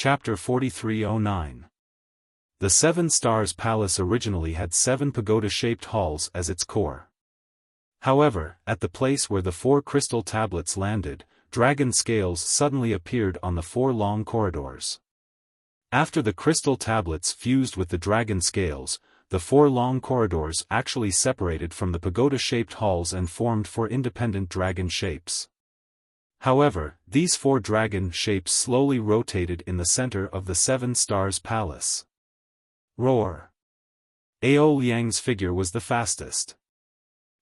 Chapter 4309. The Seven Stars Palace originally had 7 pagoda-shaped halls as its core. However, at the place where the 4 crystal tablets landed, dragon scales suddenly appeared on the 4 long corridors. After the crystal tablets fused with the dragon scales, the 4 long corridors actually separated from the pagoda-shaped halls and formed 4 independent dragon shapes. However, these 4 dragon shapes slowly rotated in the center of the Seven Stars Palace. Roar! Ao Liang's figure was the fastest.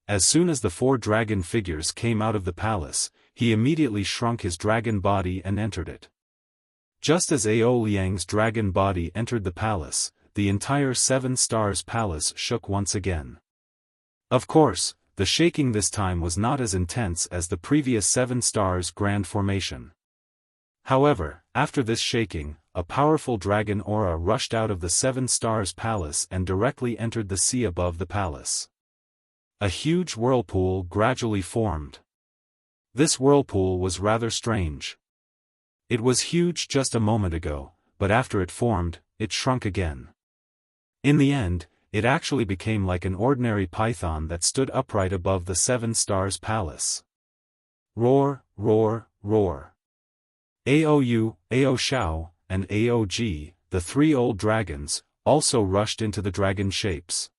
As soon as the 4 dragon figures came out of the palace, he immediately shrunk his dragon body and entered it. Just as Ao Liang's dragon body entered the palace, the entire Seven Stars Palace shook once again. Of course, the shaking this time was not as intense as the previous 7 Stars Grand Formation. However, after this shaking, a powerful dragon aura rushed out of the Seven Stars Palace and directly entered the sea above the palace. A huge whirlpool gradually formed. This whirlpool was rather strange. It was huge just a moment ago, but after it formed, it shrunk again. In the end, it actually became like an ordinary python that stood upright above the Seven Stars Palace. Roar, roar, roar. Aou, Ao Xiao, and Aog, the 3 old dragons, also rushed into the dragon shapes.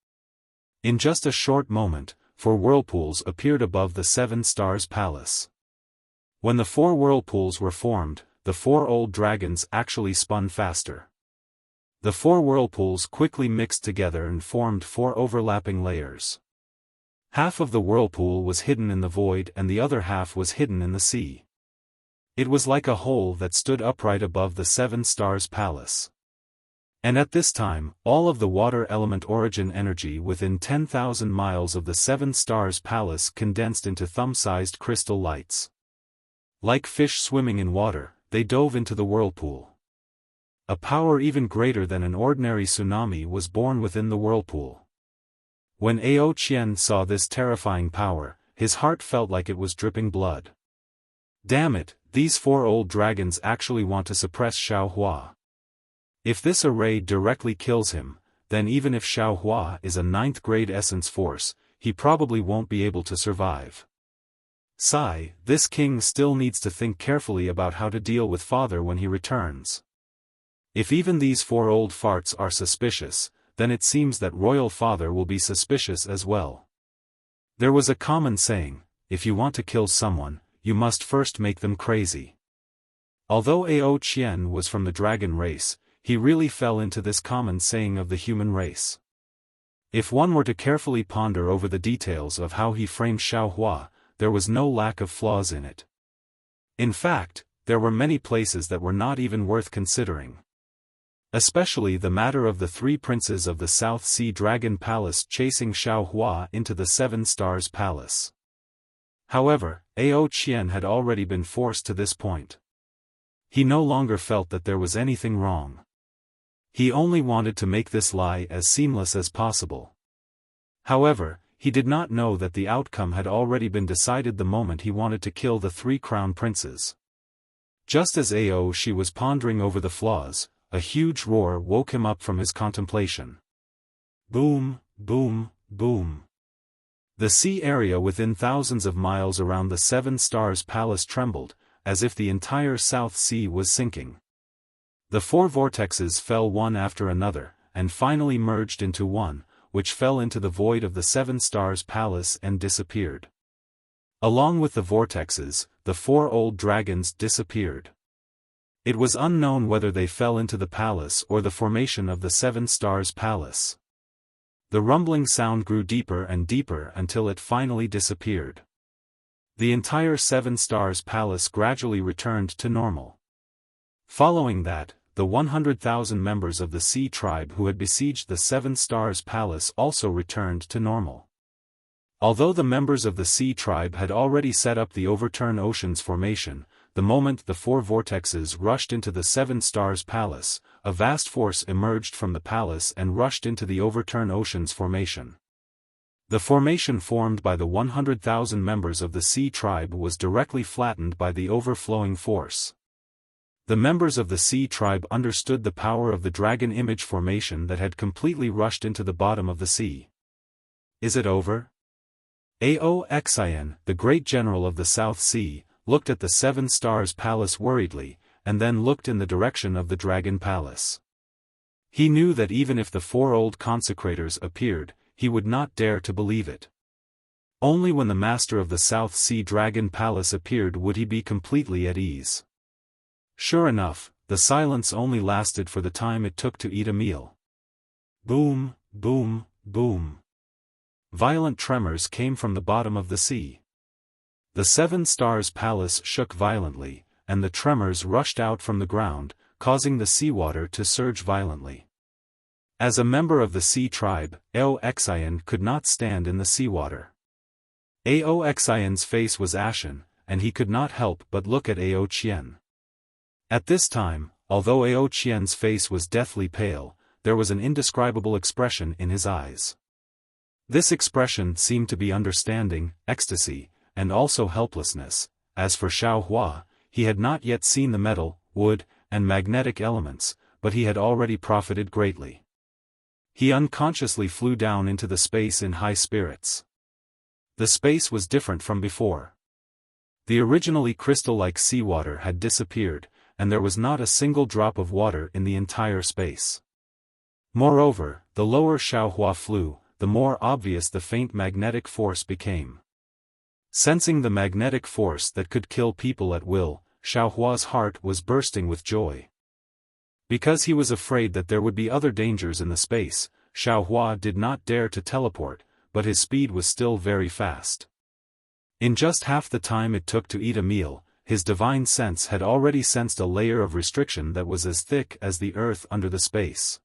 In just a short moment, 4 whirlpools appeared above the Seven Stars Palace. When the 4 whirlpools were formed, the 4 old dragons actually spun faster. The 4 whirlpools quickly mixed together and formed 4 overlapping layers. Half of the whirlpool was hidden in the void and the other half was hidden in the sea. It was like a hole that stood upright above the Seven Stars Palace. And at this time, all of the water element origin energy within 10,000 miles of the Seven Stars Palace condensed into thumb-sized crystal lights. Like fish swimming in water, they dove into the whirlpool. A power even greater than an ordinary tsunami was born within the whirlpool. When Ao Qian saw this terrifying power, his heart felt like it was dripping blood. Damn it, these 4 old dragons actually want to suppress Xiaohua. If this array directly kills him, then even if Xiaohua is a 9th grade essence force, he probably won't be able to survive. Sigh, this king still needs to think carefully about how to deal with father when he returns. If even these 4 old farts are suspicious, then it seems that royal father will be suspicious as well. There was a common saying, if you want to kill someone, you must first make them crazy. Although Ao Qian was from the dragon race, he really fell into this common saying of the human race. If one were to carefully ponder over the details of how he framed Xiaohua, there was no lack of flaws in it. In fact, there were many places that were not even worth considering. Especially the matter of the 3 princes of the South Sea Dragon Palace chasing Xiaohua into the Seven Stars Palace. However, Ao Qian had already been forced to this point. He no longer felt that there was anything wrong. He only wanted to make this lie as seamless as possible. However, he did not know that the outcome had already been decided the moment he wanted to kill the 3 crown princes. Just as Ao Shi was pondering over the flaws, a huge roar woke him up from his contemplation. Boom, boom, boom. The sea area within thousands of miles around the Seven Stars Palace trembled, as if the entire South Sea was sinking. The 4 vortexes fell one after another, and finally merged into one, which fell into the void of the Seven Stars Palace and disappeared. Along with the vortexes, the 4 old dragons disappeared. It was unknown whether they fell into the palace or the formation of the Seven Stars Palace. The rumbling sound grew deeper and deeper until it finally disappeared. The entire Seven Stars Palace gradually returned to normal. Following that, the 100,000 members of the Sea Tribe who had besieged the Seven Stars Palace also returned to normal. Although the members of the Sea Tribe had already set up the Overturn Oceans formation, the moment the 4 vortexes rushed into the Seven Stars Palace, a vast force emerged from the palace and rushed into the Overturn Oceans formation. The formation formed by the 100,000 members of the Sea Tribe was directly flattened by the overflowing force. The members of the Sea tribe understood the power of the dragon image formation that had completely rushed into the bottom of the sea. Is it over? Aoxian, the great general of the South Sea, looked at the Seven Stars Palace worriedly, and then looked in the direction of the Dragon Palace. He knew that even if the four old consecrators appeared, he would not dare to believe it. Only when the master of the South Sea Dragon Palace appeared would he be completely at ease. Sure enough, the silence only lasted for the time it took to eat a meal. Boom, boom, boom. Violent tremors came from the bottom of the sea. The Seven Stars Palace shook violently, and the tremors rushed out from the ground, causing the seawater to surge violently. As a member of the Sea tribe, Aoxian could not stand in the seawater. Aoxian's face was ashen, and he could not help but look at Aoqian. At this time, although Aoqian's face was deathly pale, there was an indescribable expression in his eyes. This expression seemed to be understanding, ecstasy, and also helplessness. As for Xiaofan, he had not yet seen the metal, wood, and magnetic elements, but he had already profited greatly. He unconsciously flew down into the space in high spirits. The space was different from before. The originally crystal-like seawater had disappeared, and there was not a single drop of water in the entire space. Moreover, the lower Xiaofan flew, the more obvious the faint magnetic force became. Sensing the magnetic force that could kill people at will, Xiaohua's heart was bursting with joy. Because he was afraid that there would be other dangers in the space, Xiaohua did not dare to teleport, but his speed was still very fast. In just half the time it took to eat a meal, his divine sense had already sensed a layer of restriction that was as thick as the earth under the space.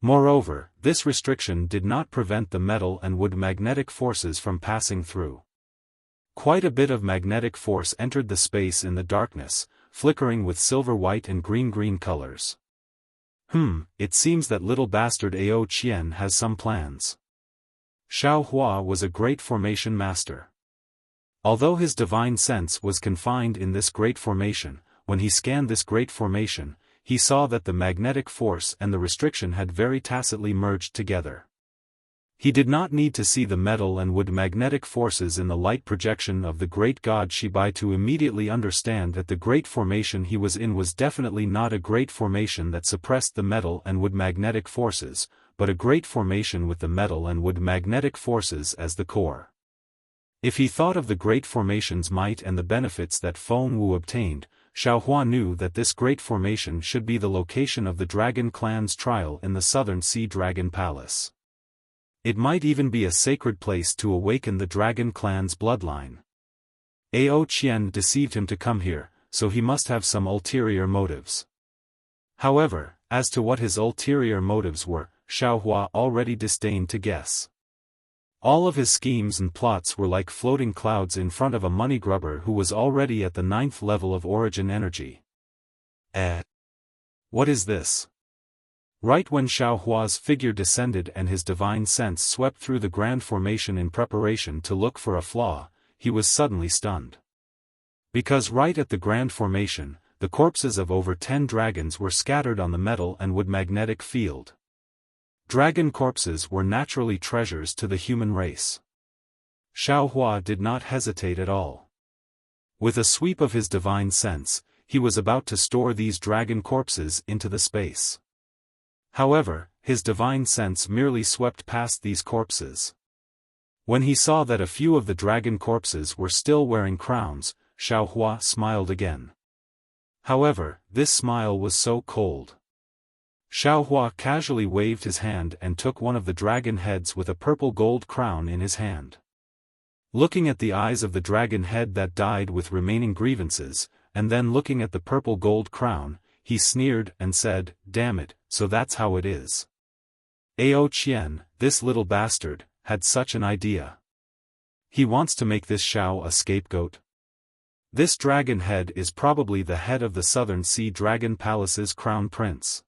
Moreover, this restriction did not prevent the metal and wood magnetic forces from passing through. Quite a bit of magnetic force entered the space in the darkness, flickering with silver-white and green-green colors. It seems that little bastard Aoqian has some plans. Xiaohua was a great formation master. Although his divine sense was confined in this great formation, when he scanned this great formation, he saw that the magnetic force and the restriction had very tacitly merged together. He did not need to see the metal and wood magnetic forces in the light projection of the great god Shibai to immediately understand that the great formation he was in was definitely not a great formation that suppressed the metal and wood magnetic forces, but a great formation with the metal and wood magnetic forces as the core. If he thought of the great formation's might and the benefits that Feng Wu obtained, Xiaohua knew that this great formation should be the location of the Dragon Clan's trial in the Southern Sea Dragon Palace. It might even be a sacred place to awaken the Dragon Clan's bloodline. Aoqian deceived him to come here, so he must have some ulterior motives. However, as to what his ulterior motives were, Xiaohua already disdained to guess. All of his schemes and plots were like floating clouds in front of a money grubber who was already at the 9th level of origin energy. What is this? Right when Xiaohua's figure descended and his divine sense swept through the grand formation in preparation to look for a flaw, he was suddenly stunned. Because right at the grand formation, the corpses of over 10 dragons were scattered on the metal and wood magnetic field. Dragon corpses were naturally treasures to the human race. Xiaohua did not hesitate at all. With a sweep of his divine sense, he was about to store these dragon corpses into the space. However, his divine sense merely swept past these corpses. When he saw that a few of the dragon corpses were still wearing crowns, Xiaohua smiled again. However, this smile was so cold. Xiaohua casually waved his hand and took one of the dragon heads with a purple gold crown in his hand. Looking at the eyes of the dragon head that died with remaining grievances, and then looking at the purple gold crown, he sneered and said, "Damn it, so that's how it is." Aoqian, this little bastard, had such an idea. He wants to make this Xiao a scapegoat. This dragon head is probably the head of the Southern Sea Dragon Palace's crown prince.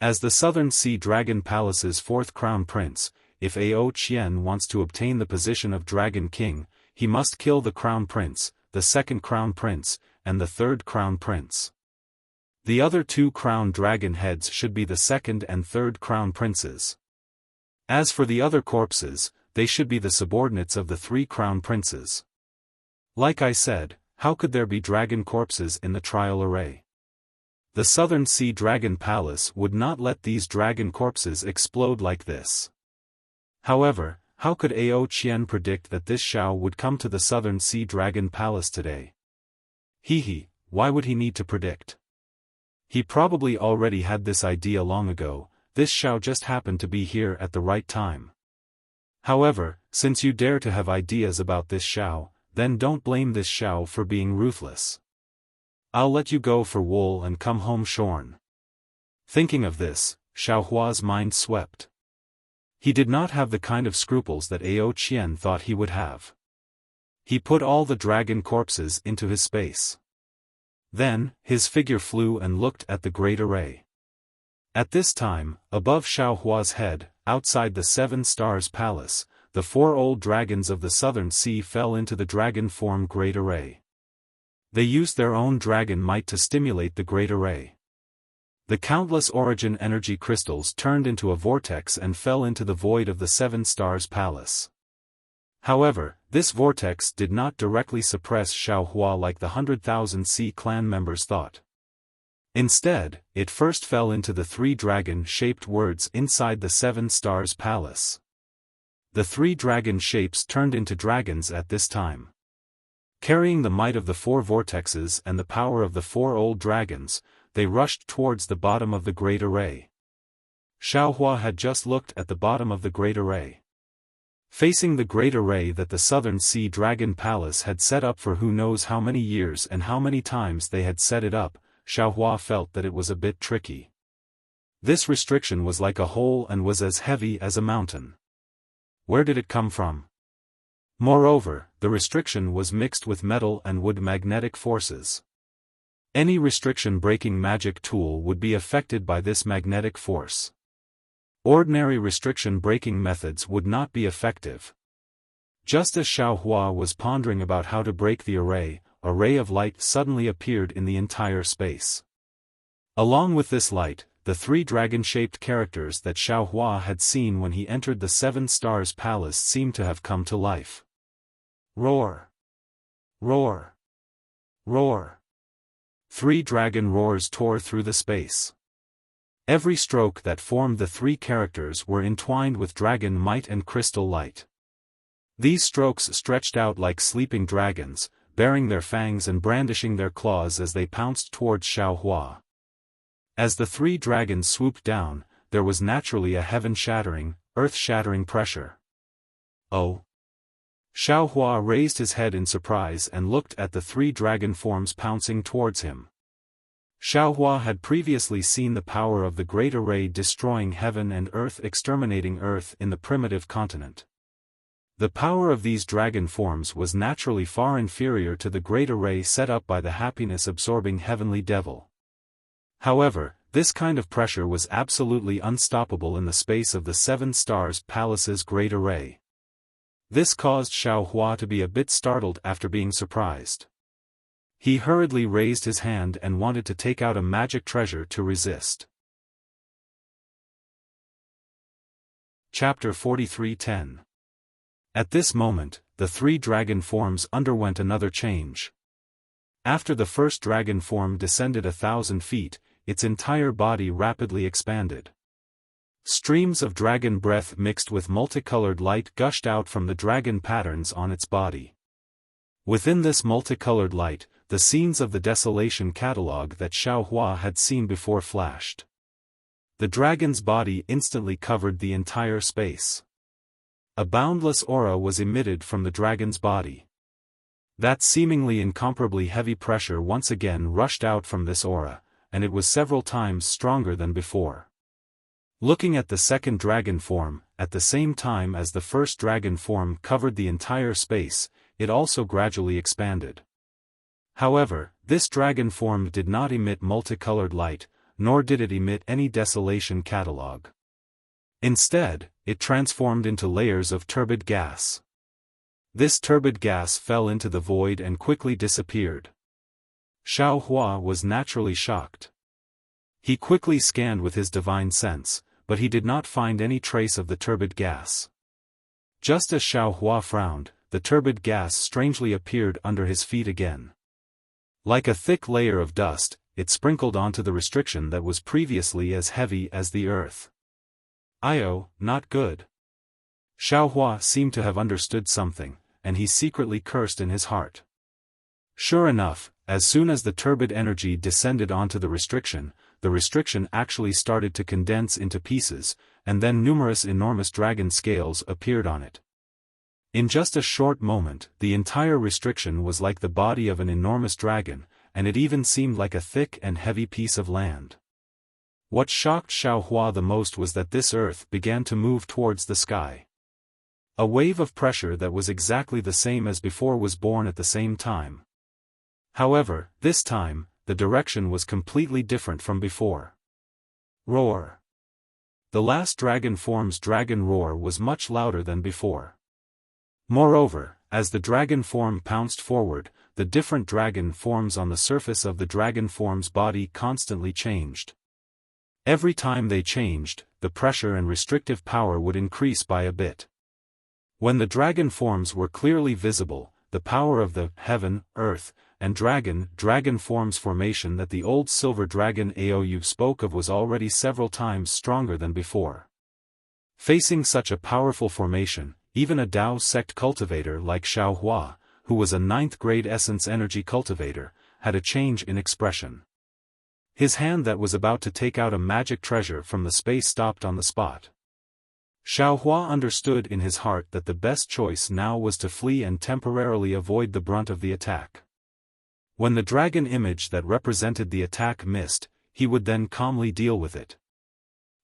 As the Southern Sea Dragon Palace's 4th crown prince, if Aoqian wants to obtain the position of Dragon King, he must kill the crown prince, the 2nd crown prince, and the 3rd crown prince. The other two crown dragon heads should be the second and third crown princes. As for the other corpses, they should be the subordinates of the three crown princes. Like I said, how could there be dragon corpses in the trial array? The Southern Sea Dragon Palace would not let these dragon corpses explode like this. However, how could Ao Qian predict that this Xiao would come to the Southern Sea Dragon Palace today? Why would he need to predict? He probably already had this idea long ago. This Xiao just happened to be here at the right time. However, since you dare to have ideas about this Xiao, then don't blame this Xiao for being ruthless. I'll let you go for wool and come home shorn. Thinking of this, Xiao Hua's mind swept. He did not have the kind of scruples that Ao Qian thought he would have. He put all the dragon corpses into his space. Then, his figure flew and looked at the great array. At this time, above Xiao Hua's head, outside the Seven Stars Palace, the four old dragons of the Southern Sea fell into the dragon form great array. They used their own dragon might to stimulate the great array. The countless origin energy crystals turned into a vortex and fell into the void of the Seven Stars Palace. However, this vortex did not directly suppress Xiao Hua like the 100,000 Sea clan members thought. Instead, it first fell into the three dragon-shaped words inside the Seven Stars Palace. The three dragon shapes turned into dragons at this time. Carrying the might of the four vortexes and the power of the four old dragons, they rushed towards the bottom of the great array. Xiao Hua had just looked at the bottom of the great array. Facing the great array that the Southern Sea Dragon Palace had set up for who knows how many years and how many times they had set it up, Xiao Hua felt that it was a bit tricky. This restriction was like a hole and was as heavy as a mountain. Where did it come from? Moreover, the restriction was mixed with metal and wood magnetic forces. Any restriction-breaking magic tool would be affected by this magnetic force. Ordinary restriction-breaking methods would not be effective. Just as Xiao Hua was pondering about how to break the array, a ray of light suddenly appeared in the entire space. Along with this light, the three dragon-shaped characters that Xiao Hua had seen when he entered the Seven Stars Palace seemed to have come to life. Roar! Roar! Roar! Three dragon roars tore through the space. Every stroke that formed the three characters were entwined with dragon might and crystal light. These strokes stretched out like sleeping dragons, baring their fangs and brandishing their claws as they pounced towards Xiao Hua. As the three dragons swooped down, there was naturally a heaven-shattering, earth-shattering pressure. Oh! Xiao Hua raised his head in surprise and looked at the three dragon forms pouncing towards him. Xiao Hua had previously seen the power of the great array destroying heaven and earth, exterminating earth in the primitive continent. The power of these dragon forms was naturally far inferior to the great array set up by the happiness-absorbing heavenly devil. However, this kind of pressure was absolutely unstoppable in the space of the Seven Stars Palace's great array. This caused Xiao Hua to be a bit startled after being surprised. He hurriedly raised his hand and wanted to take out a magic treasure to resist. Chapter 43:10. At this moment, the three dragon forms underwent another change. After the first dragon form descended 1,000 feet, its entire body rapidly expanded. Streams of dragon breath mixed with multicolored light gushed out from the dragon patterns on its body. Within this multicolored light, the scenes of the desolation catalogue that Xiao Hua had seen before flashed. The dragon's body instantly covered the entire space. A boundless aura was emitted from the dragon's body. That seemingly incomparably heavy pressure once again rushed out from this aura, and it was several times stronger than before. Looking at the second dragon form, at the same time as the first dragon form covered the entire space, it also gradually expanded. However, this dragon form did not emit multicolored light, nor did it emit any desolation catalogue. Instead, it transformed into layers of turbid gas. This turbid gas fell into the void and quickly disappeared. Xiao Hua was naturally shocked. He quickly scanned with his divine sense, but he did not find any trace of the turbid gas. Just as Xiaofan frowned, the turbid gas strangely appeared under his feet again. Like a thick layer of dust, it sprinkled onto the restriction that was previously as heavy as the earth. Io, not good. Xiaofan seemed to have understood something, and he secretly cursed in his heart. Sure enough, as soon as the turbid energy descended onto the restriction actually started to condense into pieces, and then numerous enormous dragon scales appeared on it. In just a short moment, the entire restriction was like the body of an enormous dragon, and it even seemed like a thick and heavy piece of land. What shocked Xiaofan the most was that this earth began to move towards the sky. A wave of pressure that was exactly the same as before was born at the same time. However, this time, the direction was completely different from before. Roar. The last dragon form's dragon roar was much louder than before. Moreover, as the dragon form pounced forward, the different dragon forms on the surface of the dragon form's body constantly changed. Every time they changed, the pressure and restrictive power would increase by a bit. When the dragon forms were clearly visible, the power of the heaven, earth, and dragon forms formation that the old silver dragon Aou spoke of was already several times stronger than before. Facing such a powerful formation, even a Dao sect cultivator like Xiaofan, who was a 9th grade essence energy cultivator, had a change in expression. His hand that was about to take out a magic treasure from the space stopped on the spot. Xiaofan understood in his heart that the best choice now was to flee and temporarily avoid the brunt of the attack. When the dragon image that represented the attack missed, he would then calmly deal with it.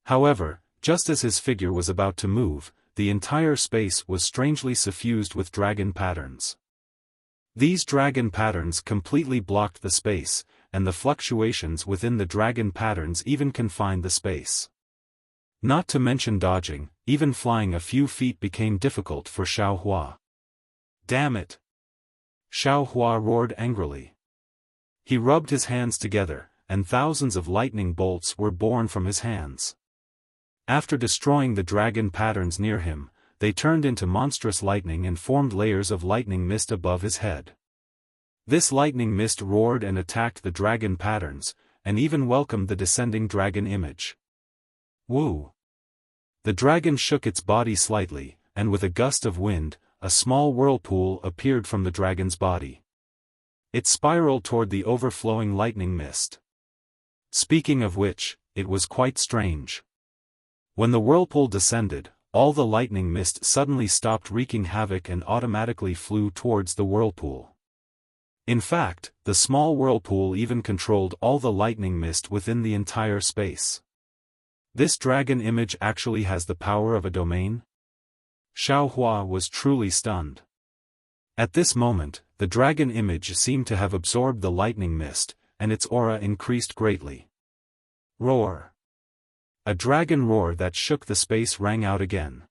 However, just as his figure was about to move, the entire space was strangely suffused with dragon patterns. These dragon patterns completely blocked the space, and the fluctuations within the dragon patterns even confined the space. Not to mention dodging, even flying a few feet became difficult for Xiaofan. Damn it! Xiaofan roared angrily. He rubbed his hands together, and thousands of lightning bolts were born from his hands. After destroying the dragon patterns near him, they turned into monstrous lightning and formed layers of lightning mist above his head. This lightning mist roared and attacked the dragon patterns, and even welcomed the descending dragon image. Woo! The dragon shook its body slightly, and with a gust of wind, a small whirlpool appeared from the dragon's body. It spiraled toward the overflowing lightning mist. Speaking of which, it was quite strange. When the whirlpool descended, all the lightning mist suddenly stopped wreaking havoc and automatically flew towards the whirlpool. In fact, the small whirlpool even controlled all the lightning mist within the entire space. This dragon image actually has the power of a domain? Xiaofan was truly stunned. At this moment, the dragon image seemed to have absorbed the lightning mist, and its aura increased greatly. Roar! A dragon roar that shook the space rang out again.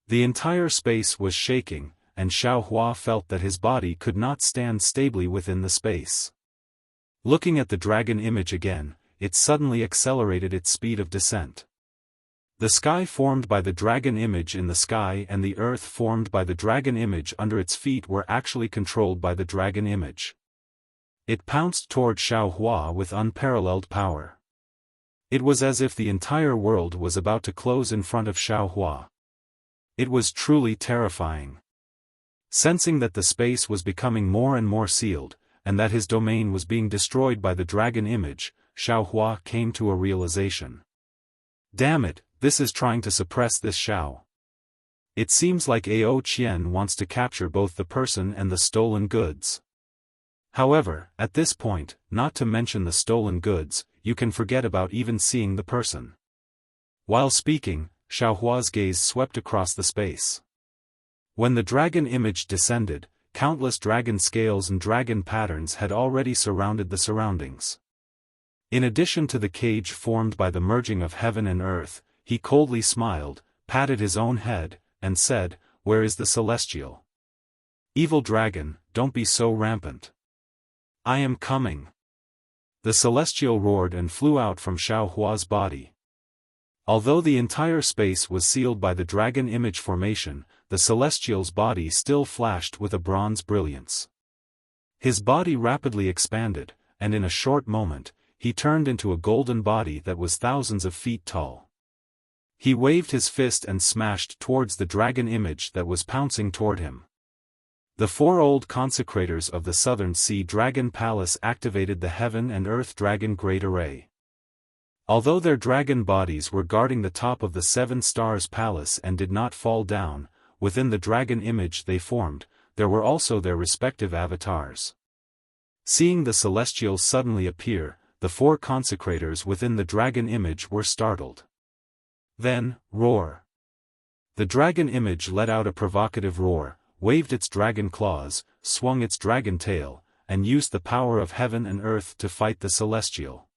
The entire space was shaking, and Xiaofan felt that his body could not stand stably within the space. Looking at the dragon image again, it suddenly accelerated its speed of descent. The sky formed by the dragon image in the sky and the earth formed by the dragon image under its feet were actually controlled by the dragon image. It pounced toward Xiaofan with unparalleled power. It was as if the entire world was about to close in front of Xiaofan. It was truly terrifying. Sensing that the space was becoming more and more sealed, and that his domain was being destroyed by the dragon image, Xiaofan came to a realization. Damn it, this is trying to suppress this Xiao. It seems like Ao Qian wants to capture both the person and the stolen goods. However, at this point, not to mention the stolen goods, you can forget about even seeing the person. While speaking, Xiaohua's gaze swept across the space. When the dragon image descended, countless dragon scales and dragon patterns had already surrounded the surroundings. In addition to the cage formed by the merging of heaven and earth, he coldly smiled, patted his own head, and said, "Where is the celestial? Evil dragon, don't be so rampant. I am coming." The celestial roared and flew out from Xiao Hua's body. Although the entire space was sealed by the dragon image formation, the celestial's body still flashed with a bronze brilliance. His body rapidly expanded, and in a short moment, he turned into a golden body that was thousands of feet tall. He waved his fist and smashed towards the dragon image that was pouncing toward him. The 4 old consecrators of the Southern Sea Dragon Palace activated the Heaven and Earth Dragon Great Array. Although their dragon bodies were guarding the top of the 7 Stars Palace and did not fall down, within the dragon image they formed, there were also their respective avatars. Seeing the celestials suddenly appear, the 4 consecrators within the dragon image were startled. Then, roar! The dragon image let out a provocative roar, waved its dragon claws, swung its dragon tail, and used the power of heaven and earth to fight the celestial.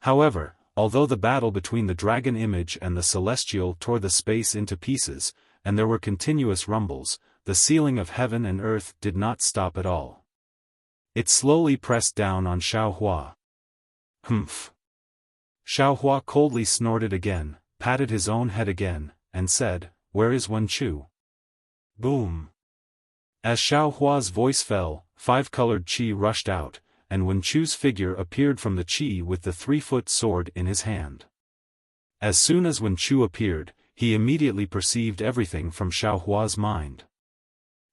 However, although the battle between the dragon image and the celestial tore the space into pieces, and there were continuous rumbles, the sealing of heaven and earth did not stop at all. It slowly pressed down on Xiao Hua. Humph! Xiao Hua coldly snorted again, patted his own head again, and said, "Where is Wen Chu?" Boom! As Xiao Hua's voice fell, 5-colored qi rushed out, and Wen Chu's figure appeared from the qi with the 3-foot sword in his hand. As soon as Wen Chu appeared, he immediately perceived everything from Xiao Hua's mind.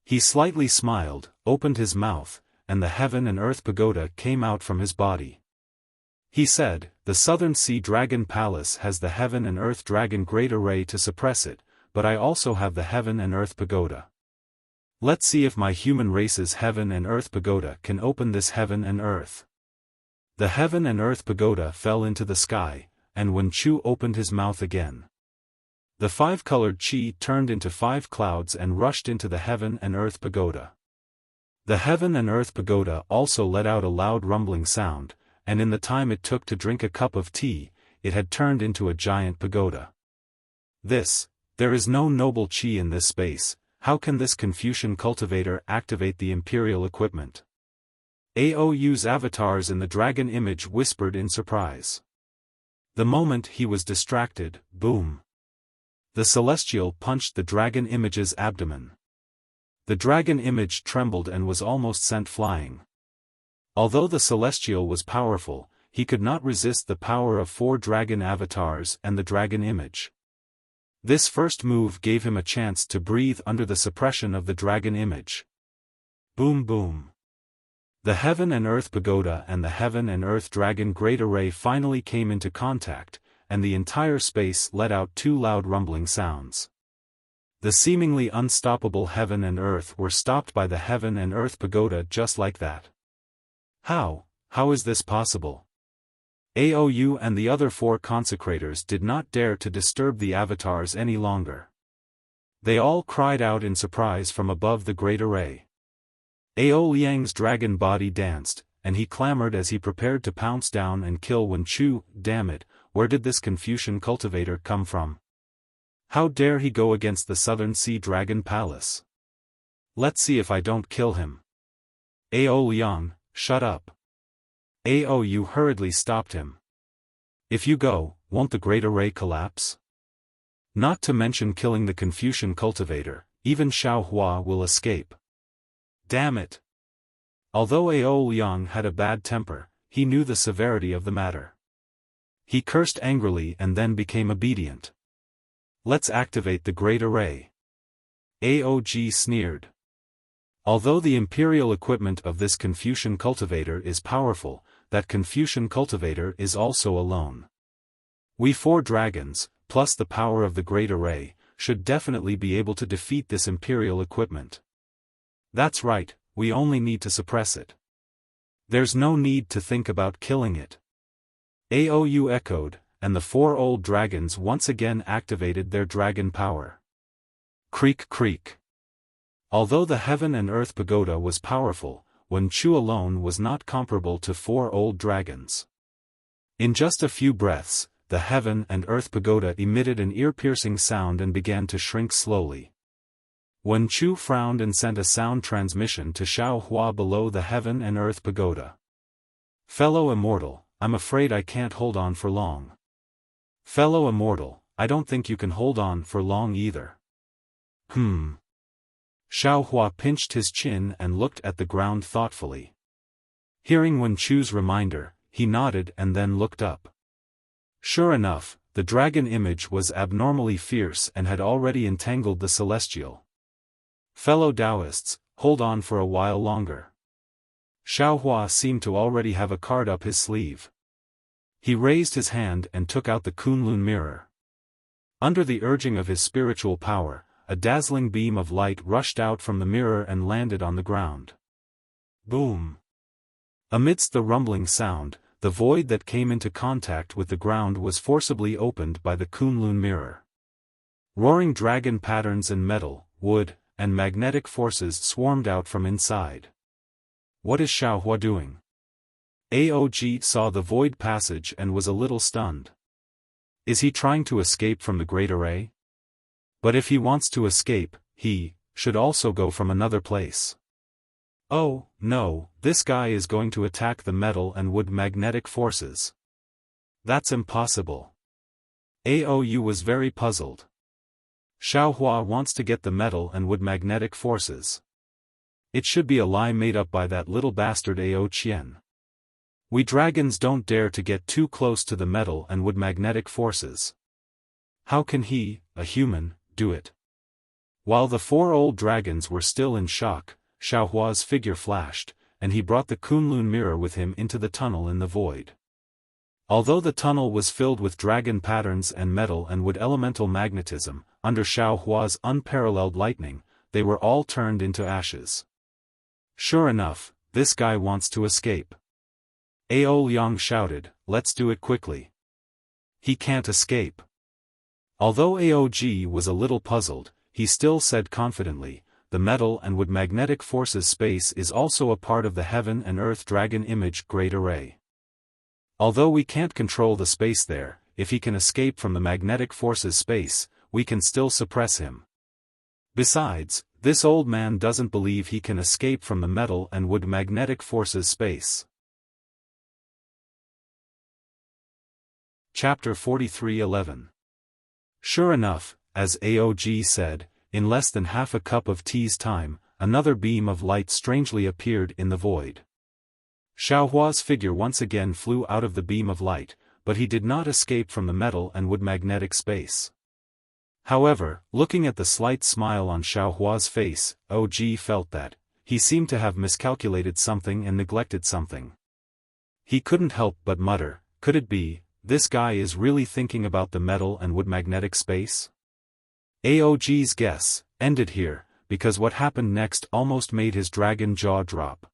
He slightly smiled, opened his mouth, and the Heaven and Earth Pagoda came out from his body. He said, "The Southern Sea Dragon Palace has the Heaven and Earth Dragon Great Array to suppress it, but I also have the Heaven and Earth Pagoda. Let's see if my human race's Heaven and Earth Pagoda can open this Heaven and Earth." The Heaven and Earth Pagoda fell into the sky, and Wen Chu opened his mouth again. The 5-colored qi turned into 5 clouds and rushed into the Heaven and Earth Pagoda. The Heaven and Earth Pagoda also let out a loud rumbling sound, and in the time it took to drink a cup of tea, it had turned into a giant pagoda. There is no noble qi in this space. How can this Confucian cultivator activate the imperial equipment? Aou's avatars in the dragon image whispered in surprise. The moment he was distracted, boom! The celestial punched the dragon image's abdomen. The dragon image trembled and was almost sent flying. Although the celestial was powerful, he could not resist the power of 4 dragon avatars and the dragon image. This first move gave him a chance to breathe under the suppression of the dragon image. Boom boom! The Heaven and Earth Pagoda and the Heaven and Earth Dragon Great Array finally came into contact, and the entire space let out 2 loud rumbling sounds. The seemingly unstoppable Heaven and Earth were stopped by the Heaven and Earth Pagoda just like that. How is this possible? Aou and the other 4 consecrators did not dare to disturb the avatars any longer. They all cried out in surprise from above the great array. Ao Liang's dragon body danced, and he clamored as he prepared to pounce down and kill Wen Chu. Damn it, where did this Confucian cultivator come from? How dare he go against the Southern Sea Dragon Palace? Let's see if I don't kill him. Ao Liang, shut up. Aou hurriedly stopped him. If you go, won't the great array collapse? Not to mention killing the Confucian cultivator, even Xiao Hua will escape. Damn it! Although Ao Liang had a bad temper, he knew the severity of the matter. He cursed angrily and then became obedient. Let's activate the great array. Aog sneered. Although the imperial equipment of this Confucian cultivator is powerful, that Confucian cultivator is also alone. We 4 dragons, plus the power of the great array, should definitely be able to defeat this imperial equipment. That's right, we only need to suppress it. There's no need to think about killing it. Aou echoed, and the 4 old dragons once again activated their dragon power. Creak creak. Although the Heaven and Earth Pagoda was powerful, Wen Chu alone was not comparable to 4 old dragons. In just a few breaths, the Heaven and Earth Pagoda emitted an ear-piercing sound and began to shrink slowly. Wen Chu frowned and sent a sound transmission to Xiao Hua below the Heaven and Earth Pagoda. Fellow immortal, I'm afraid I can't hold on for long. Fellow immortal, I don't think you can hold on for long either. Xiaohua pinched his chin and looked at the ground thoughtfully. Hearing Wen Chu's reminder, he nodded and then looked up. Sure enough, the dragon image was abnormally fierce and had already entangled the celestial. Fellow Taoists, hold on for a while longer. Xiaohua seemed to already have a card up his sleeve. He raised his hand and took out the Kunlun mirror. Under the urging of his spiritual power, a dazzling beam of light rushed out from the mirror and landed on the ground. Boom! Amidst the rumbling sound, the void that came into contact with the ground was forcibly opened by the Kunlun mirror. Roaring dragon patterns in metal, wood, and magnetic forces swarmed out from inside. What is Xiaohua doing? Aog saw the void passage and was a little stunned. Is he trying to escape from the Great Array? But if he wants to escape, he should also go from another place. Oh, no, this guy is going to attack the metal and wood magnetic forces. That's impossible. Aou was very puzzled. Xiaohua wants to get the metal and wood magnetic forces. It should be a lie made up by that little bastard Ao Qian. We dragons don't dare to get too close to the metal and wood magnetic forces. How can he, a human, do it? While the four old dragons were still in shock, Xiaohua's figure flashed, and he brought the Kunlun mirror with him into the tunnel in the void. Although the tunnel was filled with dragon patterns and metal and wood elemental magnetism, under Xiaohua's unparalleled lightning, they were all turned into ashes. Sure enough, this guy wants to escape. Ao Liang shouted, let's do it quickly. He can't escape. Although Aog was a little puzzled, he still said confidently, the metal and wood magnetic forces space is also a part of the heaven and earth dragon image Great Array. Although we can't control the space there, if he can escape from the magnetic forces space, we can still suppress him. Besides, this old man doesn't believe he can escape from the metal and wood magnetic forces space. Chapter 43:11. Sure enough, as Aog said, in less than half a cup of tea's time, another beam of light strangely appeared in the void. Xiaohua's figure once again flew out of the beam of light, but he did not escape from the metal and wood magnetic space. However, looking at the slight smile on Xiaohua's face, Og felt that he seemed to have miscalculated something and neglected something. He couldn't help but mutter, could it be, this guy is really thinking about the metal and wood magnetic space? Aog's guess ended here, because what happened next almost made his dragon jaw drop.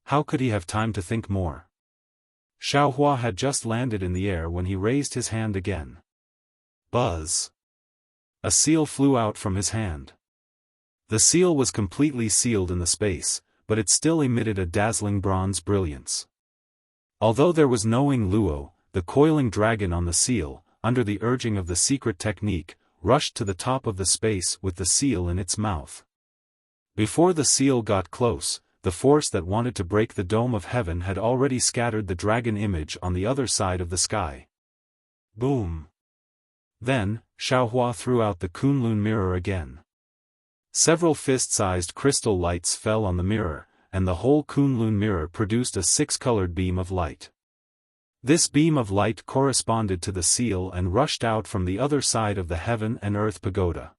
How could he have time to think more? Xiaohua had just landed in the air when he raised his hand again. Buzz! A seal flew out from his hand. The seal was completely sealed in the space, but it still emitted a dazzling bronze brilliance. Although there was no Ing Luo, the coiling dragon on the seal, under the urging of the secret technique, rushed to the top of the space with the seal in its mouth. Before the seal got close, the force that wanted to break the dome of heaven had already scattered the dragon image on the other side of the sky. Boom! Then, Xiaohua threw out the Kunlun mirror again. Several fist-sized crystal lights fell on the mirror, and the whole Kunlun mirror produced a six-colored beam of light. This beam of light corresponded to the seal and rushed out from the other side of the heaven and earth pagoda.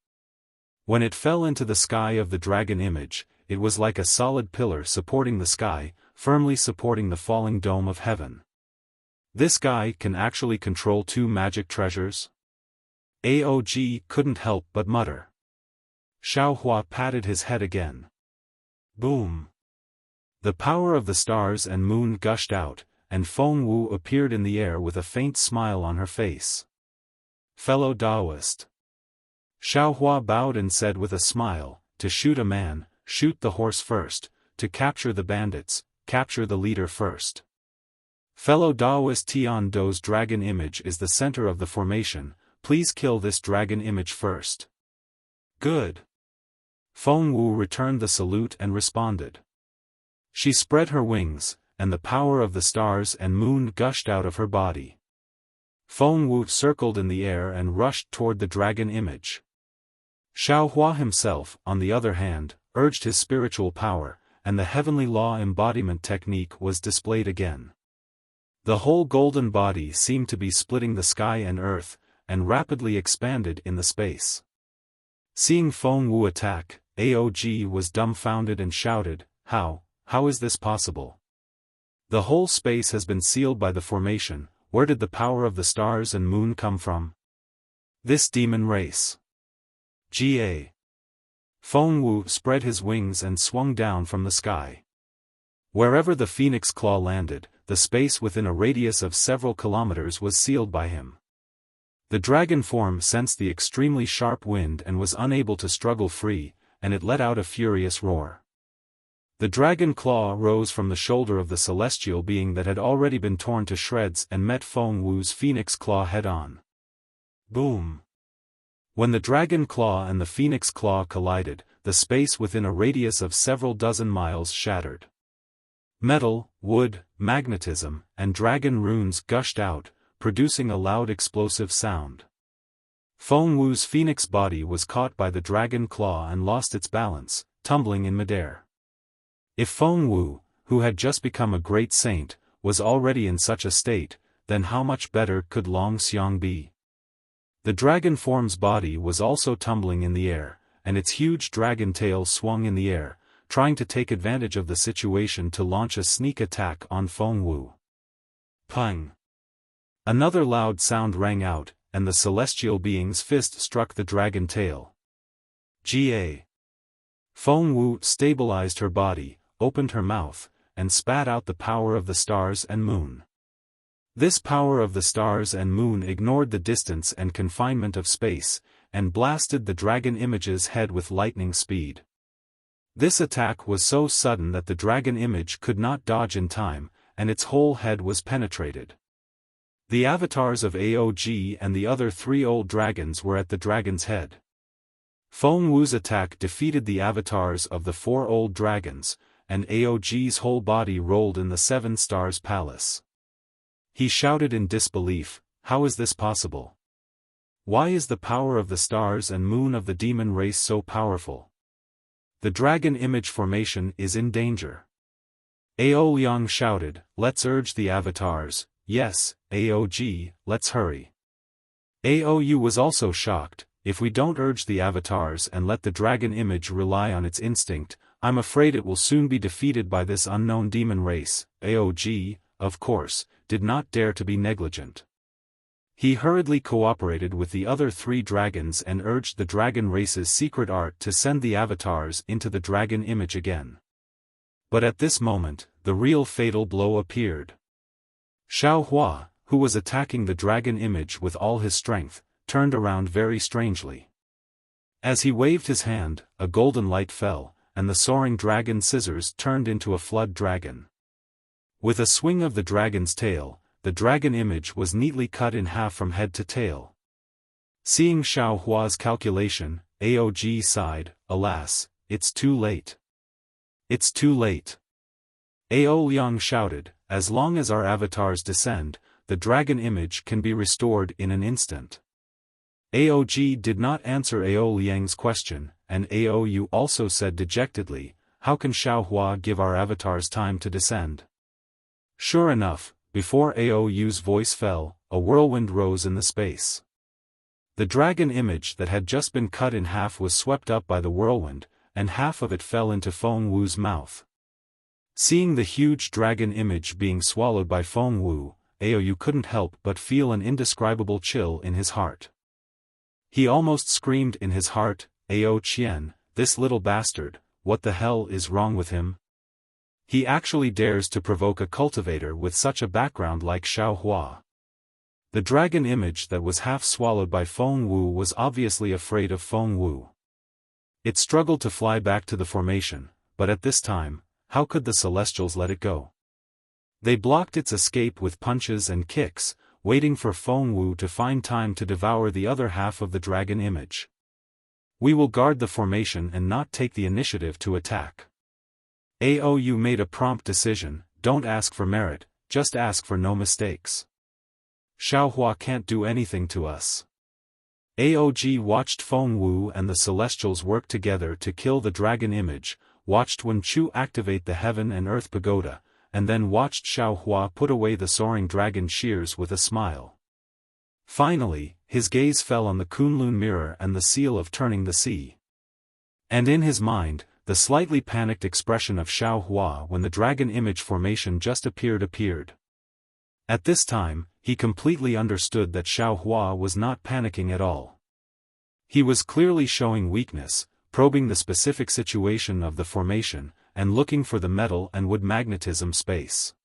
When it fell into the sky of the dragon image, it was like a solid pillar supporting the sky, firmly supporting the falling dome of heaven. This guy can actually control two magic treasures? Aog couldn't help but mutter. Xiaohua patted his head again. Boom! The power of the stars and moon gushed out, and Feng Wu appeared in the air with a faint smile on her face. Fellow Taoist. Xiaohua bowed and said with a smile, to shoot a man, shoot the horse first, to capture the bandits, capture the leader first. Fellow Taoist Tian Dou's dragon image is the center of the formation, please kill this dragon image first. Good. Feng Wu returned the salute and responded. She spread her wings, and the power of the stars and moon gushed out of her body. Feng Wu circled in the air and rushed toward the dragon image. Xiaofan himself, on the other hand, urged his spiritual power, and the heavenly law embodiment technique was displayed again. The whole golden body seemed to be splitting the sky and earth, and rapidly expanded in the space. Seeing Feng Wu attack, Aog was dumbfounded and shouted, How is this possible? The whole space has been sealed by the formation. Where did the power of the stars and moon come from? This demon race. Ga. Feng Wu spread his wings and swung down from the sky. Wherever the phoenix claw landed, the space within a radius of several kilometers was sealed by him. The dragon form sensed the extremely sharp wind and was unable to struggle free, and it let out a furious roar. The dragon claw rose from the shoulder of the celestial being that had already been torn to shreds and met Feng Wu's phoenix claw head-on. Boom! When the dragon claw and the phoenix claw collided, the space within a radius of several dozen miles shattered. Metal, wood, magnetism, and dragon runes gushed out, producing a loud explosive sound. Feng Wu's phoenix body was caught by the dragon claw and lost its balance, tumbling in midair. If Feng Wu, who had just become a great saint, was already in such a state, then how much better could Long Xiang be? The dragon form's body was also tumbling in the air, and its huge dragon tail swung in the air, trying to take advantage of the situation to launch a sneak attack on Feng Wu. Pung! Another loud sound rang out, and the celestial being's fist struck the dragon tail. Ga. Feng Wu stabilized her body, opened her mouth, and spat out the power of the stars and moon. This power of the stars and moon ignored the distance and confinement of space, and blasted the dragon image's head with lightning speed. This attack was so sudden that the dragon image could not dodge in time, and its whole head was penetrated. The avatars of Aog and the other 3 old dragons were at the dragon's head. Feng Wu's attack defeated the avatars of the 4 old dragons, and Aog's whole body rolled in the 7 Stars Palace. He shouted in disbelief, How is this possible? Why is the power of the stars and moon of the demon race so powerful? The dragon image formation is in danger. Ao Liang shouted, Let's urge the avatars. Yes, Aog, let's hurry. Aou was also shocked. If we don't urge the avatars and let the dragon image rely on its instinct, I'm afraid it will soon be defeated by this unknown demon race. Aog, of course, did not dare to be negligent. He hurriedly cooperated with the other 3 dragons and urged the dragon race's secret art to send the avatars into the dragon image again. But at this moment, the real fatal blow appeared. Xiaofan, who was attacking the dragon image with all his strength, turned around very strangely. As he waved his hand, a golden light fell, and the soaring dragon scissors turned into a flood dragon. With a swing of the dragon's tail, the dragon image was neatly cut in half from head to tail. Seeing Xiaohua's calculation, Aog sighed, Alas, it's too late. It's too late. Ao Liang shouted, As long as our avatars descend, the dragon image can be restored in an instant. Aog did not answer Ao Liang's question, and Aou also said dejectedly, How can Xiaohua give our avatars time to descend? Sure enough, before Aou's voice fell, a whirlwind rose in the space. The dragon image that had just been cut in half was swept up by the whirlwind, and half of it fell into Feng Wu's mouth. Seeing the huge dragon image being swallowed by Feng Wu, Aou couldn't help but feel an indescribable chill in his heart. He almost screamed in his heart, Ao Qian, this little bastard, what the hell is wrong with him? He actually dares to provoke a cultivator with such a background like Xiaohua. The dragon image that was half swallowed by Feng Wu was obviously afraid of Feng Wu. It struggled to fly back to the formation, but at this time, how could the Celestials let it go? They blocked its escape with punches and kicks, waiting for Feng Wu to find time to devour the other half of the dragon image. We will guard the formation and not take the initiative to attack. Aou made a prompt decision, don't ask for merit, just ask for no mistakes. Xiaohua can't do anything to us. Aog watched Feng Wu and the Celestials work together to kill the dragon image, watched Wen Chu activate the Heaven and Earth Pagoda, and then watched Xiaohua put away the soaring dragon shears with a smile. Finally, his gaze fell on the Kunlun mirror and the seal of turning the sea. And in his mind, the slightly panicked expression of Xiaohua when the dragon image formation just appeared. At this time, he completely understood that Xiaohua was not panicking at all. He was clearly showing weakness, probing the specific situation of the formation, and looking for the metal and wood magnetism space.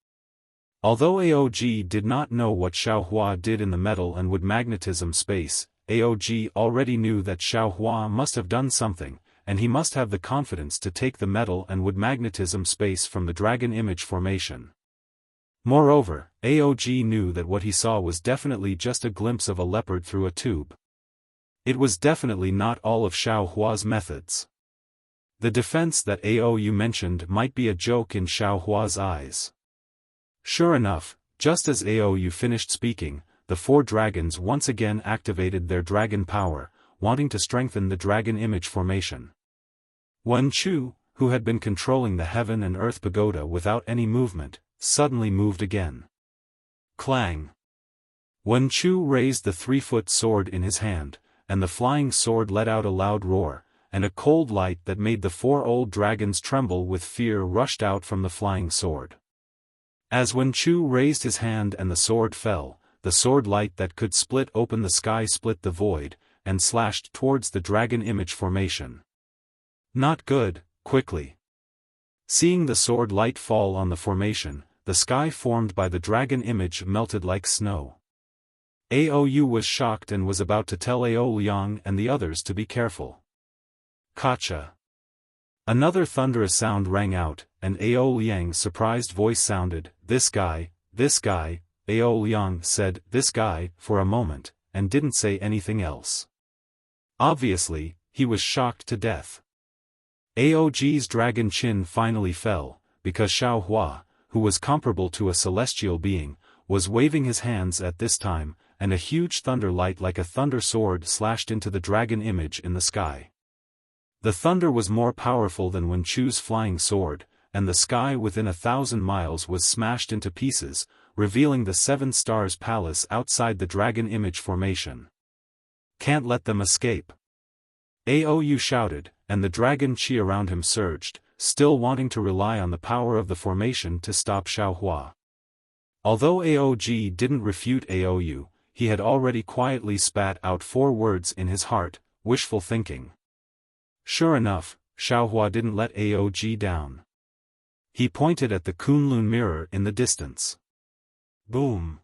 Although Aog did not know what Xiaohua did in the metal and wood magnetism space, Aog already knew that Xiaohua must have done something, and he must have the confidence to take the metal and wood magnetism space from the dragon image formation. Moreover, Aog knew that what he saw was definitely just a glimpse of a leopard through a tube. It was definitely not all of Xiaohua's methods. The defense that Aou mentioned might be a joke in Xiaohua's eyes. Sure enough, just as Aou finished speaking, the four dragons once again activated their dragon power, wanting to strengthen the dragon image formation. Wen Chu, who had been controlling the Heaven and Earth Pagoda without any movement, suddenly moved again. Clang! Wen Chu raised the 3-foot sword in his hand, and the flying sword let out a loud roar, and a cold light that made the 4 old dragons tremble with fear rushed out from the flying sword. As Wen Chu raised his hand and the sword fell, the sword light that could split open the sky split the void, and slashed towards the dragon image formation. Not good, quickly. Seeing the sword light fall on the formation, the sky formed by the dragon image melted like snow. Aou was shocked and was about to tell Ao Liang and the others to be careful. Gotcha. Another thunderous sound rang out, and Ao Liang's surprised voice sounded, this guy. Ao Liang said, this guy, for a moment, and didn't say anything else. Obviously, he was shocked to death. Aog's dragon chin finally fell, because Xiaohua, who was comparable to a celestial being, was waving his hands at this time, and a huge thunder light like a thunder sword slashed into the dragon image in the sky. The thunder was more powerful than Wen Chu's flying sword, and the sky within 1,000 miles was smashed into pieces, revealing the 7 Stars Palace outside the dragon image formation. Can't let them escape. Aou shouted, and the dragon chi around him surged, still wanting to rely on the power of the formation to stop Xiaohua. Although Aog didn't refute Aou, he had already quietly spat out 4 words in his heart, wishful thinking. Sure enough, Xiaohua didn't let Aog down. He pointed at the Kunlun mirror in the distance. Boom!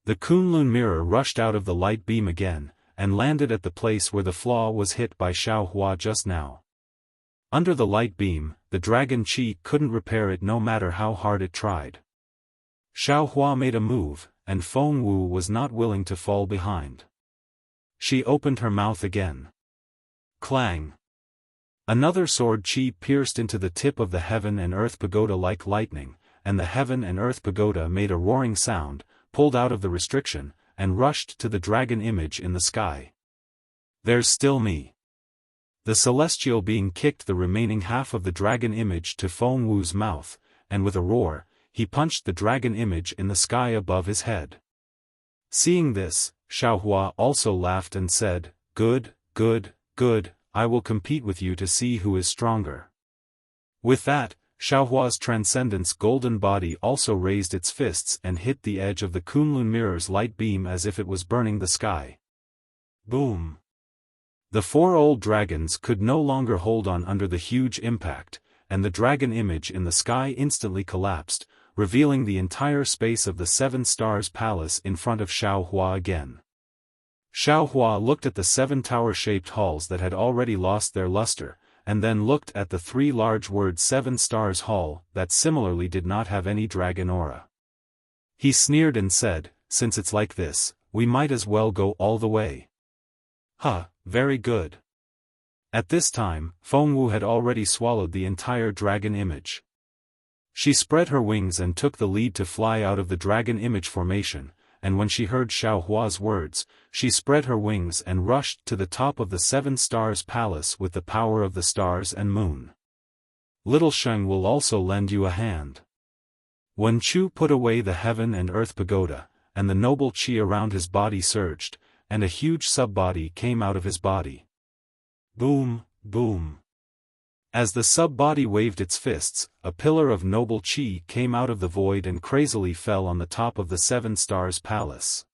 The Kunlun mirror rushed out of the light beam again, and landed at the place where the flaw was hit by Xiaohua just now. Under the light beam, the dragon chi couldn't repair it no matter how hard it tried. Xiaohua made a move, and Feng Wu was not willing to fall behind. She opened her mouth again. Clang! Another sword chi pierced into the tip of the Heaven and Earth Pagoda like lightning, and the Heaven and Earth Pagoda made a roaring sound, pulled out of the restriction, and rushed to the dragon image in the sky. There's still me. The celestial being kicked the remaining half of the dragon image to Feng Wu's mouth, and with a roar, he punched the dragon image in the sky above his head. Seeing this, Xiaohua also laughed and said, good, I will compete with you to see who is stronger. With that, Xiaohua's transcendence golden body also raised its fists and hit the edge of the Kunlun mirror's light beam as if it was burning the sky. Boom! The 4 old dragons could no longer hold on under the huge impact, and the dragon image in the sky instantly collapsed, revealing the entire space of the 7 Stars Palace in front of Xiaohua again. Xiaohua looked at the 7 tower-shaped halls that had already lost their luster, and then looked at the 3 large word 7 Stars Hall that similarly did not have any dragon aura. He sneered and said, since it's like this, we might as well go all the way. Huh, very good. At this time, Feng Wu had already swallowed the entire dragon image. She spread her wings and took the lead to fly out of the dragon image formation, and when she heard Xiao Hua's words, she spread her wings and rushed to the top of the 7 Stars Palace with the power of the stars and moon. Little Sheng will also lend you a hand. Wen Chu put away the heaven and earth pagoda, and the noble qi around his body surged, and a huge sub-body came out of his body. Boom, boom. As the sub-body waved its fists, a pillar of noble qi came out of the void and crazily fell on the top of the 7 Stars Palace.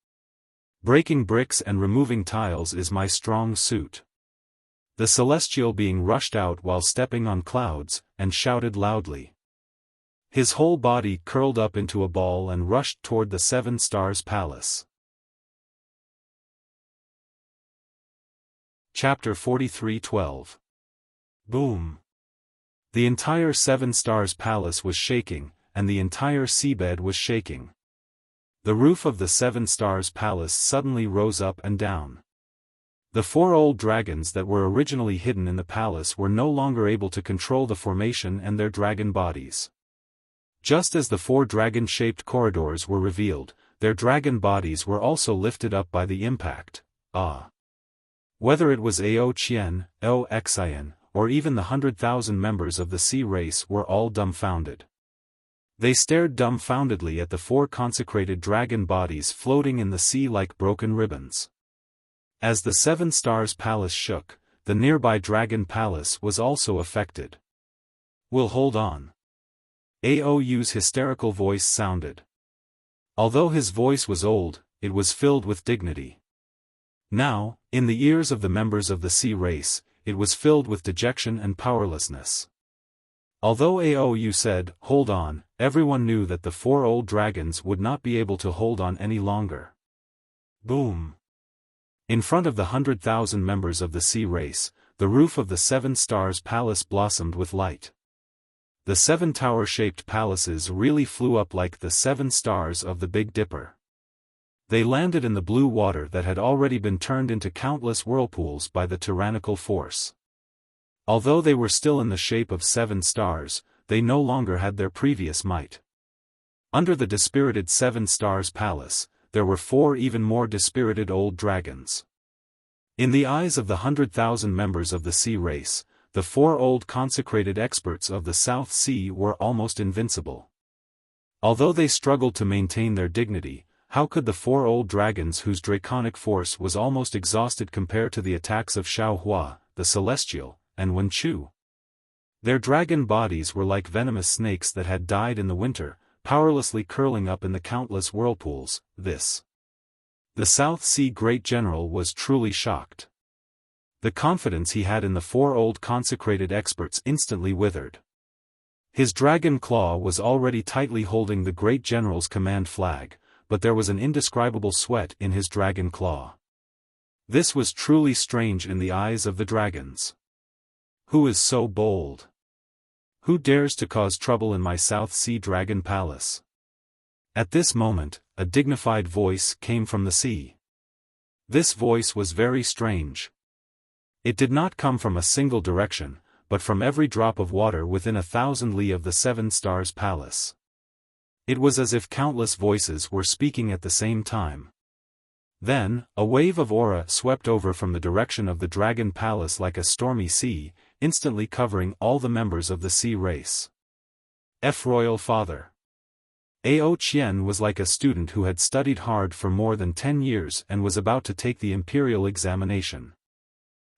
Breaking bricks and removing tiles is my strong suit. The celestial being rushed out while stepping on clouds, and shouted loudly. His whole body curled up into a ball and rushed toward the 7 Stars Palace. Chapter 43:12. Boom. The entire 7 Stars Palace was shaking, and the entire seabed was shaking. The roof of the 7 Stars Palace suddenly rose up and down. The 4 old dragons that were originally hidden in the palace were no longer able to control the formation and their dragon bodies. Just as the 4 dragon-shaped corridors were revealed, their dragon bodies were also lifted up by the impact. Whether it was Ao Qian, Ao Xian, or even the 100,000 members of the sea race were all dumbfounded. They stared dumbfoundedly at the 4 consecrated dragon bodies floating in the sea like broken ribbons. As the 7 Stars Palace shook, the nearby Dragon Palace was also affected. "We'll hold on." Aou's hysterical voice sounded. Although his voice was old, it was filled with dignity. Now, in the ears of the members of the sea race, it was filled with dejection and powerlessness. Although Aou said, "Hold on," everyone knew that the 4 old dragons would not be able to hold on any longer. Boom. In front of the 100,000 members of the sea race, the roof of the 7 Stars Palace blossomed with light. The 7 tower-shaped palaces really flew up like the 7 stars of the Big Dipper. They landed in the blue water that had already been turned into countless whirlpools by the tyrannical force. Although they were still in the shape of 7 stars, they no longer had their previous might. Under the dispirited 7 Stars Palace, there were 4 even more dispirited old dragons. In the eyes of the 100,000 members of the sea race, the 4 old consecrated experts of the South Sea were almost invincible. Although they struggled to maintain their dignity, how could the 4 old dragons whose draconic force was almost exhausted compare to the attacks of Xiao Hua, the Celestial, and Wen Chu? Their dragon bodies were like venomous snakes that had died in the winter, powerlessly curling up in the countless whirlpools. The South Sea Great General was truly shocked. The confidence he had in the 4 old consecrated experts instantly withered. His dragon claw was already tightly holding the Great General's command flag, but there was an indescribable sweat in his dragon claw. This was truly strange in the eyes of the dragons. Who is so bold? Who dares to cause trouble in my South Sea Dragon Palace? At this moment, a dignified voice came from the sea. This voice was very strange. It did not come from a single direction, but from every drop of water within 1,000 li of the 7 Stars Palace. It was as if countless voices were speaking at the same time. Then, a wave of aura swept over from the direction of the Dragon Palace like a stormy sea, instantly covering all the members of the sea race. Royal Father. Ao Qian was like a student who had studied hard for more than 10 years and was about to take the imperial examination.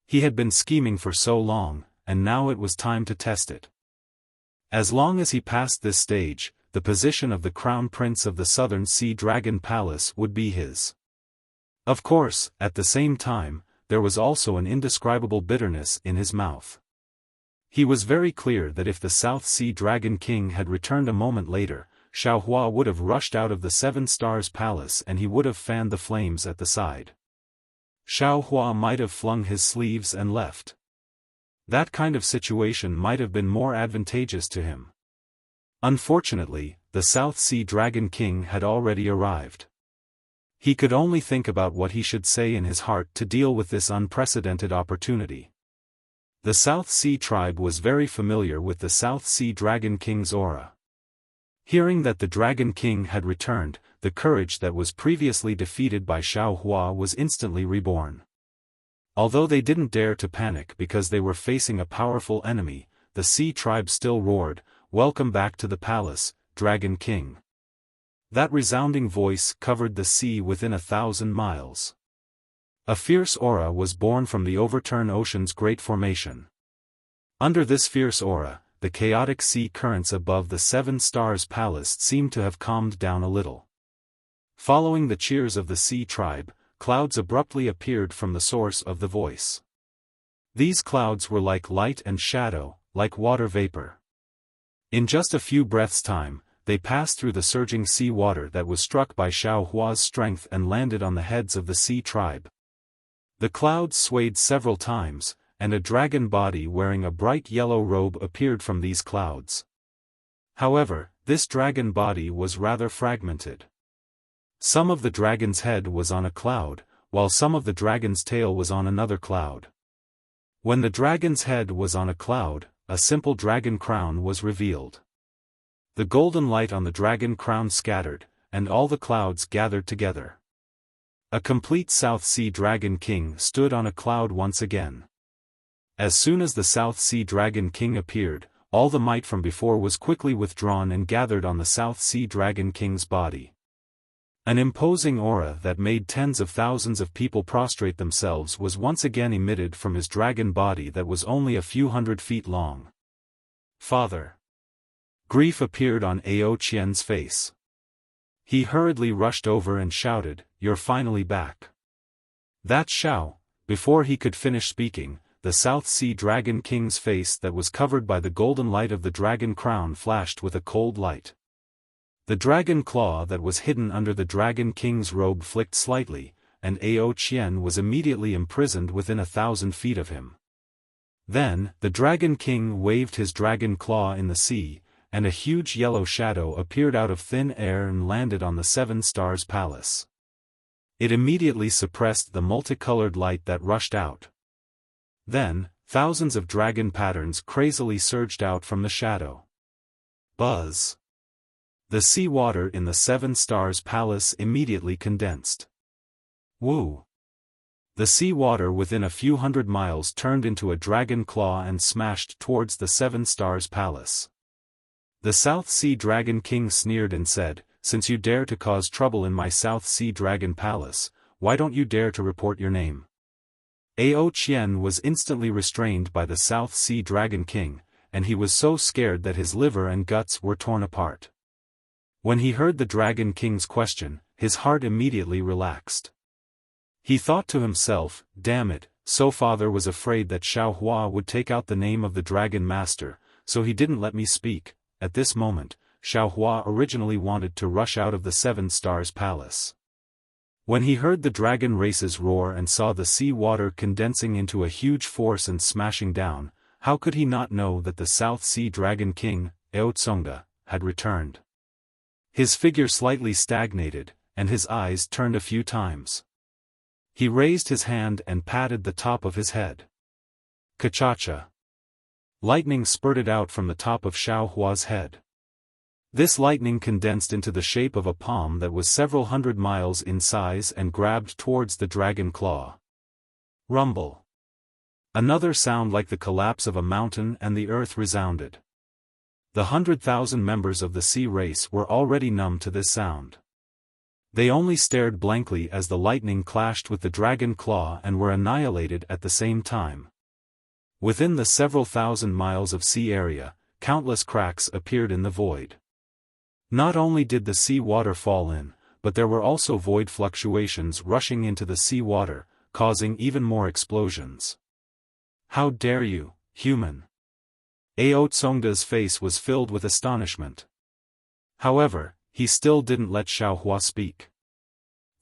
He had been scheming for so long, and now it was time to test it. As long as he passed this stage, the position of the Crown Prince of the Southern Sea Dragon Palace would be his. Of course, at the same time, there was also an indescribable bitterness in his mouth. He was very clear that if the South Sea Dragon King had returned a moment later, Xiao Hua would have rushed out of the 7 Stars Palace and he would have fanned the flames at the side. Xiao Hua might have flung his sleeves and left. That kind of situation might have been more advantageous to him. Unfortunately, the South Sea Dragon King had already arrived. He could only think about what he should say in his heart to deal with this unprecedented opportunity. The South Sea tribe was very familiar with the South Sea Dragon King's aura. Hearing that the Dragon King had returned, the courage that was previously defeated by Xiao Hua was instantly reborn. Although they didn't dare to panic because they were facing a powerful enemy, the Sea tribe still roared, "Welcome back to the palace, Dragon King." That resounding voice covered the sea within 1,000 miles. A fierce aura was born from the overturned ocean's great formation. Under this fierce aura, the chaotic sea currents above the Seven Stars Palace seemed to have calmed down a little. Following the cheers of the Sea tribe, clouds abruptly appeared from the source of the voice. These clouds were like light and shadow, like water vapor. In just a few breaths' time, they passed through the surging sea water that was struck by Xiao Hua's strength and landed on the heads of the Sea tribe. The clouds swayed several times, and a dragon body wearing a bright yellow robe appeared from these clouds. However, this dragon body was rather fragmented. Some of the dragon's head was on a cloud, while some of the dragon's tail was on another cloud. When the dragon's head was on a cloud, a simple dragon crown was revealed. The golden light on the dragon crown scattered, and all the clouds gathered together. A complete South Sea Dragon King stood on a cloud once again. As soon as the South Sea Dragon King appeared, all the might from before was quickly withdrawn and gathered on the South Sea Dragon King's body. An imposing aura that made tens of thousands of people prostrate themselves was once again emitted from his dragon body that was only a few hundred feet long. "Father!" Grief appeared on Ao Qian's face. He hurriedly rushed over and shouted, "You're finally back." That's Xiao. Before he could finish speaking, the South Sea Dragon King's face that was covered by the golden light of the dragon crown flashed with a cold light. The dragon claw that was hidden under the Dragon King's robe flicked slightly, and Ao Qian was immediately imprisoned within 1,000 feet of him. Then, the Dragon King waved his dragon claw in the sea, and a huge yellow shadow appeared out of thin air and landed on the Seven Stars Palace. It immediately suppressed the multicolored light that rushed out. Then, thousands of dragon patterns crazily surged out from the shadow. Buzz! The sea water in the Seven Stars Palace immediately condensed. Woo! The sea water within a few hundred miles turned into a dragon claw and smashed towards the Seven Stars Palace. The South Sea Dragon King sneered and said, "Since you dare to cause trouble in my South Sea Dragon Palace, why don't you dare to report your name?" Ao Qian was instantly restrained by the South Sea Dragon King, and he was so scared that his liver and guts were torn apart. When he heard the Dragon King's question, his heart immediately relaxed. He thought to himself, "Damn it, so father was afraid that Xiao Hua would take out the name of the Dragon Master, so he didn't let me speak." At this moment, Xiao Hua originally wanted to rush out of the Seven Stars Palace. When he heard the dragon races roar and saw the sea water condensing into a huge force and smashing down, how could he not know that the South Sea Dragon King, Ao Tsongda, had returned? His figure slightly stagnated, and his eyes turned a few times. He raised his hand and patted the top of his head. Ka-cha-cha! Lightning spurted out from the top of Xiao Hua's head. This lightning condensed into the shape of a palm that was several hundred miles in size and grabbed towards the dragon claw. Rumble! Another sound like the collapse of a mountain and the earth resounded. The 100,000 members of the sea race were already numb to this sound. They only stared blankly as the lightning clashed with the dragon claw and were annihilated at the same time. Within the several thousand miles of sea area, countless cracks appeared in the void. Not only did the sea water fall in, but there were also void fluctuations rushing into the sea water, causing even more explosions. "How dare you, human!" Ao Tsongda's face was filled with astonishment. However, he still didn't let Xiao Hua speak.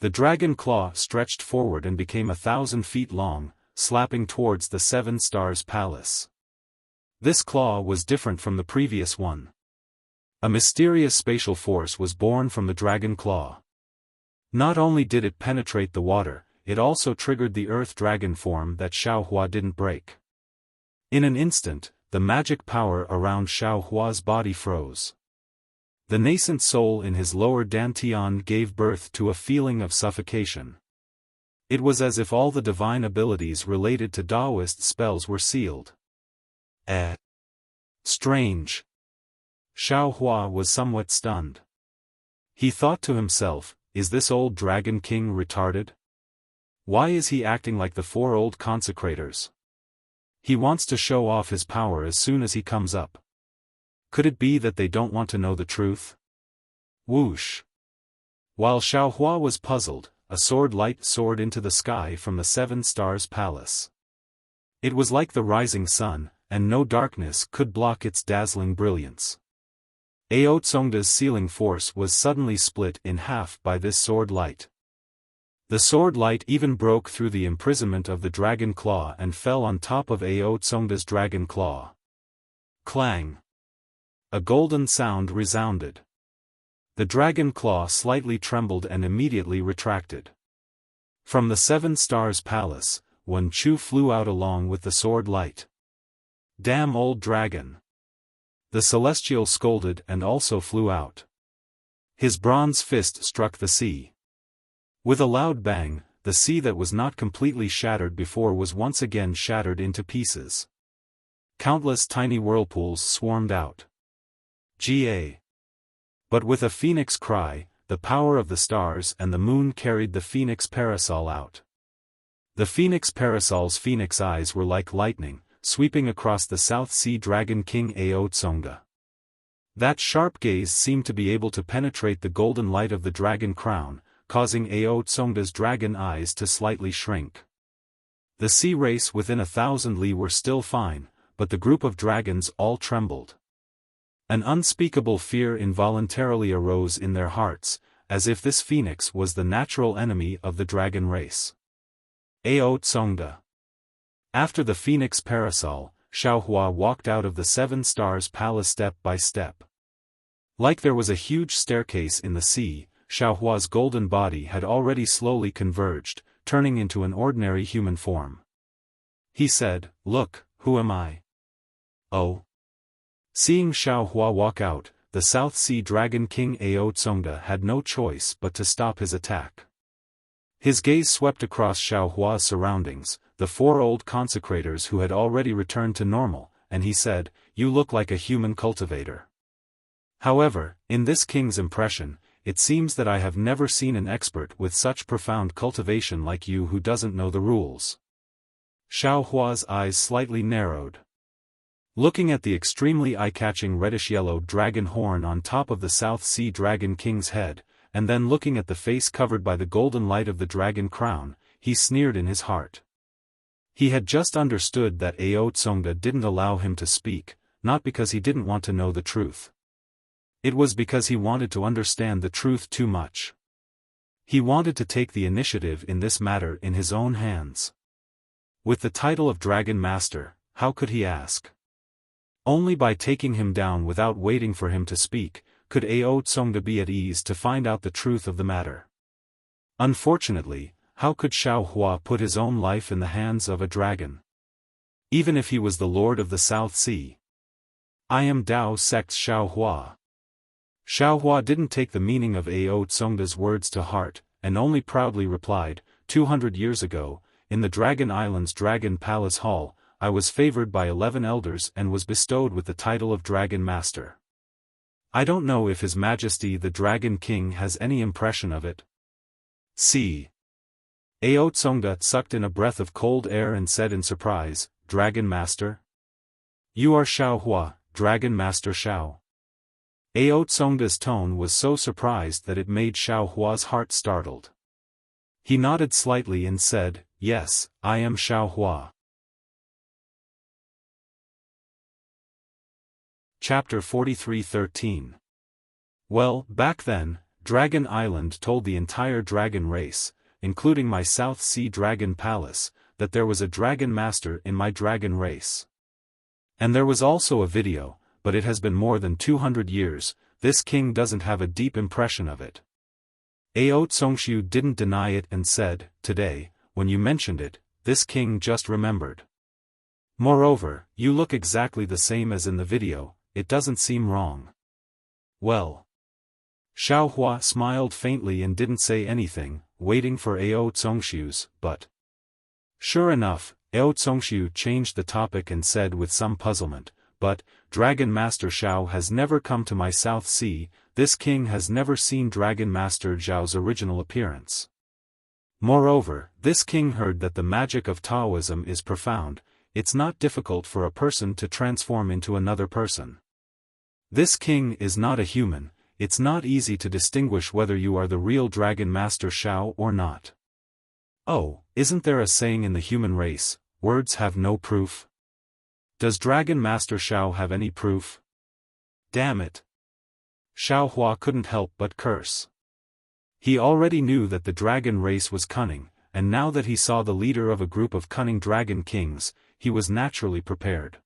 The dragon claw stretched forward and became 1,000 feet long, slapping towards the Seven Stars Palace. This claw was different from the previous one. A mysterious spatial force was born from the dragon claw. Not only did it penetrate the water, it also triggered the earth dragon form that Xiao Hua didn't break. In an instant, the magic power around Xiao Hua's body froze. The nascent soul in his lower dantian gave birth to a feeling of suffocation. It was as if all the divine abilities related to Taoist spells were sealed. Strange. Xiao Hua was somewhat stunned. He thought to himself, is this old Dragon King retarded? Why is he acting like the 4 old consecrators? He wants to show off his power as soon as he comes up. Could it be that they don't want to know the truth? Whoosh. While Xiao Hua was puzzled, a sword light soared into the sky from the 7 Stars Palace. It was like the rising sun, and no darkness could block its dazzling brilliance. Ao Tsongda's sealing force was suddenly split in half by this sword light. The sword light even broke through the imprisonment of the dragon claw and fell on top of Ao Tsongda's dragon claw. Clang! A golden sound resounded. The dragon claw slightly trembled and immediately retracted. From the 7 Stars Palace, Wen Chu flew out along with the sword light. Damn old dragon! The celestial scolded and also flew out. His bronze fist struck the sea. With a loud bang, the sea that was not completely shattered before was once again shattered into pieces. Countless tiny whirlpools swarmed out. Ga. But with a phoenix cry, the power of the stars and the moon carried the phoenix parasol out. The phoenix parasol's phoenix eyes were like lightning, sweeping across the South Sea Dragon King Ao Tsongda. That sharp gaze seemed to be able to penetrate the golden light of the dragon crown, causing Ao Tsongda's dragon eyes to slightly shrink. The sea race within 1,000 li were still fine, but the group of dragons all trembled. An unspeakable fear involuntarily arose in their hearts, as if this phoenix was the natural enemy of the dragon race. Ao Tsongda. After the phoenix parasol, Xiao Hua walked out of the 7 Stars Palace step by step. Like there was a huge staircase in the sea, Xiao Hua's golden body had already slowly converged, turning into an ordinary human form. He said, "Look, who am I?" Oh. Seeing Xiao Hua walk out, the South Sea Dragon King Ao Tsongda had no choice but to stop his attack. His gaze swept across Xiao Hua's surroundings, the 4 old consecrators who had already returned to normal, and he said, "You look like a human cultivator. However, in this king's impression, it seems that I have never seen an expert with such profound cultivation like you who doesn't know the rules." Xiao Hua's eyes slightly narrowed. Looking at the extremely eye-catching reddish-yellow dragon horn on top of the South Sea Dragon King's head, and then looking at the face covered by the golden light of the dragon crown, he sneered in his heart. He had just understood that Ao Tsongda didn't allow him to speak, not because he didn't want to know the truth. It was because he wanted to understand the truth too much. He wanted to take the initiative in this matter in his own hands. With the title of Dragon Master, how could he ask? Only by taking him down without waiting for him to speak, could Ao Tsongda be at ease to find out the truth of the matter. Unfortunately, how could Xiao Hua put his own life in the hands of a dragon? Even if he was the Lord of the South Sea. I am Dao sect's Xiao Hua. Xiao Hua didn't take the meaning of Ao Tsongda's words to heart, and only proudly replied, 200 years ago, in the Dragon Island's Dragon Palace Hall, I was favored by 11 elders and was bestowed with the title of Dragon Master. I don't know if His Majesty the Dragon King has any impression of it. See. Ao Tsongda sucked in a breath of cold air and said in surprise, Dragon Master? You are Xiao Hua, Dragon Master Xiao. Ao Tsongda's tone was so surprised that it made Xiao Hua's heart startled. He nodded slightly and said, Yes, I am Xiao Hua. Chapter 43:13. Well, back then, Dragon Island told the entire dragon race, including my South Sea Dragon Palace, that there was a Dragon Master in my dragon race. And there was also a video, but it has been more than 200 years, this king doesn't have a deep impression of it. Ao Tsongshu didn't deny it and said, Today, when you mentioned it, this king just remembered. Moreover, you look exactly the same as in the video, it doesn't seem wrong. Well. Xiaohua smiled faintly and didn't say anything, waiting for Ao Zongshu's, but... Sure enough, Ao Zongshu changed the topic and said with some puzzlement, "But, Dragon Master Xiao has never come to my South Sea, this king has never seen Dragon Master Zhao's original appearance. Moreover, this king heard that the magic of Taoism is profound, it's not difficult for a person to transform into another person. This king is not a human, it's not easy to distinguish whether you are the real Dragon Master Xiao or not. Oh, isn't there a saying in the human race, words have no proof? Does Dragon Master Xiao have any proof? Damn it." Xiaohua couldn't help but curse. He already knew that the dragon race was cunning, and now that he saw the leader of a group of cunning dragon kings, he was naturally prepared.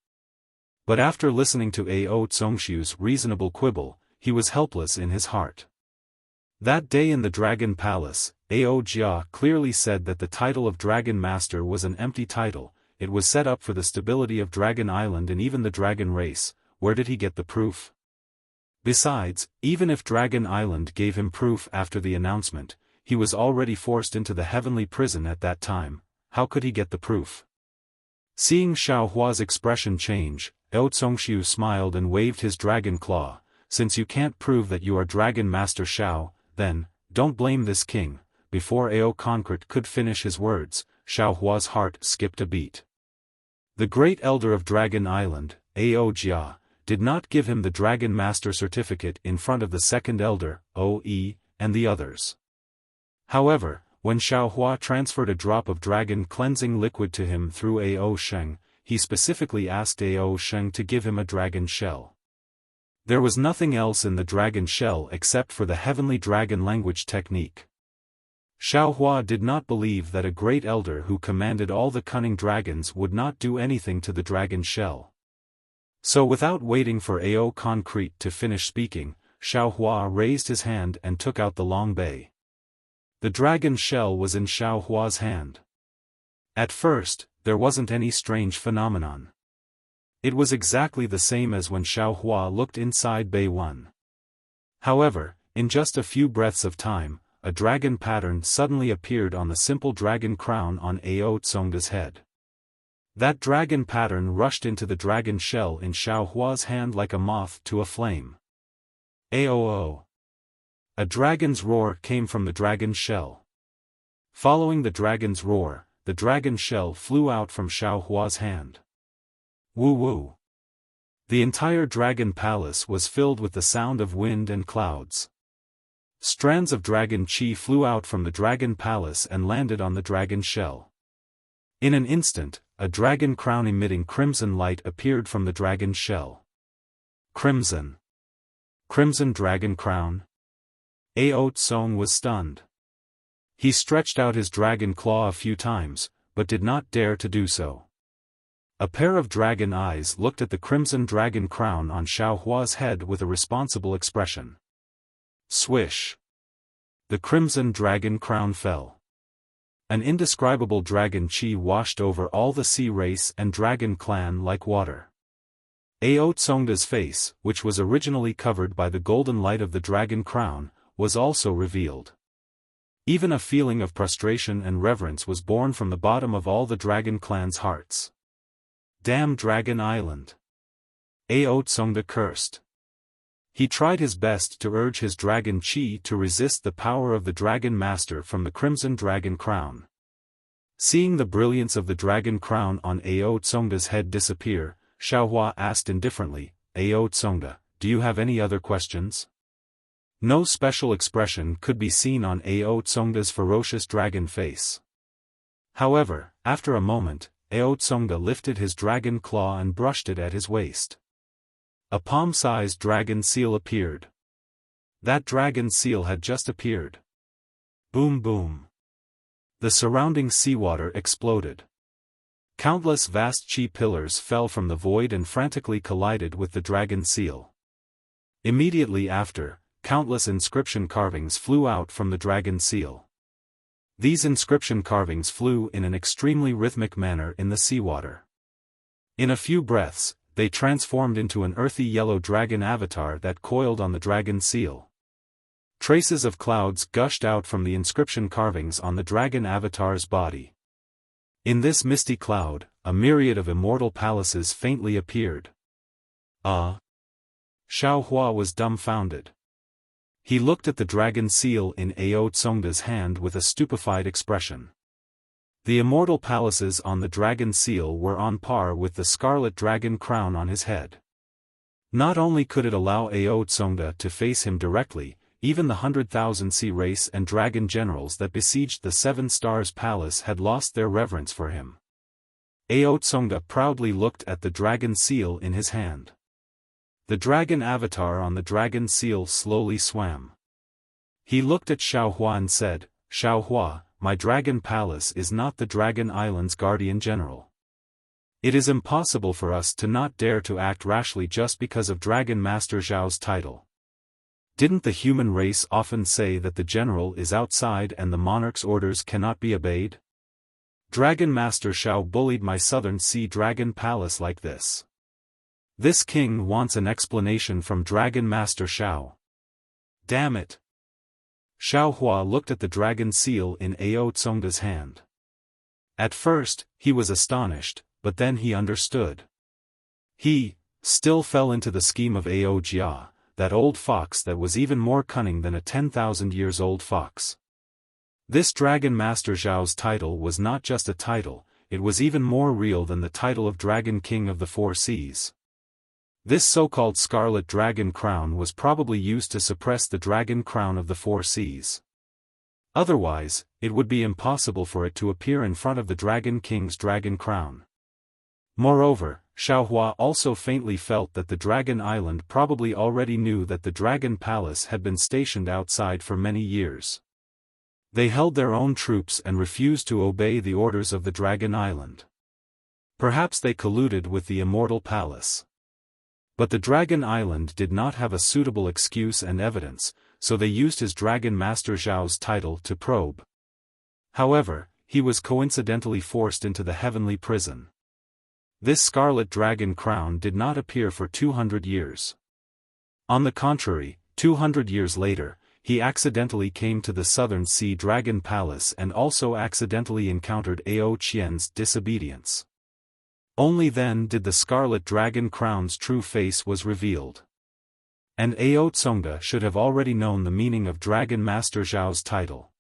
But after listening to Ao Zongshu's reasonable quibble, he was helpless in his heart. That day in the Dragon Palace, Ao Jia clearly said that the title of Dragon Master was an empty title, it was set up for the stability of Dragon Island and even the dragon race. Where did he get the proof? Besides, even if Dragon Island gave him proof after the announcement, he was already forced into the heavenly prison at that time, how could he get the proof? Seeing Xiaohua's expression change, Ao Zongshu smiled and waved his dragon claw. "Since you can't prove that you are Dragon Master Xiao, then, don't blame this king." Before Ao Concrete could finish his words, Xiaohua's heart skipped a beat. The great elder of Dragon Island, Ao Jia, did not give him the Dragon Master certificate in front of the second elder, O.E., and the others. However, when Xiaohua transferred a drop of dragon cleansing liquid to him through Ao Sheng, he specifically asked Ao Sheng to give him a dragon shell. There was nothing else in the dragon shell except for the heavenly dragon language technique. Xiaohua did not believe that a great elder who commanded all the cunning dragons would not do anything to the dragon shell. So without waiting for Ao Concrete to finish speaking, Xiaohua raised his hand and took out the long bay. The dragon shell was in Xiaohua's hand. At first, there wasn't any strange phenomenon. It was exactly the same as when Xiaohua looked inside Bay 1. However, in just a few breaths of time, a dragon pattern suddenly appeared on the simple dragon crown on Ao Tsongda's head. That dragon pattern rushed into the dragon shell in Xiaohua's hand like a moth to a flame. Aoo! A dragon's roar came from the dragon's shell. Following the dragon's roar, the dragon shell flew out from Xiaohua's hand. Woo-woo! The entire dragon palace was filled with the sound of wind and clouds. Strands of dragon chi flew out from the dragon palace and landed on the dragon shell. In an instant, a dragon crown emitting crimson light appeared from the dragon shell. Crimson. Crimson dragon crown? Ao Tsong was stunned. He stretched out his dragon claw a few times, but did not dare to do so. A pair of dragon eyes looked at the crimson dragon crown on Xiaohua's head with a responsible expression. Swish! The crimson dragon crown fell. An indescribable dragon chi washed over all the sea race and dragon clan like water. Ao Tsongda's face, which was originally covered by the golden light of the dragon crown, was also revealed. Even a feeling of prostration and reverence was born from the bottom of all the dragon clan's hearts. Damn Dragon Island! Ao Tsongda cursed. He tried his best to urge his dragon chi to resist the power of the dragon master from the crimson dragon crown. Seeing the brilliance of the dragon crown on Ao Tsongda's head disappear, Xiaohua asked indifferently, "Ao Tsongda, do you have any other questions?" No special expression could be seen on Ao Tsongda's ferocious dragon face. However, after a moment, Ao Tsongda lifted his dragon claw and brushed it at his waist. A palm-sized dragon seal appeared. That dragon seal had just appeared. Boom boom. The surrounding seawater exploded. Countless vast chi pillars fell from the void and frantically collided with the dragon seal. Immediately after, countless inscription carvings flew out from the dragon seal. These inscription carvings flew in an extremely rhythmic manner in the seawater. In a few breaths, they transformed into an earthy yellow dragon avatar that coiled on the dragon seal. Traces of clouds gushed out from the inscription carvings on the dragon avatar's body. In this misty cloud, a myriad of immortal palaces faintly appeared. Ah! Xiao Hua was dumbfounded. He looked at the dragon seal in Ao Tsongda's hand with a stupefied expression. The immortal palaces on the dragon seal were on par with the scarlet dragon crown on his head. Not only could it allow Ao Tsongda to face him directly, even the 100,000 sea race and dragon generals that besieged the Seven Stars Palace had lost their reverence for him. Ao Tsongda proudly looked at the dragon seal in his hand. The dragon avatar on the dragon seal slowly swam. He looked at Xiao Hua and said, "Xiao Hua, my dragon palace is not the dragon island's guardian general. It is impossible for us to not dare to act rashly just because of Dragon Master Zhao's title. Didn't the human race often say that the general is outside and the monarch's orders cannot be obeyed? Dragon Master Xiao bullied my southern sea dragon palace like this. This king wants an explanation from Dragon Master Xiao. Damn it!" Xiao Hua looked at the dragon seal in Ao Tsongda's hand. At first, he was astonished, but then he understood. He, still fell into the scheme of Ao Jia, that old fox that was even more cunning than a 10,000 years old fox. This Dragon Master Zhao's title was not just a title, it was even more real than the title of Dragon King of the Four Seas. This so-called Scarlet Dragon Crown was probably used to suppress the Dragon Crown of the Four Seas. Otherwise, it would be impossible for it to appear in front of the Dragon King's Dragon Crown. Moreover, Xiao Hua also faintly felt that the Dragon Island probably already knew that the Dragon Palace had been stationed outside for many years. They held their own troops and refused to obey the orders of the Dragon Island. Perhaps they colluded with the Immortal Palace. But the Dragon Island did not have a suitable excuse and evidence, so they used his Dragon Master Zhao's title to probe. However, he was coincidentally forced into the heavenly prison. This Scarlet Dragon Crown did not appear for 200 years. On the contrary, 200 years later, he accidentally came to the Southern Sea Dragon Palace and also accidentally encountered Ao Qian's disobedience. Only then did the Scarlet Dragon Crown's true face was revealed. And Ao Tsongda should have already known the meaning of Dragon Master Zhao's title.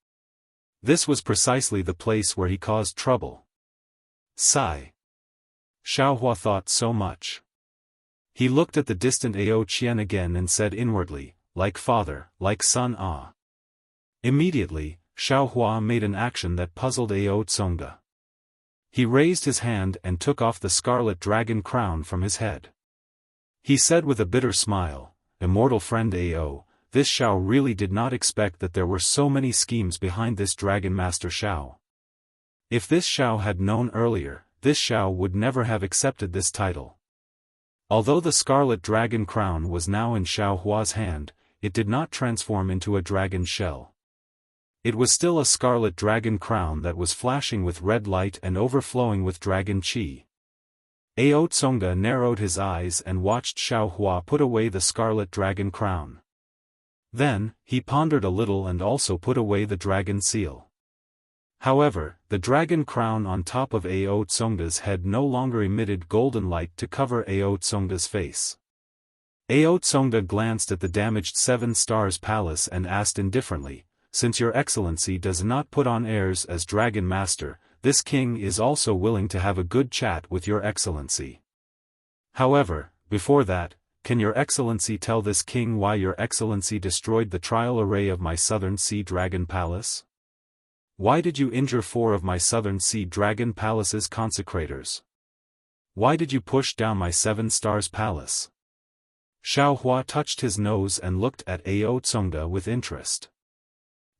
This was precisely the place where he caused trouble. Sigh. Xiao Hua thought so much. He looked at the distant Ao Qian again and said inwardly, "Like father, like son ah." Immediately, Xiao Hua made an action that puzzled Ao Tsongda. He raised his hand and took off the Scarlet Dragon Crown from his head. He said with a bitter smile, "Immortal friend Ao, this Xiao really did not expect that there were so many schemes behind this Dragon Master Xiao. If this Xiao had known earlier, this Xiao would never have accepted this title." Although the Scarlet Dragon Crown was now in Xiao Hua's hand, it did not transform into a dragon shell. It was still a Scarlet Dragon Crown that was flashing with red light and overflowing with dragon qi. Ao Tsongda narrowed his eyes and watched Xiao Hua put away the Scarlet Dragon Crown. Then, he pondered a little and also put away the dragon seal. However, the dragon crown on top of Ao Tsongda's head no longer emitted golden light to cover Ao Tsongda's face. Ao Tsongda glanced at the damaged Seven Stars Palace and asked indifferently, "Since your excellency does not put on airs as Dragon Master, this king is also willing to have a good chat with your excellency. However, before that, can your excellency tell this king why your excellency destroyed the trial array of my Southern Sea Dragon Palace? Why did you injure 4 of my Southern Sea Dragon Palace's consecrators? Why did you push down my Seven Stars Palace?" Xiao Hua touched his nose and looked at Ao Tsongda with interest.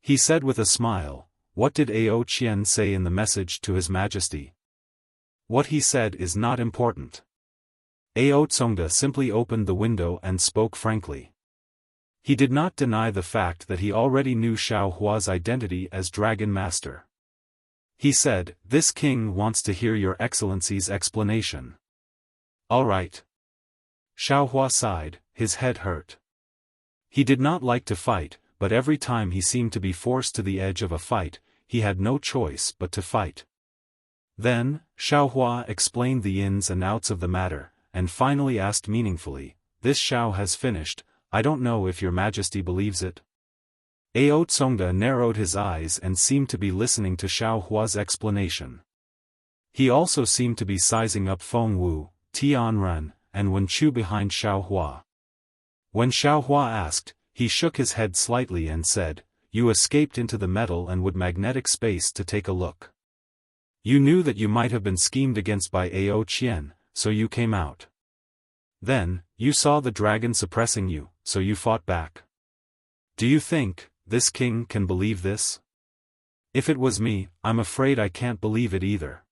He said with a smile, "What did Ao Qian say in the message to His Majesty?" "What he said is not important." Ao Tsongda simply opened the window and spoke frankly. He did not deny the fact that he already knew Xiao Hua's identity as Dragon Master. He said, "This king wants to hear your excellency's explanation." "All right." Xiao Hua sighed, his head hurt. He did not like to fight, but every time he seemed to be forced to the edge of a fight, he had no choice but to fight. Then, Xiaohua explained the ins and outs of the matter, and finally asked meaningfully, "This Xiao has finished, I don't know if your majesty believes it?" Ao Tsongda narrowed his eyes and seemed to be listening to Xiaohua's explanation. He also seemed to be sizing up Feng Wu, Tianran, and Wen Chu behind Xiaohua. When Xiaohua asked, he shook his head slightly and said, "You escaped into the metal and wood magnetic space to take a look. You knew that you might have been schemed against by Ao Qian, so you came out. Then, you saw the dragon suppressing you, so you fought back. Do you think this king can believe this? If it was me, I'm afraid I can't believe it either."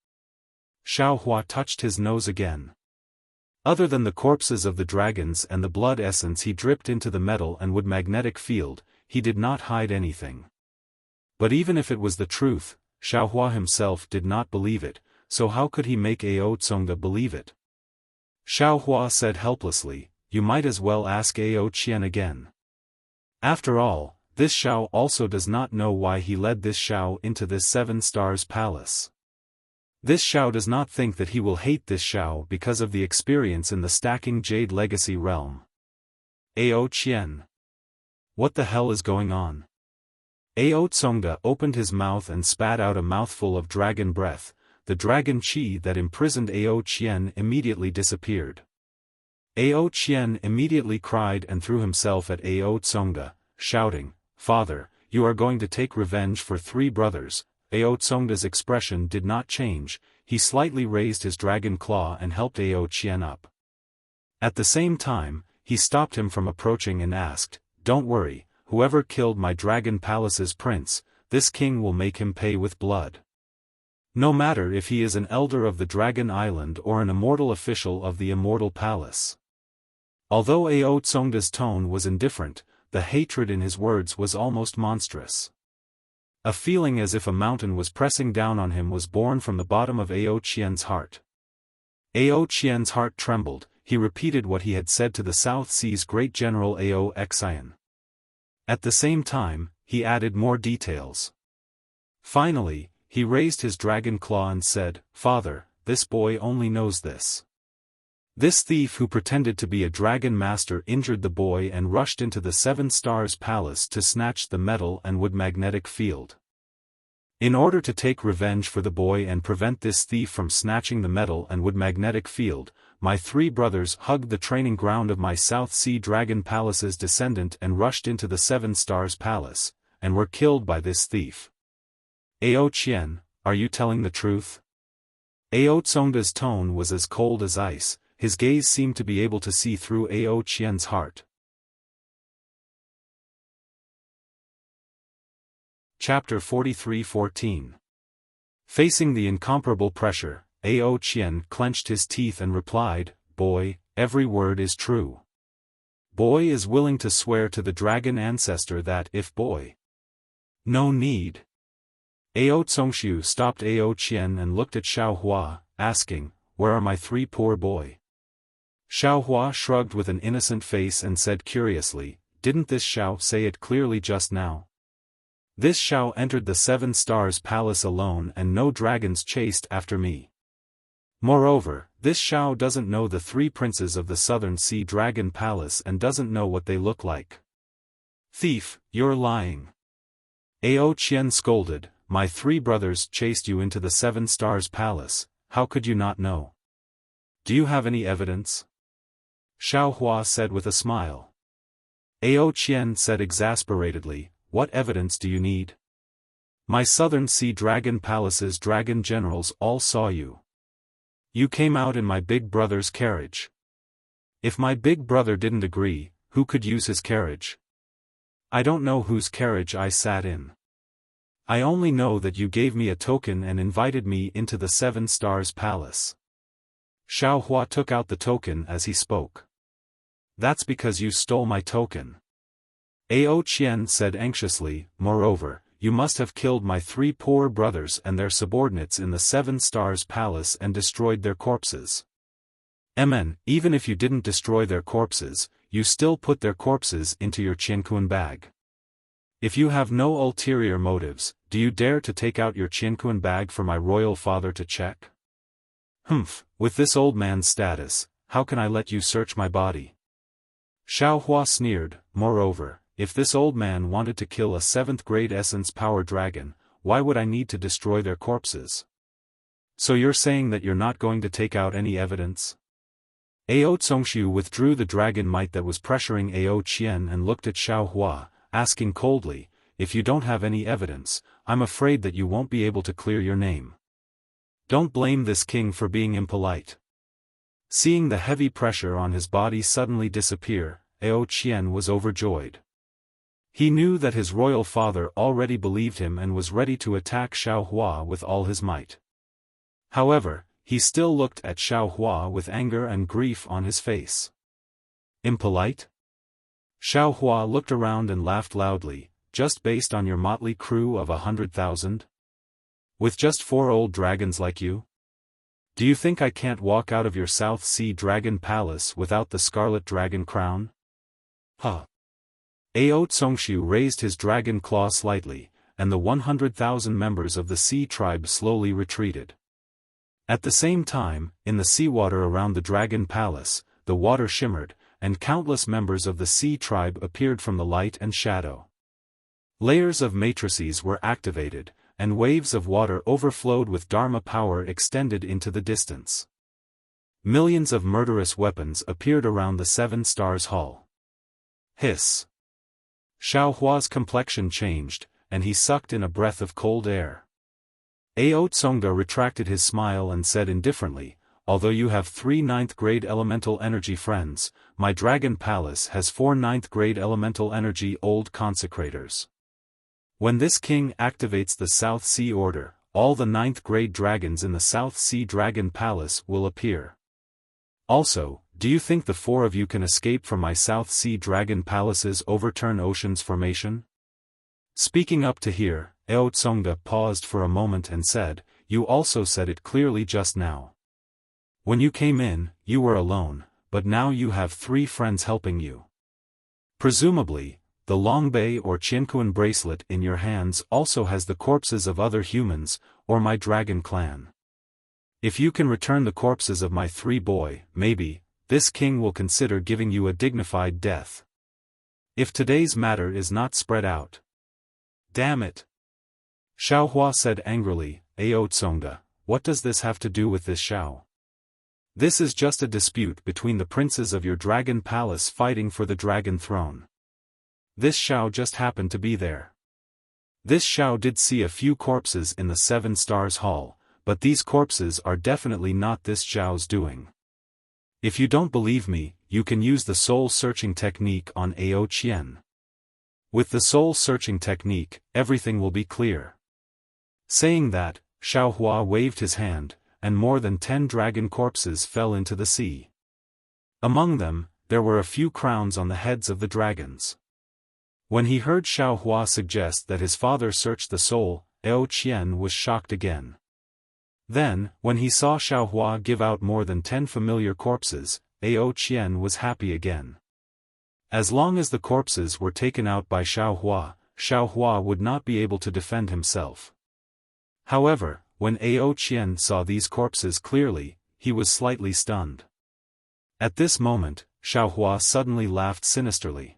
Xiaohua touched his nose again. Other than the corpses of the dragons and the blood essence he dripped into the metal and wood magnetic field, he did not hide anything. But even if it was the truth, Xiaohua himself did not believe it, so how could he make Ao Tsongda believe it? Xiaohua said helplessly, "You might as well ask Ao Qian again. After all, this Xiao also does not know why he led this Xiao into this 7 stars palace. This Xiao does not think that he will hate this Xiao because of the experience in the stacking jade legacy realm. Ao Qian. What the hell is going on?" Ao Tsongda opened his mouth and spat out a mouthful of dragon breath. The dragon chi that imprisoned Ao Qian immediately disappeared. Ao Qian immediately cried and threw himself at Ao Tsongda, shouting, "Father, you are going to take revenge for 3 brothers." Ao Tsongda's expression did not change, he slightly raised his dragon claw and helped Ao Qian up. At the same time, he stopped him from approaching and asked, "Don't worry, whoever killed my dragon palace's prince, this king will make him pay with blood. No matter if he is an elder of the Dragon Island or an immortal official of the Immortal Palace." Although Ao Tsongda's tone was indifferent, the hatred in his words was almost monstrous. A feeling as if a mountain was pressing down on him was born from the bottom of Ao Qian's heart. Ao Qian's heart trembled, he repeated what he had said to the South Sea's great general Ao Xian. At the same time, he added more details. Finally, he raised his dragon claw and said, "Father, this boy only knows this. This thief who pretended to be a dragon master injured the boy and rushed into the 7 stars palace to snatch the metal and wood magnetic field. In order to take revenge for the boy and prevent this thief from snatching the metal and wood magnetic field, my 3 brothers hugged the training ground of my South Sea Dragon Palace's descendant and rushed into the 7 stars palace, and were killed by this thief. Ao Qian, are you telling the truth?" Ao Tsongda's tone was as cold as ice, his gaze seemed to be able to see through Ao Qian's heart. Chapter 43-14. Facing the incomparable pressure, Ao Qian clenched his teeth and replied, "Boy, every word is true. Boy is willing to swear to the dragon ancestor that if boy." "No need." Ao Tsongshu stopped Ao Qian and looked at Xiaohua, asking, "Where are my 3 poor boy?" Xiaohua shrugged with an innocent face and said curiously, "Didn't this Xiao say it clearly just now? This Xiao entered the 7 stars palace alone and no dragons chased after me. Moreover, this Xiao doesn't know the 3 princes of the Southern Sea Dragon Palace and doesn't know what they look like." "Thief, you're lying." Ao Qian scolded, "My 3 brothers chased you into the 7 stars palace, how could you not know? Do you have any evidence?" Xiaohua said with a smile. Ao Qian said exasperatedly, "What evidence do you need? My Southern Sea Dragon Palace's dragon generals all saw you. You came out in my big brother's carriage. If my big brother didn't agree, who could use his carriage? I don't know whose carriage I sat in. I only know that you gave me a token and invited me into the 7 stars palace." Xiaohua took out the token as he spoke. "That's because you stole my token." Ao Qian said anxiously, "Moreover, you must have killed my 3 poor brothers and their subordinates in the 7 stars palace and destroyed their corpses. Even if you didn't destroy their corpses, you still put their corpses into your Qianquan bag. If you have no ulterior motives, do you dare to take out your Qianquan bag for my royal father to check? Humph, with this old man's status, how can I let you search my body? Xiaohua sneered. Moreover, if this old man wanted to kill a 7th-grade essence power dragon, why would I need to destroy their corpses? So you're saying that you're not going to take out any evidence? Ao Zhongshu withdrew the dragon might that was pressuring Ao Qian and looked at Xiaohua, asking coldly, if you don't have any evidence, I'm afraid that you won't be able to clear your name. Don't blame this king for being impolite. Seeing the heavy pressure on his body suddenly disappear, Ao Qian was overjoyed. He knew that his royal father already believed him and was ready to attack Xiaohua with all his might. However, he still looked at Xiaohua with anger and grief on his face. Impolite? Xiaohua looked around and laughed loudly. Just based on your motley crew of 100,000? With just 4 old dragons like you? Do you think I can't walk out of your South Sea Dragon Palace without the Scarlet Dragon Crown? Huh. Ao Zhongshu raised his dragon claw slightly, and the 100,000 members of the Sea Tribe slowly retreated. At the same time, in the seawater around the Dragon Palace, the water shimmered, and countless members of the Sea Tribe appeared from the light and shadow. Layers of matrices were activated, and waves of water overflowed with Dharma power extended into the distance. Millions of murderous weapons appeared around the 7 Stars Hall. Hiss. Xiaohua's complexion changed, and he sucked in a breath of cold air. Ao Tsongda retracted his smile and said indifferently, although you have 3 9th-grade elemental energy friends, my Dragon Palace has 4 9th-grade elemental energy old consecrators. When this king activates the South Sea Order, all the 9th-grade dragons in the South Sea Dragon Palace will appear. Also, do you think the 4 of you can escape from my South Sea Dragon Palace's Overturn Oceans formation? Speaking up to here, Ao Tsongda paused for a moment and said, you also said it clearly just now. When you came in, you were alone, but now you have 3 friends helping you. Presumably, the Longbei or Qianquan bracelet in your hands also has the corpses of other humans, or my dragon clan. If you can return the corpses of my 3 boy, maybe, this king will consider giving you a dignified death. If today's matter is not spread out. Damn it! Xiaohua said angrily, Ao Tsongda, what does this have to do with this Xiao? This is just a dispute between the princes of your dragon palace fighting for the dragon throne. This Xiao just happened to be there. This Xiao did see a few corpses in the 7 Stars Hall, but these corpses are definitely not this Xiao's doing. If you don't believe me, you can use the soul-searching technique on Ao Qian. With the soul-searching technique, everything will be clear. Saying that, Xiaohua waved his hand, and more than 10 dragon corpses fell into the sea. Among them, there were a few crowns on the heads of the dragons. When he heard Xiaohua suggest that his father search the soul, Ao Qian was shocked again. Then, when he saw Xiaohua give out more than 10 familiar corpses, Ao Qian was happy again. As long as the corpses were taken out by Xiaohua, Xiaohua would not be able to defend himself. However, when Ao Qian saw these corpses clearly, he was slightly stunned. At this moment, Xiaohua suddenly laughed sinisterly.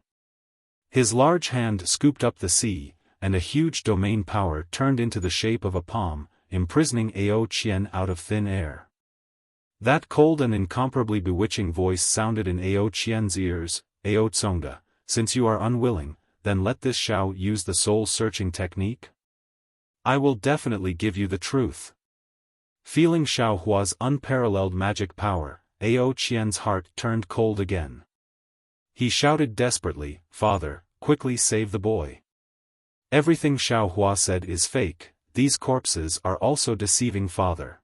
His large hand scooped up the sea, and a huge domain power turned into the shape of a palm, imprisoning Ao Qian out of thin air. That cold and incomparably bewitching voice sounded in Ao Qian's ears, Ao Tsongda, since you are unwilling, then let this Xiao use the soul-searching technique? I will definitely give you the truth. Feeling Xiaohua's unparalleled magic power, Ao Qian's heart turned cold again. He shouted desperately, Father, quickly save the boy. Everything Xiaohua said is fake, these corpses are also deceiving Father.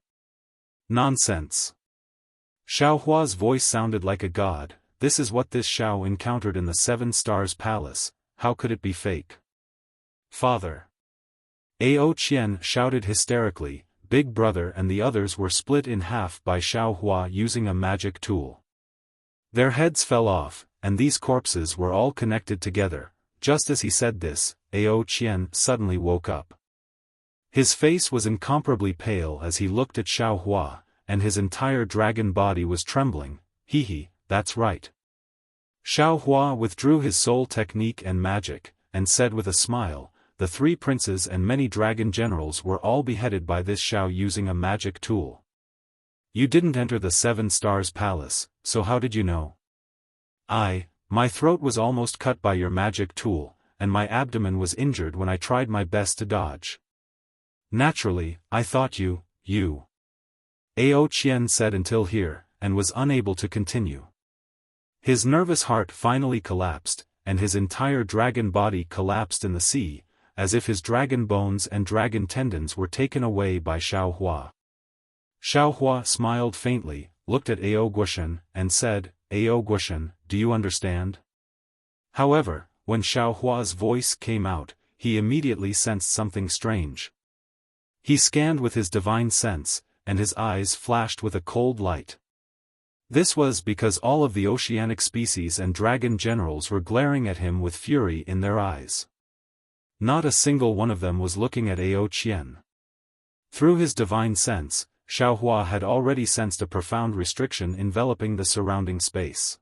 Nonsense. Xiaohua's voice sounded like a god, this is what this Xiao encountered in the 7 Stars Palace, how could it be fake? Father. Ao Qian shouted hysterically, Big Brother and the others were split in half by Xiaohua using a magic tool. Their heads fell off, and these corpses were all connected together, just as he said this, Ao Qian suddenly woke up. His face was incomparably pale as he looked at Xiao Hua, and his entire dragon body was trembling. Hee, that's right. Xiao Hua withdrew his soul technique and magic, and said with a smile, the 3 princes and many dragon generals were all beheaded by this Xiao using a magic tool. You didn't enter the 7 Stars Palace, so how did you know? My throat was almost cut by your magic tool, and my abdomen was injured when I tried my best to dodge. Naturally, I thought you. Ao Qian said until here, and was unable to continue. His nervous heart finally collapsed, and his entire dragon body collapsed in the sea, as if his dragon bones and dragon tendons were taken away by Xiao Hua. Xiao Hua smiled faintly, looked at Ao Guoshan, and said, Ao Guoshan, do you understand? However, when Xiao Hua's voice came out, he immediately sensed something strange. He scanned with his divine sense, and his eyes flashed with a cold light. This was because all of the oceanic species and dragon generals were glaring at him with fury in their eyes. Not a single one of them was looking at Ao Qian. Through his divine sense, Xiao Hua had already sensed a profound restriction enveloping the surrounding space.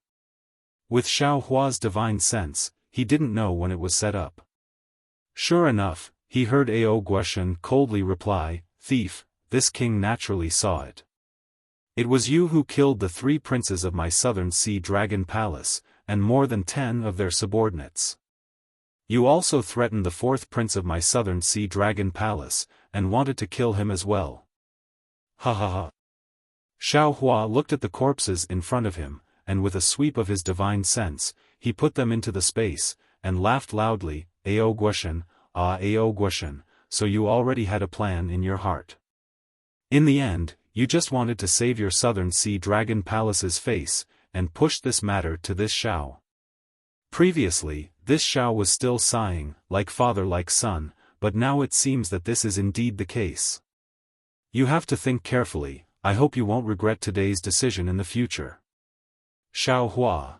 With Xiao Hua's divine sense, he didn't know when it was set up. Sure enough, he heard Ao Guoshan coldly reply, Thief, this king naturally saw it. It was you who killed the 3 princes of my southern sea dragon palace, and more than 10 of their subordinates. You also threatened the 4th prince of my southern sea dragon palace, and wanted to kill him as well. Ha ha ha. Xiao Hua looked at the corpses in front of him, and with a sweep of his divine sense, he put them into the space, and laughed loudly, Ao Guoshan, Ao Guoshan, so you already had a plan in your heart. In the end, you just wanted to save your southern sea dragon palace's face, and pushed this matter to this Xiao. Previously, this Xiao was still sighing, like father like son, but now it seems that this is indeed the case. You have to think carefully, I hope you won't regret today's decision in the future. Xiao Hua.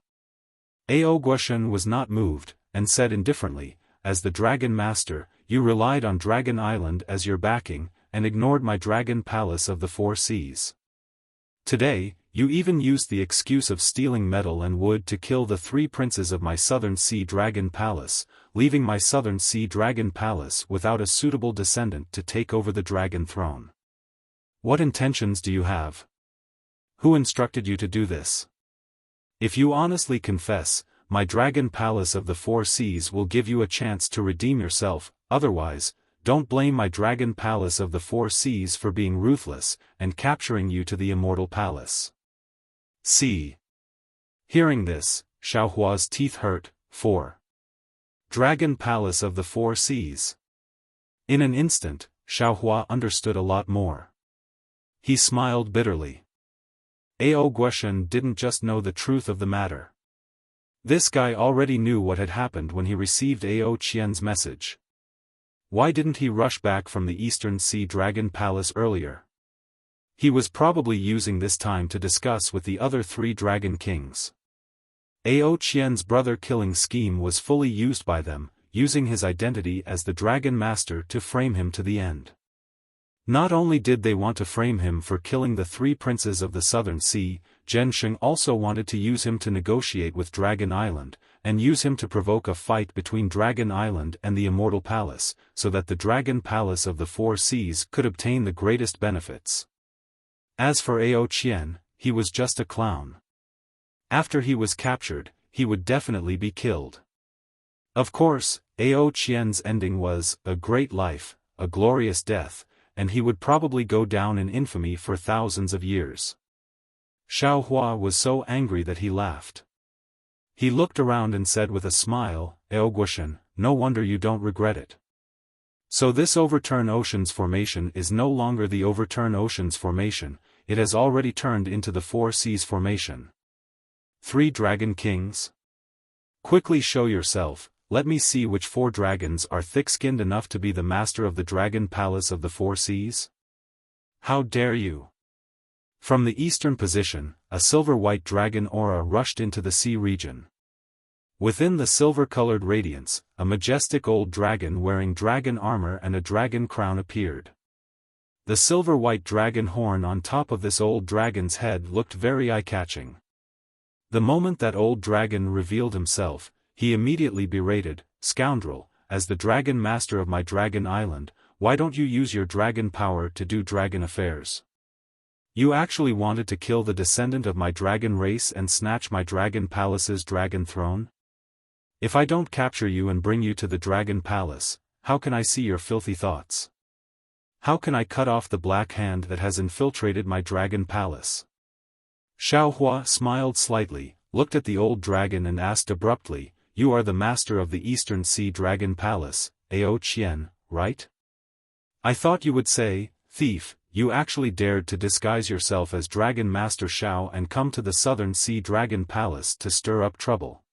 Ao Guoshan was not moved, and said indifferently, as the Dragon Master, you relied on Dragon Island as your backing, and ignored my Dragon Palace of the 4 Seas. Today, you even used the excuse of stealing metal and wood to kill the 3 princes of my Southern Sea Dragon Palace, leaving my Southern Sea Dragon Palace without a suitable descendant to take over the Dragon Throne. What intentions do you have? Who instructed you to do this? If you honestly confess, my Dragon Palace of the 4 Seas will give you a chance to redeem yourself, otherwise, don't blame my Dragon Palace of the 4 Seas for being ruthless, and capturing you to the Immortal Palace. See. Hearing this, Xiao Hua's teeth hurt. 4. Dragon Palace of the 4 Seas. In an instant, Xiao Hua understood a lot more. He smiled bitterly. Ao Guoshan didn't just know the truth of the matter. This guy already knew what had happened when he received Ao Qian's message. Why didn't he rush back from the Eastern Sea Dragon Palace earlier? He was probably using this time to discuss with the other 3 Dragon Kings. Ao Qian's brother-killing scheme was fully used by them, using his identity as the Dragon Master to frame him to the end. Not only did they want to frame him for killing the 3 princes of the Southern Sea, Zhensheng also wanted to use him to negotiate with Dragon Island, and use him to provoke a fight between Dragon Island and the Immortal Palace, so that the Dragon Palace of the 4 Seas could obtain the greatest benefits. As for Ao Qian, he was just a clown. After he was captured, he would definitely be killed. Of course, Ao Qian's ending was a great life, a glorious death, and he would probably go down in infamy for thousands of years. Xiao Hua was so angry that he laughed. He looked around and said with a smile, Ao Guoshan, no wonder you don't regret it. So this Overturn Oceans formation is no longer the Overturn Oceans formation, it has already turned into the 4 Seas formation. 3 Dragon Kings? Quickly show yourself. Let me see which 4 dragons are thick-skinned enough to be the master of the Dragon Palace of the 4 Seas. How dare you? From the eastern position, a silver-white dragon aura rushed into the sea region. Within the silver-colored radiance, a majestic old dragon wearing dragon armor and a dragon crown appeared. The silver-white dragon horn on top of this old dragon's head looked very eye-catching. The moment that old dragon revealed himself, he immediately berated, "Scoundrel, as the dragon master of my dragon island, why don't you use your dragon power to do dragon affairs? You actually wanted to kill the descendant of my dragon race and snatch my dragon palace's dragon throne? If I don't capture you and bring you to the dragon palace, how can I see your filthy thoughts? How can I cut off the black hand that has infiltrated my dragon palace?" Xiaofan smiled slightly, looked at the old dragon and asked abruptly, "You are the master of the Eastern Sea Dragon Palace, Ao Qian, right? I thought you would say, thief, you actually dared to disguise yourself as Dragon Master Xiao and come to the Southern Sea Dragon Palace to stir up trouble.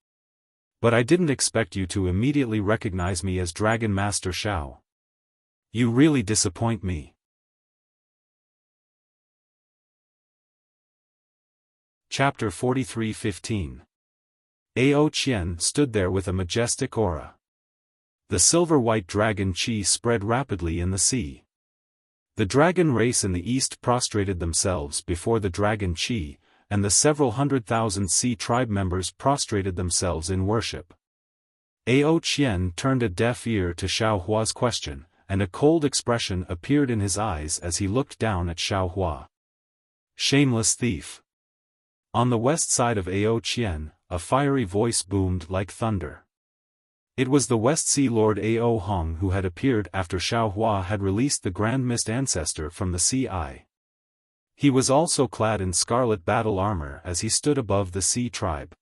But I didn't expect you to immediately recognize me as Dragon Master Xiao. You really disappoint me." Chapter 43:15. Ao Qian stood there with a majestic aura. The silver-white dragon Qi spread rapidly in the sea. The dragon race in the east prostrated themselves before the dragon Qi, and the several 100,000 sea tribe members prostrated themselves in worship. Ao Qian turned a deaf ear to Xiaohua's question, and a cold expression appeared in his eyes as he looked down at Xiaohua. "Shameless thief." On the west side of Ao Qian, a fiery voice boomed like thunder. It was the West Sea Lord Ao Hong who had appeared after Xiaohua had released the Grand Mist Ancestor from the Sea Eye. He was also clad in scarlet battle armor as he stood above the Sea Tribe.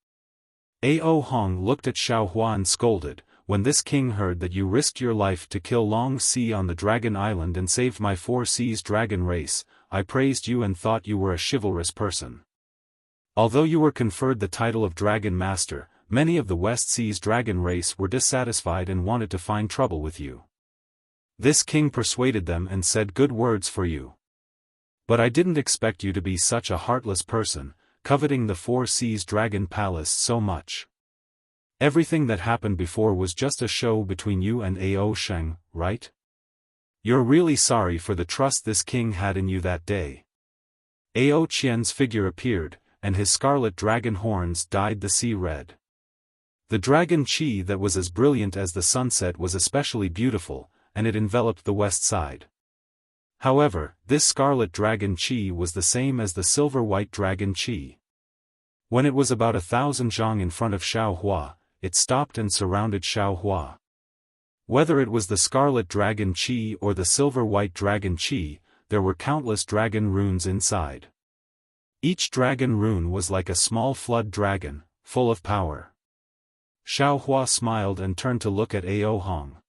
Ao Hong looked at Xiaohua and scolded, "When this king heard that you risked your life to kill Long Sea on the Dragon Island and saved my Four Seas dragon race, I praised you and thought you were a chivalrous person. Although you were conferred the title of Dragon Master, many of the West Seas dragon race were dissatisfied and wanted to find trouble with you. This king persuaded them and said good words for you. But I didn't expect you to be such a heartless person, coveting the Four Seas Dragon Palace so much. Everything that happened before was just a show between you and Ao Sheng, right? You're really sorry for the trust this king had in you that day." Ao Qian's figure appeared, and his scarlet dragon horns dyed the sea red. The dragon Qi that was as brilliant as the sunset was especially beautiful, and it enveloped the west side. However, this scarlet dragon Qi was the same as the silver-white dragon Qi. When it was about 1,000 zhang in front of Xiaohua, it stopped and surrounded Xiaohua. Whether it was the scarlet dragon Qi or the silver-white dragon Qi, there were countless dragon runes inside. Each dragon rune was like a small flood dragon, full of power. Xiaohua smiled and turned to look at Ao Hong.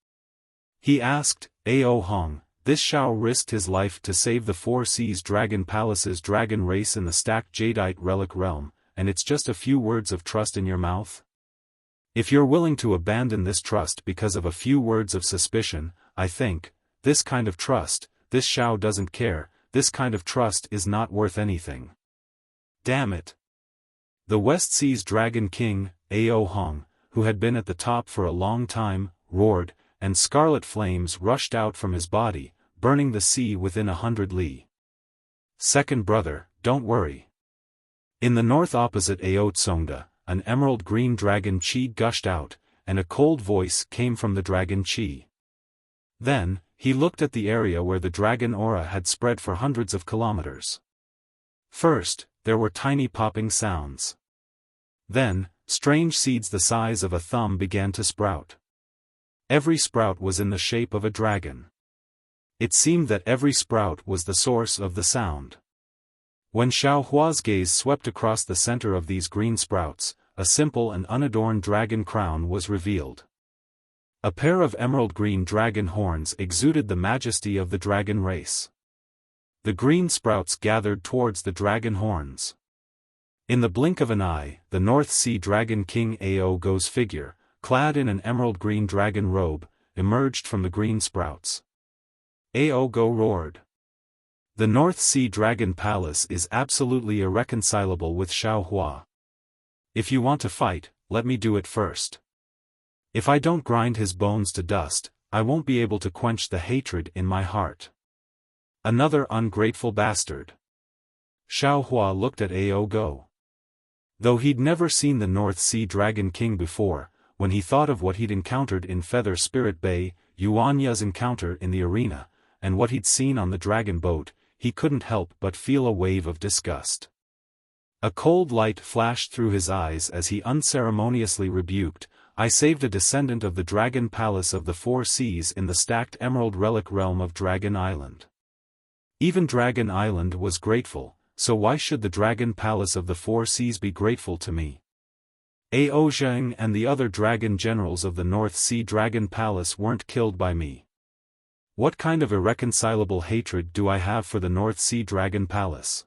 He asked, "Ao Hong, this Xiao risked his life to save the Four Seas Dragon Palace's dragon race in the stacked jadeite relic realm, and it's just a few words of trust in your mouth? If you're willing to abandon this trust because of a few words of suspicion, I think, this kind of trust, this Xiao doesn't care, this kind of trust is not worth anything. Damn it." The West Seas Dragon King, Ao Hong, who had been at the top for a long time, roared, and scarlet flames rushed out from his body, burning the sea within 100 li. "Second brother, don't worry." In the north opposite Ao Tsongda, an emerald green dragon Qi gushed out, and a cold voice came from the dragon Qi. Then, he looked at the area where the dragon aura had spread for hundreds of kilometers. First, there were tiny popping sounds. Then, strange seeds the size of a thumb began to sprout. Every sprout was in the shape of a dragon. It seemed that every sprout was the source of the sound. When Xiaohua's gaze swept across the center of these green sprouts, a simple and unadorned dragon crown was revealed. A pair of emerald green dragon horns exuded the majesty of the dragon race. The green sprouts gathered towards the dragon horns. In the blink of an eye, the North Sea Dragon King Ao Go's figure, clad in an emerald green dragon robe, emerged from the green sprouts. Ao Go roared. The North Sea Dragon Palace is absolutely irreconcilable with Xiaohua. If you want to fight, let me do it first. If I don't grind his bones to dust, I won't be able to quench the hatred in my heart. Another ungrateful bastard. Xiaofan looked at Ao go. Though he'd never seen the North Sea Dragon King before, when he thought of what he'd encountered in Feather Spirit Bay, Yuanya's encounter in the arena, and what he'd seen on the dragon boat, he couldn't help but feel a wave of disgust. A cold light flashed through his eyes as he unceremoniously rebuked, "I saved a descendant of the Dragon Palace of the Four Seas in the stacked emerald relic realm of Dragon Island. Even Dragon Island was grateful, so why should the Dragon Palace of the Four Seas be grateful to me? Ao Zheng and the other dragon generals of the North Sea Dragon Palace weren't killed by me. What kind of irreconcilable hatred do I have for the North Sea Dragon Palace?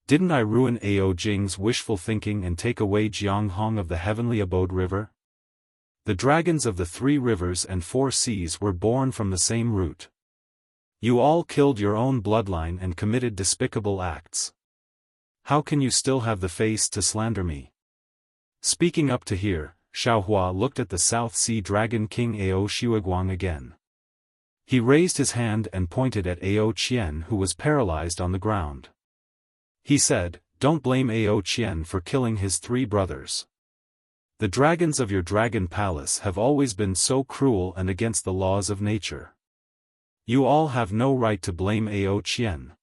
Didn't I ruin Ao Jing's wishful thinking and take away Jiang Hong of the Heavenly Abode River? The dragons of the Three Rivers and Four Seas were born from the same root. You all killed your own bloodline and committed despicable acts. How can you still have the face to slander me?" Speaking up to here, Xiaofan looked at the South Sea Dragon King Ao Shuiguang again. He raised his hand and pointed at Ao Qian, who was paralyzed on the ground. He said, "Don't blame Ao Qian for killing his three brothers. The dragons of your dragon palace have always been so cruel and against the laws of nature. You all have no right to blame Ao Qian.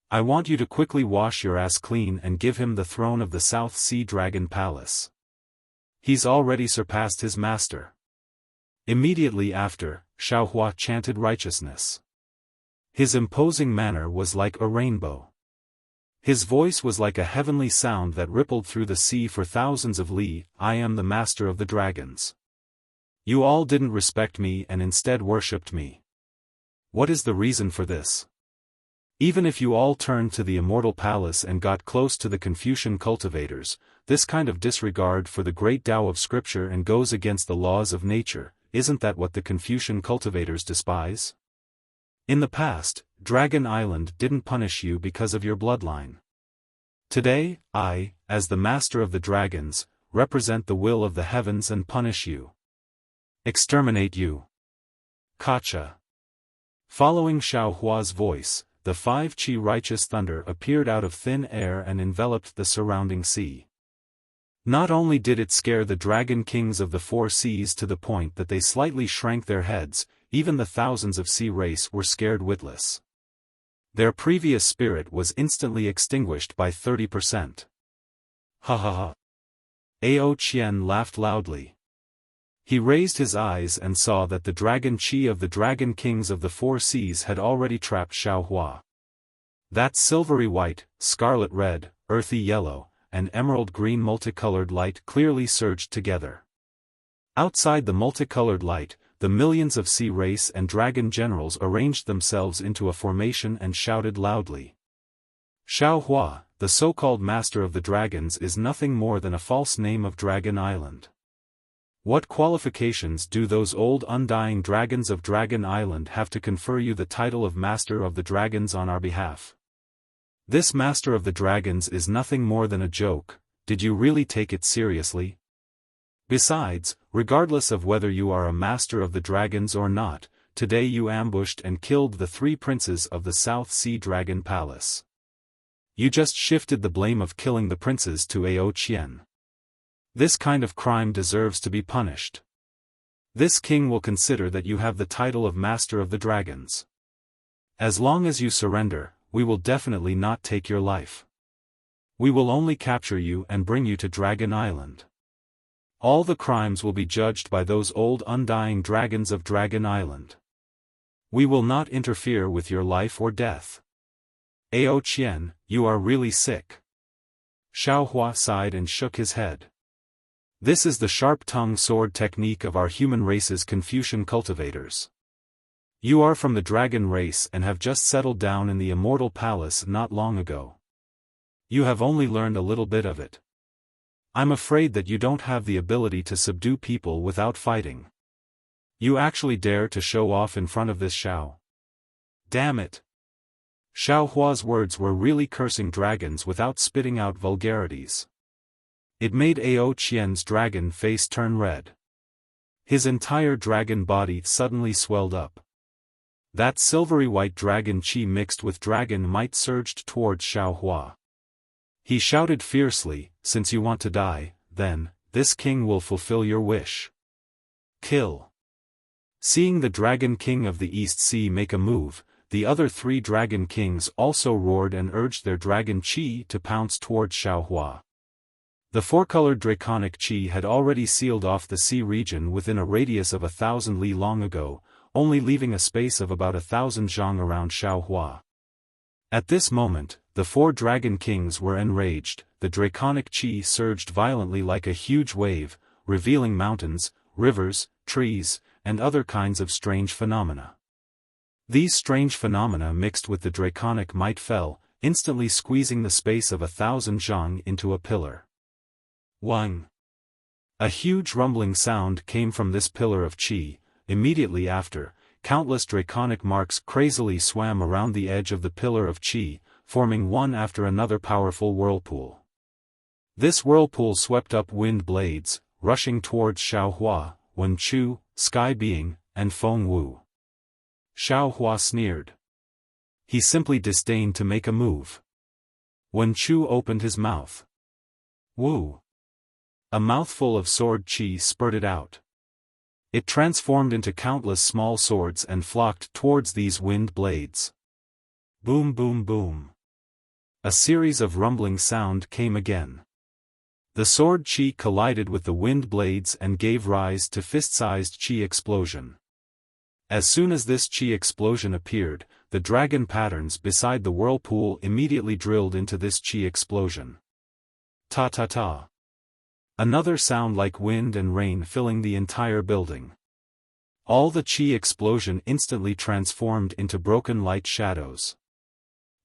I want you to quickly wash your ass clean and give him the throne of the South Sea Dragon Palace. He's already surpassed his master." Immediately after, Xiaofan chanted righteousness. His imposing manner was like a rainbow. His voice was like a heavenly sound that rippled through the sea for thousands of li. "I am the master of the dragons. You all didn't respect me and instead worshipped me. What is the reason for this? Even if you all turned to the immortal palace and got close to the Confucian cultivators, this kind of disregard for the great Tao of scripture and goes against the laws of nature, isn't that what the Confucian cultivators despise? In the past, Dragon Island didn't punish you because of your bloodline. Today, I, as the master of the dragons, represent the will of the heavens and punish you. Exterminate you. Kacha." Following Xiaohua's voice, the 5 Qi righteous thunder appeared out of thin air and enveloped the surrounding sea. Not only did it scare the dragon kings of the Four Seas to the point that they slightly shrank their heads, even the thousands of sea race were scared witless. Their previous spirit was instantly extinguished by 30%. Ha ha ha. Ao Qian laughed loudly. He raised his eyes and saw that the dragon Qi of the dragon kings of the Four Seas had already trapped Xiaofan. That silvery white, scarlet red, earthy yellow, and emerald green multicolored light clearly surged together. Outside the multicolored light, the millions of sea race and dragon generals arranged themselves into a formation and shouted loudly. "Xiaofan, the so-called master of the dragons, is nothing more than a false name of Dragon Island. What qualifications do those old undying dragons of Dragon Island have to confer you the title of Master of the Dragons on our behalf? This Master of the Dragons is nothing more than a joke. Did you really take it seriously? Besides, regardless of whether you are a Master of the Dragons or not, today you ambushed and killed the 3 princes of the South Sea Dragon Palace. You just shifted the blame of killing the princes to Ao Qian. This kind of crime deserves to be punished. This king will consider that you have the title of Master of the Dragons. As long as you surrender, we will definitely not take your life. We will only capture you and bring you to Dragon Island. All the crimes will be judged by those old undying dragons of Dragon Island. We will not interfere with your life or death." "Ao Qian, you are really sick." Xiaofan sighed and shook his head. "This is the sharp-tongued sword technique of our human race's Confucian cultivators. You are from the dragon race and have just settled down in the immortal palace not long ago. You have only learned a little bit of it. I'm afraid that you don't have the ability to subdue people without fighting. You actually dare to show off in front of this Xiao. Damn it." Xiaohua's words were really cursing dragons without spitting out vulgarities. It made Ao Qian's dragon face turn red. His entire dragon body suddenly swelled up. That silvery white dragon qi mixed with dragon might surged towards Xiaohua. He shouted fiercely, "Since you want to die, then, this king will fulfill your wish. Kill." Seeing the Dragon King of the East Sea make a move, the other three Dragon Kings also roared and urged their dragon qi to pounce towards Xiaohua. The four-colored draconic qi had already sealed off the sea region within a radius of 1,000 li long ago, only leaving a space of about 1,000 zhang around Xiaohua. At this moment, the four Dragon Kings were enraged. The draconic qi surged violently like a huge wave, revealing mountains, rivers, trees, and other kinds of strange phenomena. These strange phenomena mixed with the draconic might fell, instantly squeezing the space of 1,000 zhang into a pillar. Wang! A huge rumbling sound came from this pillar of qi. Immediately after, countless draconic marks crazily swam around the edge of the pillar of qi, forming one after another powerful whirlpool. This whirlpool swept up wind blades, rushing towards Xiaohua, Wen Chu, Sky Being, and Feng Wu. Xiaohua sneered. He simply disdained to make a move. Wen Chu opened his mouth. Wu! A mouthful of sword qi spurted out. It transformed into countless small swords and flocked towards these wind blades. Boom boom boom. A series of rumbling sound came again. The sword qi collided with the wind blades and gave rise to fist-sized qi explosion. As soon as this qi explosion appeared, the dragon patterns beside the whirlpool immediately drilled into this qi explosion. Ta ta ta. Another sound like wind and rain filling the entire building. All the qi explosion instantly transformed into broken light shadows.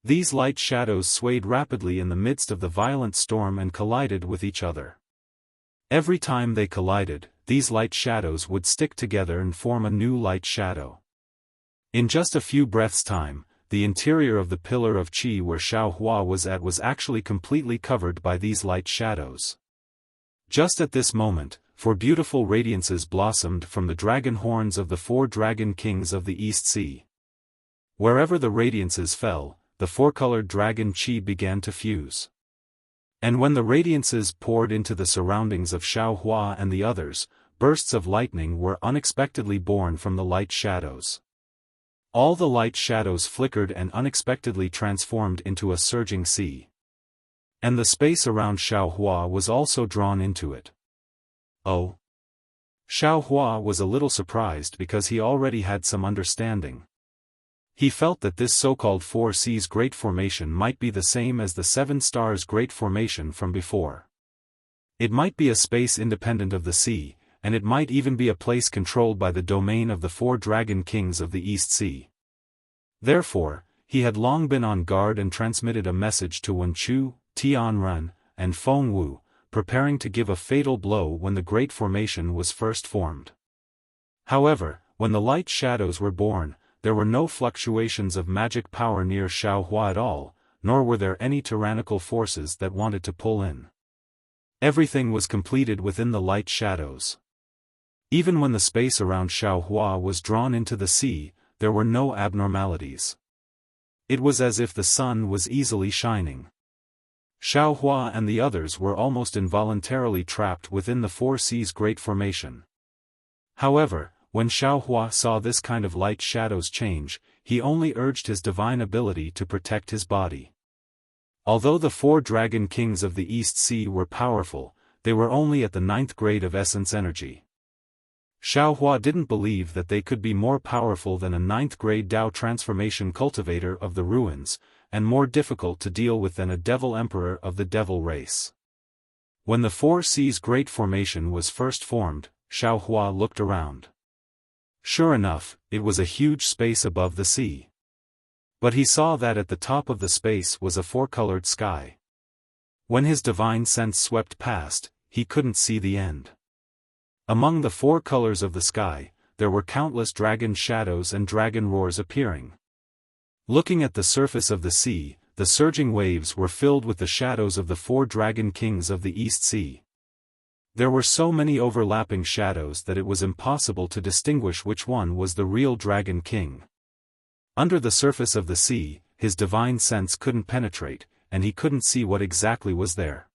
These light shadows swayed rapidly in the midst of the violent storm and collided with each other. Every time they collided, these light shadows would stick together and form a new light shadow. In just a few breaths' time, the interior of the pillar of qi where Xiaohua was at was actually completely covered by these light shadows. Just at this moment, four beautiful radiances blossomed from the dragon horns of the four Dragon Kings of the East Sea. Wherever the radiances fell, the four-colored dragon qi began to fuse. And when the radiances poured into the surroundings of Xiaohua and the others, bursts of lightning were unexpectedly born from the light shadows. All the light shadows flickered and unexpectedly transformed into a surging sea. And the space around Xiaohua was also drawn into it. Oh! Xiaohua was a little surprised because he already had some understanding. He felt that this so-called Four Seas Great Formation might be the same as the Seven Stars Great Formation from before. It might be a space independent of the sea, and it might even be a place controlled by the domain of the four Dragon Kings of the East Sea. Therefore, he had long been on guard and transmitted a message to Wen Chu, Tianren, and Feng Wu, preparing to give a fatal blow when the Great Formation was first formed. However, when the light shadows were born, there were no fluctuations of magic power near Xiaohua at all, nor were there any tyrannical forces that wanted to pull in. Everything was completed within the light shadows. Even when the space around Xiaohua was drawn into the sea, there were no abnormalities. It was as if the sun was easily shining. Xiaohua and the others were almost involuntarily trapped within the Four Seas Great Formation. However, when Xiaohua saw this kind of light shadows change, he only urged his divine ability to protect his body. Although the four Dragon Kings of the East Sea were powerful, they were only at the 9th grade of essence energy. Xiaohua didn't believe that they could be more powerful than a 9th grade Dao transformation cultivator of the ruins, and more difficult to deal with than a devil emperor of the devil race. When the Four Seas Great Formation was first formed, Xiaohua looked around. Sure enough, it was a huge space above the sea. But he saw that at the top of the space was a four-colored sky. When his divine sense swept past, he couldn't see the end. Among the four colors of the sky, there were countless dragon shadows and dragon roars appearing. Looking at the surface of the sea, the surging waves were filled with the shadows of the 4 dragon kings of the East Sea. There were so many overlapping shadows that it was impossible to distinguish which one was the real dragon king. Under the surface of the sea, his divine sense couldn't penetrate, and he couldn't see what exactly was there.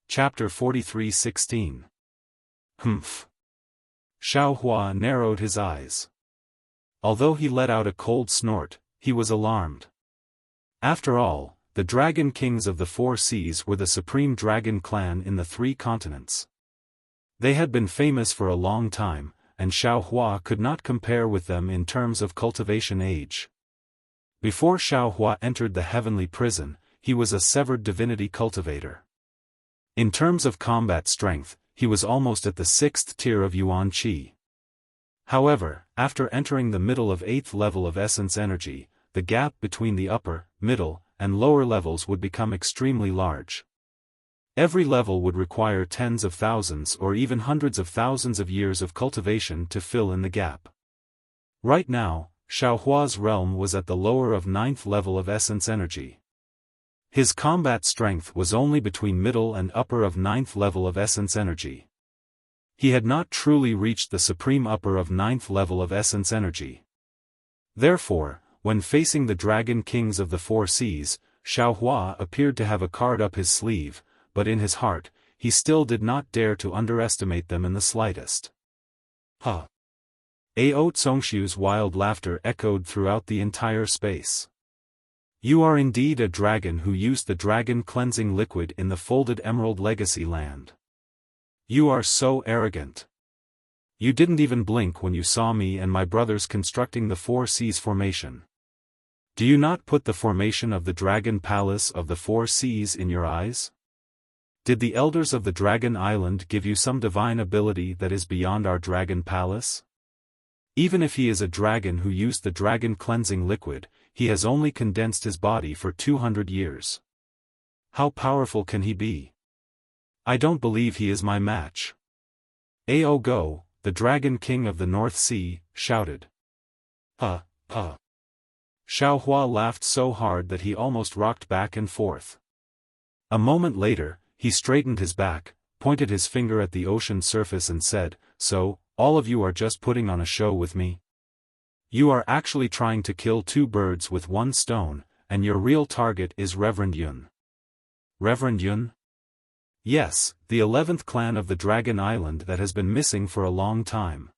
Chapter 43:16. Humph. Xiaofan narrowed his eyes. Although he let out a cold snort, he was alarmed. After all, the Dragon Kings of the 4 seas were the supreme dragon clan in the 3 continents. They had been famous for a long time, and Xiaofan could not compare with them in terms of cultivation age. Before Xiaofan entered the heavenly prison, he was a severed divinity cultivator. In terms of combat strength, he was almost at the 6th tier of Yuan Qi. However, after entering the middle of 8th level of essence energy, the gap between the upper, middle, and lower levels would become extremely large. Every level would require tens of thousands or even hundreds of thousands of years of cultivation to fill in the gap. Right now, Xiaohua's realm was at the lower of 9th level of essence energy. His combat strength was only between middle and upper of 9th level of essence energy. He had not truly reached the supreme upper of 9th level of essence energy. Therefore, when facing the Dragon Kings of the 4 seas, Xiaohuan appeared to have a card up his sleeve, but in his heart, he still did not dare to underestimate them in the slightest. Huh! Ao Tsongshu's wild laughter echoed throughout the entire space. You are indeed a dragon who used the dragon cleansing liquid in the folded emerald legacy land. You are so arrogant. You didn't even blink when you saw me and my brothers constructing the 4 seas formation. Do you not put the formation of the Dragon Palace of the 4 seas in your eyes? Did the elders of the Dragon Island give you some divine ability that is beyond our Dragon Palace? Even if he is a dragon who used the dragon cleansing liquid, he has only condensed his body for 200 years. How powerful can he be? I don't believe he is my match. Ao Go, the Dragon King of the North Sea, shouted. Xiaohua laughed so hard that he almost rocked back and forth. A moment later, he straightened his back, pointed his finger at the ocean surface and said, "So, all of you are just putting on a show with me? You are actually trying to kill 2 birds with 1 stone, and your real target is Reverend Yun." Reverend Yun? Yes, the 11th clan of the Dragon Island that has been missing for a long time.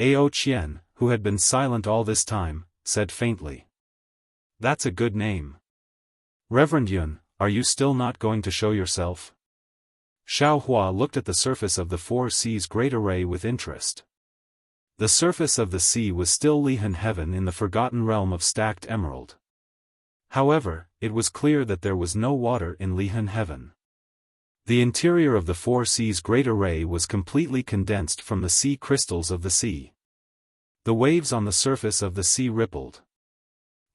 Ao Qian, who had been silent all this time, said faintly. That's a good name. Reverend Yun, are you still not going to show yourself? Xiaohua looked at the surface of the 4 seas great array with interest. The surface of the sea was still Lihan heaven in the forgotten realm of stacked emerald. However, it was clear that there was no water in Lihan heaven. The interior of the 4 seas great array was completely condensed from the sea crystals of the sea. The waves on the surface of the sea rippled.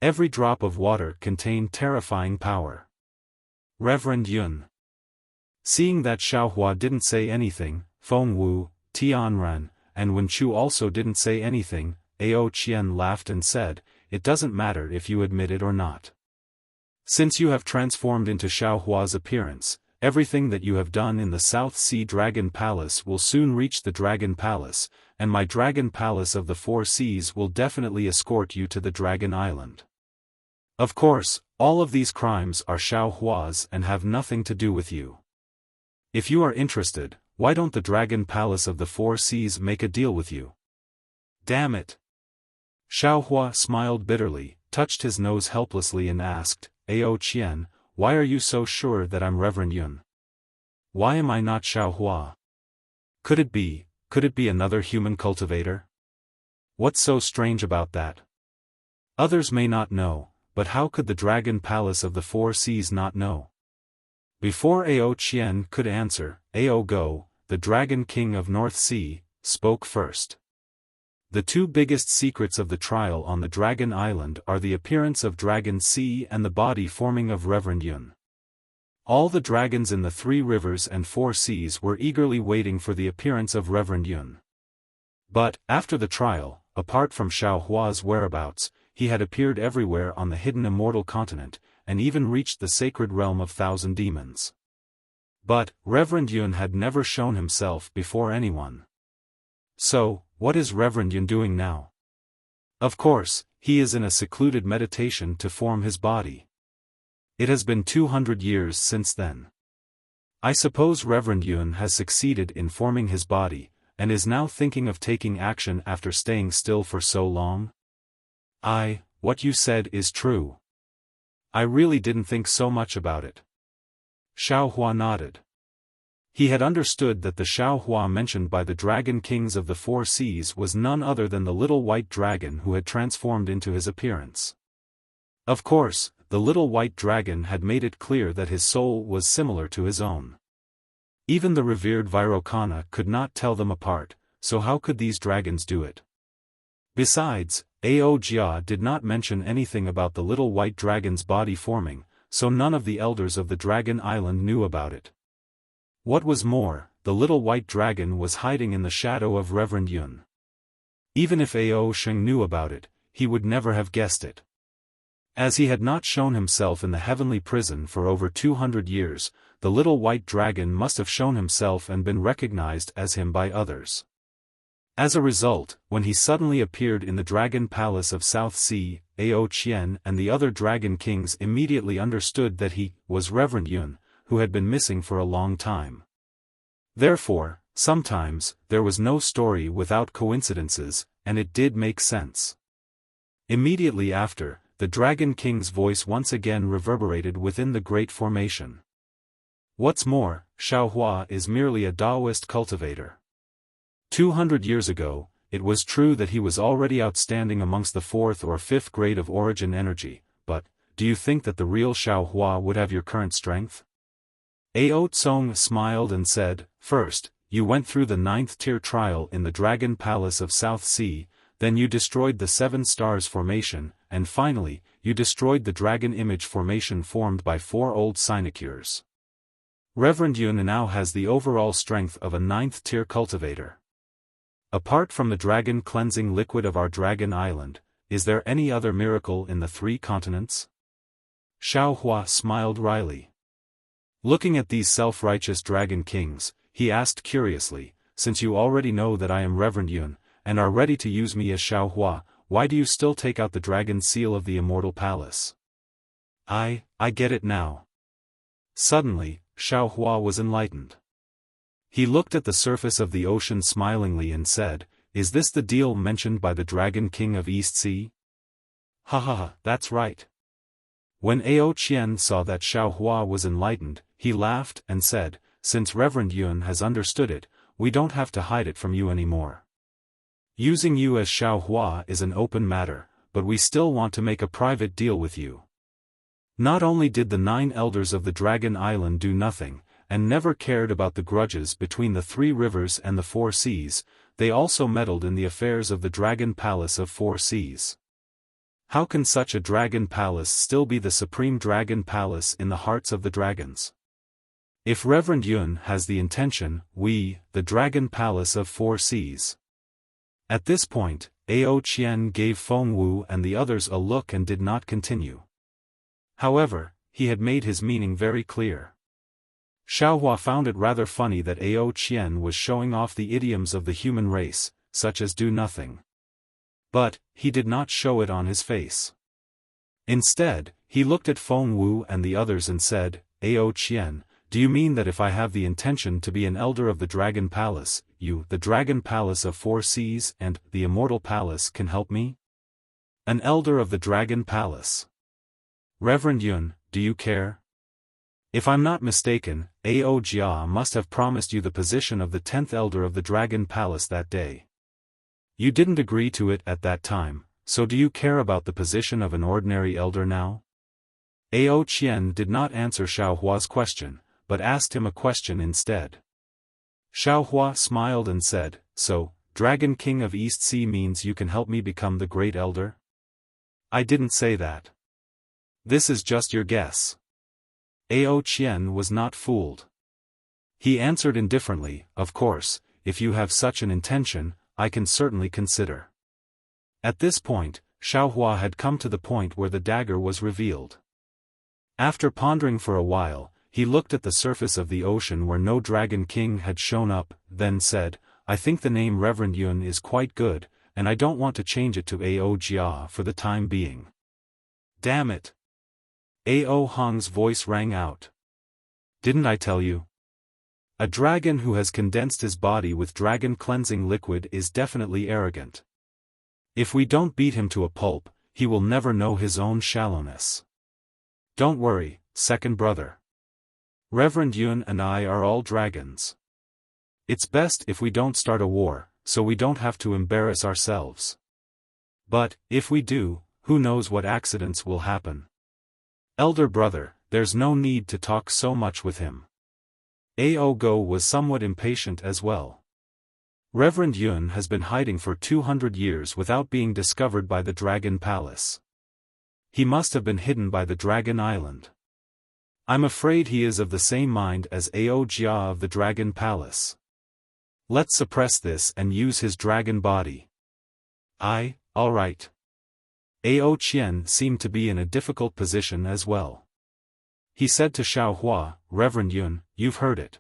Every drop of water contained terrifying power. Reverend Yun. Seeing that Xiaohua didn't say anything, Feng Wu, Tianran, and Wen Chu also didn't say anything, Ao Qian laughed and said, "It doesn't matter if you admit it or not. Since you have transformed into Xiaohua's appearance, everything that you have done in the South Sea Dragon Palace will soon reach the Dragon Palace, and my Dragon Palace of the 4 seas will definitely escort you to the Dragon Island. Of course, all of these crimes are Xiaohua's and have nothing to do with you. If you are interested, why don't the Dragon Palace of the 4 seas make a deal with you?" Damn it! Xiaohua smiled bitterly, touched his nose helplessly and asked, "Ao Qian, why are you so sure that I'm Reverend Yun? Why am I not Xiaohua? Could it be another human cultivator? What's so strange about that? Others may not know, but how could the Dragon Palace of the 4 seas not know?" Before Ao Qian could answer, Ao Go, the Dragon King of North Sea, spoke first. The 2 biggest secrets of the trial on the Dragon Island are the appearance of Dragon Sea and the body forming of Reverend Yun. All the dragons in the 3 rivers and 4 seas were eagerly waiting for the appearance of Reverend Yun. But, after the trial, apart from Xiao Hua's whereabouts, he had appeared everywhere on the hidden immortal continent, and even reached the sacred realm of thousand demons. But, Reverend Yun had never shown himself before anyone. So, what is Reverend Yun doing now? Of course, he is in a secluded meditation to form his body. It has been 200 years since then. I suppose Reverend Yun has succeeded in forming his body, and is now thinking of taking action after staying still for so long? What you said is true. I really didn't think so much about it. Xiao Hua nodded. He had understood that the Xiao Hua mentioned by the Dragon Kings of the Four Seas was none other than the little white dragon who had transformed into his appearance. Of course, the little white dragon had made it clear that his soul was similar to his own. Even the revered Vairocana could not tell them apart, so how could these dragons do it? Besides, Ao Jia did not mention anything about the little white dragon's body forming, so none of the elders of the Dragon Island knew about it. What was more, the little white dragon was hiding in the shadow of Reverend Yun. Even if Ao Sheng knew about it, he would never have guessed it. As he had not shown himself in the heavenly prison for over 200 years, the little white dragon must have shown himself and been recognized as him by others. As a result, when he suddenly appeared in the Dragon Palace of South Sea, Ao Qian and the other Dragon Kings immediately understood that he was Reverend Yun, who had been missing for a long time. Therefore, sometimes, there was no story without coincidences, and it did make sense. Immediately after, the Dragon King's voice once again reverberated within the great formation. What's more, Xiao Hua is merely a Taoist cultivator. 200 years ago, it was true that he was already outstanding amongst the fourth or fifth grade of origin energy, but, do you think that the real Xiao Hua would have your current strength? Ao Tsong smiled and said, first, you went through the 9th tier trial in the Dragon Palace of South Sea, then you destroyed the 7 stars formation, and finally, you destroyed the dragon image formation formed by 4 old sinecures. Reverend Yun now has the overall strength of a 9th tier cultivator. Apart from the dragon cleansing liquid of our Dragon Island, is there any other miracle in the 3 continents? Xiao Hua smiled wryly. Looking at these self-righteous Dragon Kings, he asked curiously, since you already know that I am Reverend Yun, and are ready to use me as Xiao Hua, why do you still take out the dragon seal of the Immortal Palace? I get it now. Suddenly, Xiao Hua was enlightened. He looked at the surface of the ocean smilingly and said, is this the deal mentioned by the Dragon King of East Sea? Ha, that's right. When Ao Qian saw that Xiao Hua was enlightened, he laughed and said, since Reverend Yun has understood it, we don't have to hide it from you anymore. Using you as Xiao Hua is an open matter, but we still want to make a private deal with you. Not only did the 9 elders of the Dragon Island do nothing, and never cared about the grudges between the 3 rivers and the 4 seas, they also meddled in the affairs of the Dragon Palace of 4 seas. How can such a dragon palace still be the supreme dragon palace in the hearts of the dragons? If Reverend Yun has the intention, we, the Dragon Palace of 4 seas. At this point, Ao Qian gave Feng Wu and the others a look and did not continue. However, he had made his meaning very clear. Xiao Hua found it rather funny that Ao Qian was showing off the idioms of the human race, such as do nothing. But, he did not show it on his face. Instead, he looked at Feng Wu and the others and said, Ao Qian, do you mean that if I have the intention to be an elder of the Dragon Palace, you, the Dragon Palace of 4 seas and the Immortal Palace can help me? An elder of the Dragon Palace. Reverend Yun, do you care? If I'm not mistaken, Ao Jia must have promised you the position of the 10th elder of the Dragon Palace that day. You didn't agree to it at that time, so do you care about the position of an ordinary elder now? Ao Qian did not answer Xiao Hua's question, but asked him a question instead. Xiao Hua smiled and said, so, Dragon King of East Sea means you can help me become the Great Elder? I didn't say that. This is just your guess. Ao Qian was not fooled. He answered indifferently, of course, if you have such an intention, I can certainly consider. At this point, Xiaohua had come to the point where the dagger was revealed. After pondering for a while, he looked at the surface of the ocean where no Dragon King had shown up, then said, "I think the name Reverend Yun is quite good, and I don't want to change it to Ao Jia for the time being." "Damn it!" Ao Hong's voice rang out. "Didn't I tell you? A dragon who has condensed his body with dragon cleansing liquid is definitely arrogant. If we don't beat him to a pulp, he will never know his own shallowness. Don't worry, second brother. Reverend Yun and I are all dragons. It's best if we don't start a war, so we don't have to embarrass ourselves. But, if we do, who knows what accidents will happen. Elder brother, there's no need to talk so much with him." Ao Go was somewhat impatient as well. Reverend Yun has been hiding for 200 years without being discovered by the Dragon Palace. He must have been hidden by the Dragon Island. I'm afraid he is of the same mind as Ao Jia of the Dragon Palace. Let's suppress this and use his dragon body. All right. Ao Qian seemed to be in a difficult position as well. He said to Xiaohua, "Reverend Yun, you've heard it.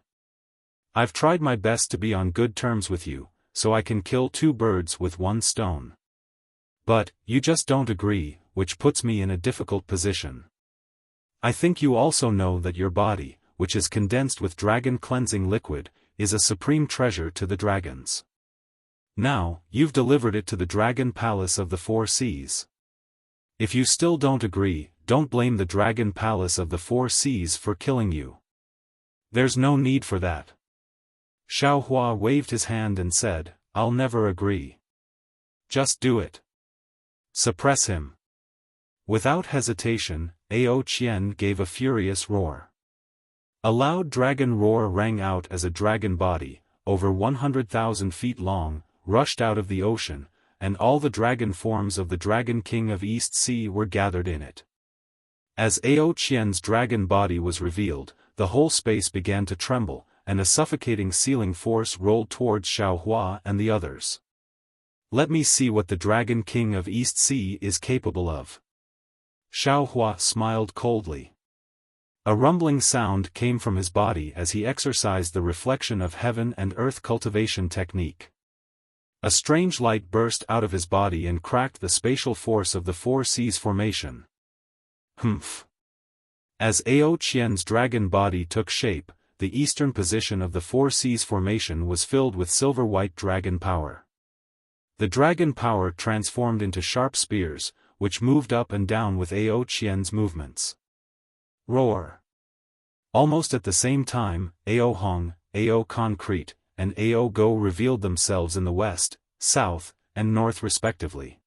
I've tried my best to be on good terms with you, so I can kill two birds with one stone. But, you just don't agree, which puts me in a difficult position. I think you also know that your body, which is condensed with dragon cleansing liquid, is a supreme treasure to the dragons. Now, you've delivered it to the Dragon Palace of the Four Seas. If you still don't agree, don't blame the Dragon Palace of the Four Seas for killing you. There's no need for that." Xiaohua waved his hand and said, "I'll never agree. Just do it. Suppress him." Without hesitation, Ao Qian gave a furious roar. A loud dragon roar rang out as a dragon body, over 100,000 feet long, rushed out of the ocean, and all the dragon forms of the Dragon King of East Sea were gathered in it. As Ao Qian's dragon body was revealed, the whole space began to tremble, and a suffocating sealing force rolled towards Xiaohua and the others. "Let me see what the Dragon King of East Sea is capable of." Xiaohua smiled coldly. A rumbling sound came from his body as he exercised the reflection of heaven and earth cultivation technique. A strange light burst out of his body and cracked the spatial force of the Four Seas formation. Humph. As Ao Qian's dragon body took shape, the eastern position of the Four Seas formation was filled with silver-white dragon power. The dragon power transformed into sharp spears, which moved up and down with Ao Qian's movements. Roar. Almost at the same time, Ao Hong, Ao Concrete, and Ao Go revealed themselves in the west, south, and north respectively.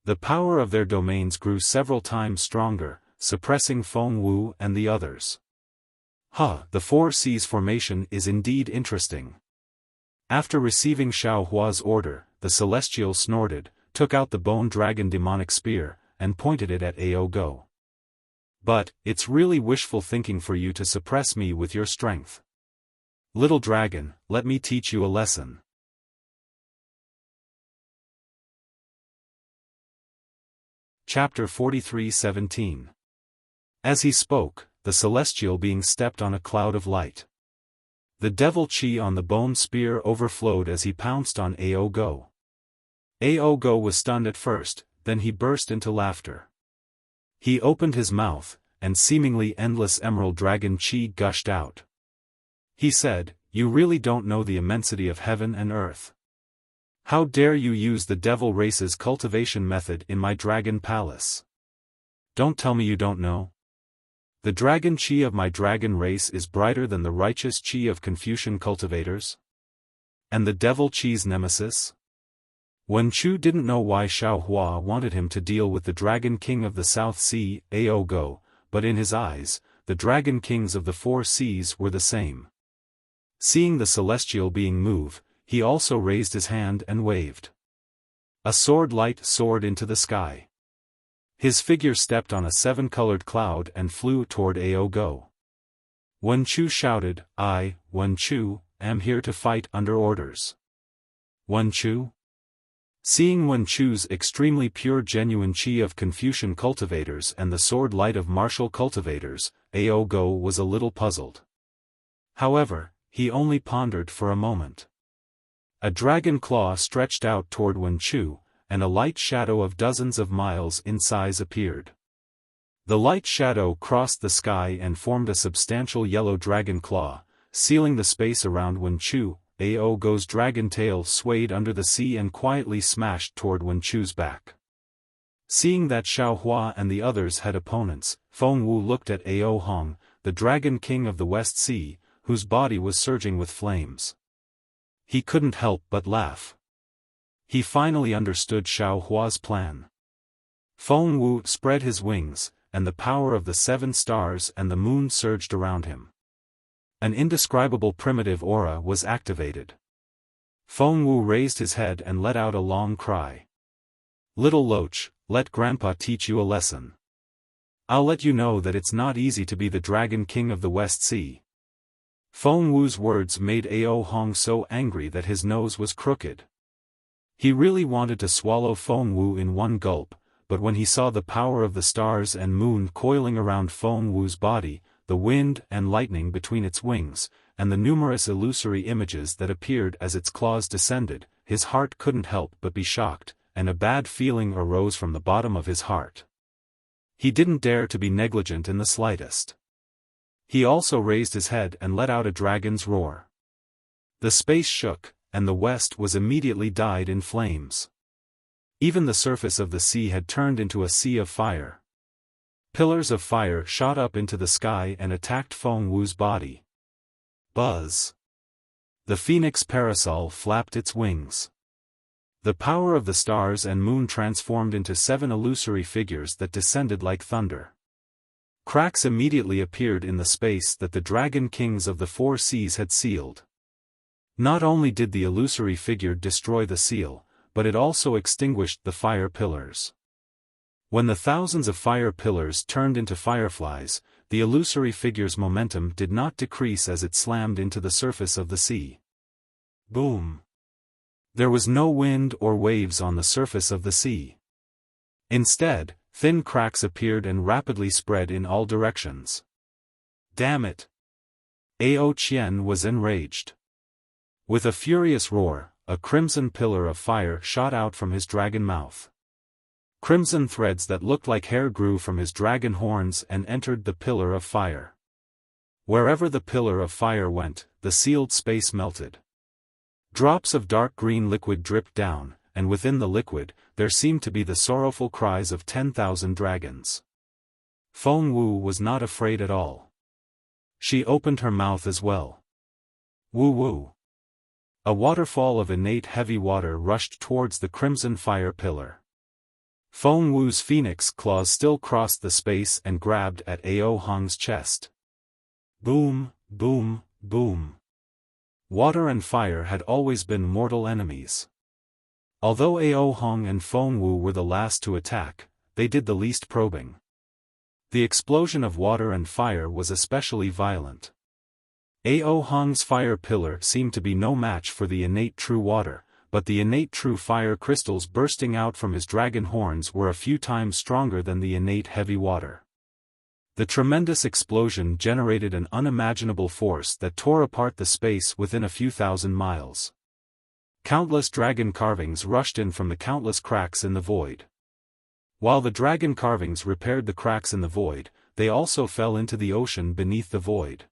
The power of their domains grew several times stronger, suppressing Feng Wu and the others. The Four Seas formation is indeed interesting. After receiving Xiaohua's order, the Celestial snorted, took out the bone dragon demonic spear, and pointed it at Ao Go. "But, it's really wishful thinking for you to suppress me with your strength. Little dragon, let me teach you a lesson." Chapter 43:17. As he spoke, the Celestial being stepped on a cloud of light. The devil chi on the bone spear overflowed as he pounced on Ao Go. Ao Go was stunned at first, then he burst into laughter. He opened his mouth, and seemingly endless emerald dragon chi gushed out. He said, "You really don't know the immensity of heaven and earth. How dare you use the devil race's cultivation method in my dragon palace? Don't tell me you don't know. The dragon chi of my dragon race is brighter than the righteous chi of Confucian cultivators. And the devil chi's nemesis?" Wen Chu didn't know why Xiaohua wanted him to deal with the Dragon King of the South Sea, Ao Go, but in his eyes, the Dragon Kings of the Four Seas were the same. Seeing the Celestial being moved, he also raised his hand and waved. A sword light soared into the sky. His figure stepped on a seven-colored cloud and flew toward Ao Go. Wen Chu shouted, "I, Wen Chu, am here to fight under orders." "Wen Chu?" Seeing Wen Chu's extremely pure genuine qi of Confucian cultivators and the sword light of martial cultivators, Ao Go was a little puzzled. However, he only pondered for a moment. A dragon claw stretched out toward Wen Chu, and a light shadow of dozens of miles in size appeared. The light shadow crossed the sky and formed a substantial yellow dragon claw, sealing the space around Wen Chu. Ao Go's dragon tail swayed under the sea and quietly smashed toward Wen Chu's back. Seeing that Xiao Hua and the others had opponents, Feng Wu looked at Ao Hong, the dragon king of the West Sea, whose body was surging with flames. He couldn't help but laugh. He finally understood Xiao Hua's plan. Feng Wu spread his wings, and the power of the 7 stars and the moon surged around him. An indescribable primitive aura was activated. Feng Wu raised his head and let out a long cry. "Little Loach, let Grandpa teach you a lesson. I'll let you know that it's not easy to be the Dragon King of the West Sea." Feng Wu's words made Ao Hong so angry that his nose was crooked. He really wanted to swallow Feng Wu in one gulp, but when he saw the power of the stars and moon coiling around Feng Wu's body, the wind and lightning between its wings, and the numerous illusory images that appeared as its claws descended, his heart couldn't help but be shocked, and a bad feeling arose from the bottom of his heart. He didn't dare to be negligent in the slightest. He also raised his head and let out a dragon's roar. The space shook, and the west was immediately dyed in flames. Even the surface of the sea had turned into a sea of fire. Pillars of fire shot up into the sky and attacked Feng Wu's body. Buzz! The phoenix parasol flapped its wings. The power of the stars and moon transformed into 7 illusory figures that descended like thunder. Cracks immediately appeared in the space that the dragon kings of the 4 seas had sealed. Not only did the illusory figure destroy the seal, but it also extinguished the fire pillars. When the thousands of fire pillars turned into fireflies, the illusory figure's momentum did not decrease as it slammed into the surface of the sea. Boom! There was no wind or waves on the surface of the sea. Instead, thin cracks appeared and rapidly spread in all directions. Damn it! Ao Qian was enraged. With a furious roar, a crimson pillar of fire shot out from his dragon mouth. Crimson threads that looked like hair grew from his dragon horns and entered the pillar of fire. Wherever the pillar of fire went, the sealed space melted. Drops of dark green liquid dripped down, and within the liquid, there seemed to be the sorrowful cries of 10,000 dragons. Feng Wu was not afraid at all. She opened her mouth as well. Woo woo! A waterfall of innate heavy water rushed towards the crimson fire pillar. Feng Wu's phoenix claws still crossed the space and grabbed at Ao Hong's chest. Boom, boom, boom. Water and fire had always been mortal enemies. Although Ao Hong and Feng Wu were the last to attack, they did the least probing. The explosion of water and fire was especially violent. Ao Hong's fire pillar seemed to be no match for the innate true water, but the innate true fire crystals bursting out from his dragon horns were a few times stronger than the innate heavy water. The tremendous explosion generated an unimaginable force that tore apart the space within a few thousand miles. Countless dragon carvings rushed in from the countless cracks in the void. While the dragon carvings repaired the cracks in the void, they also fell into the ocean beneath the void.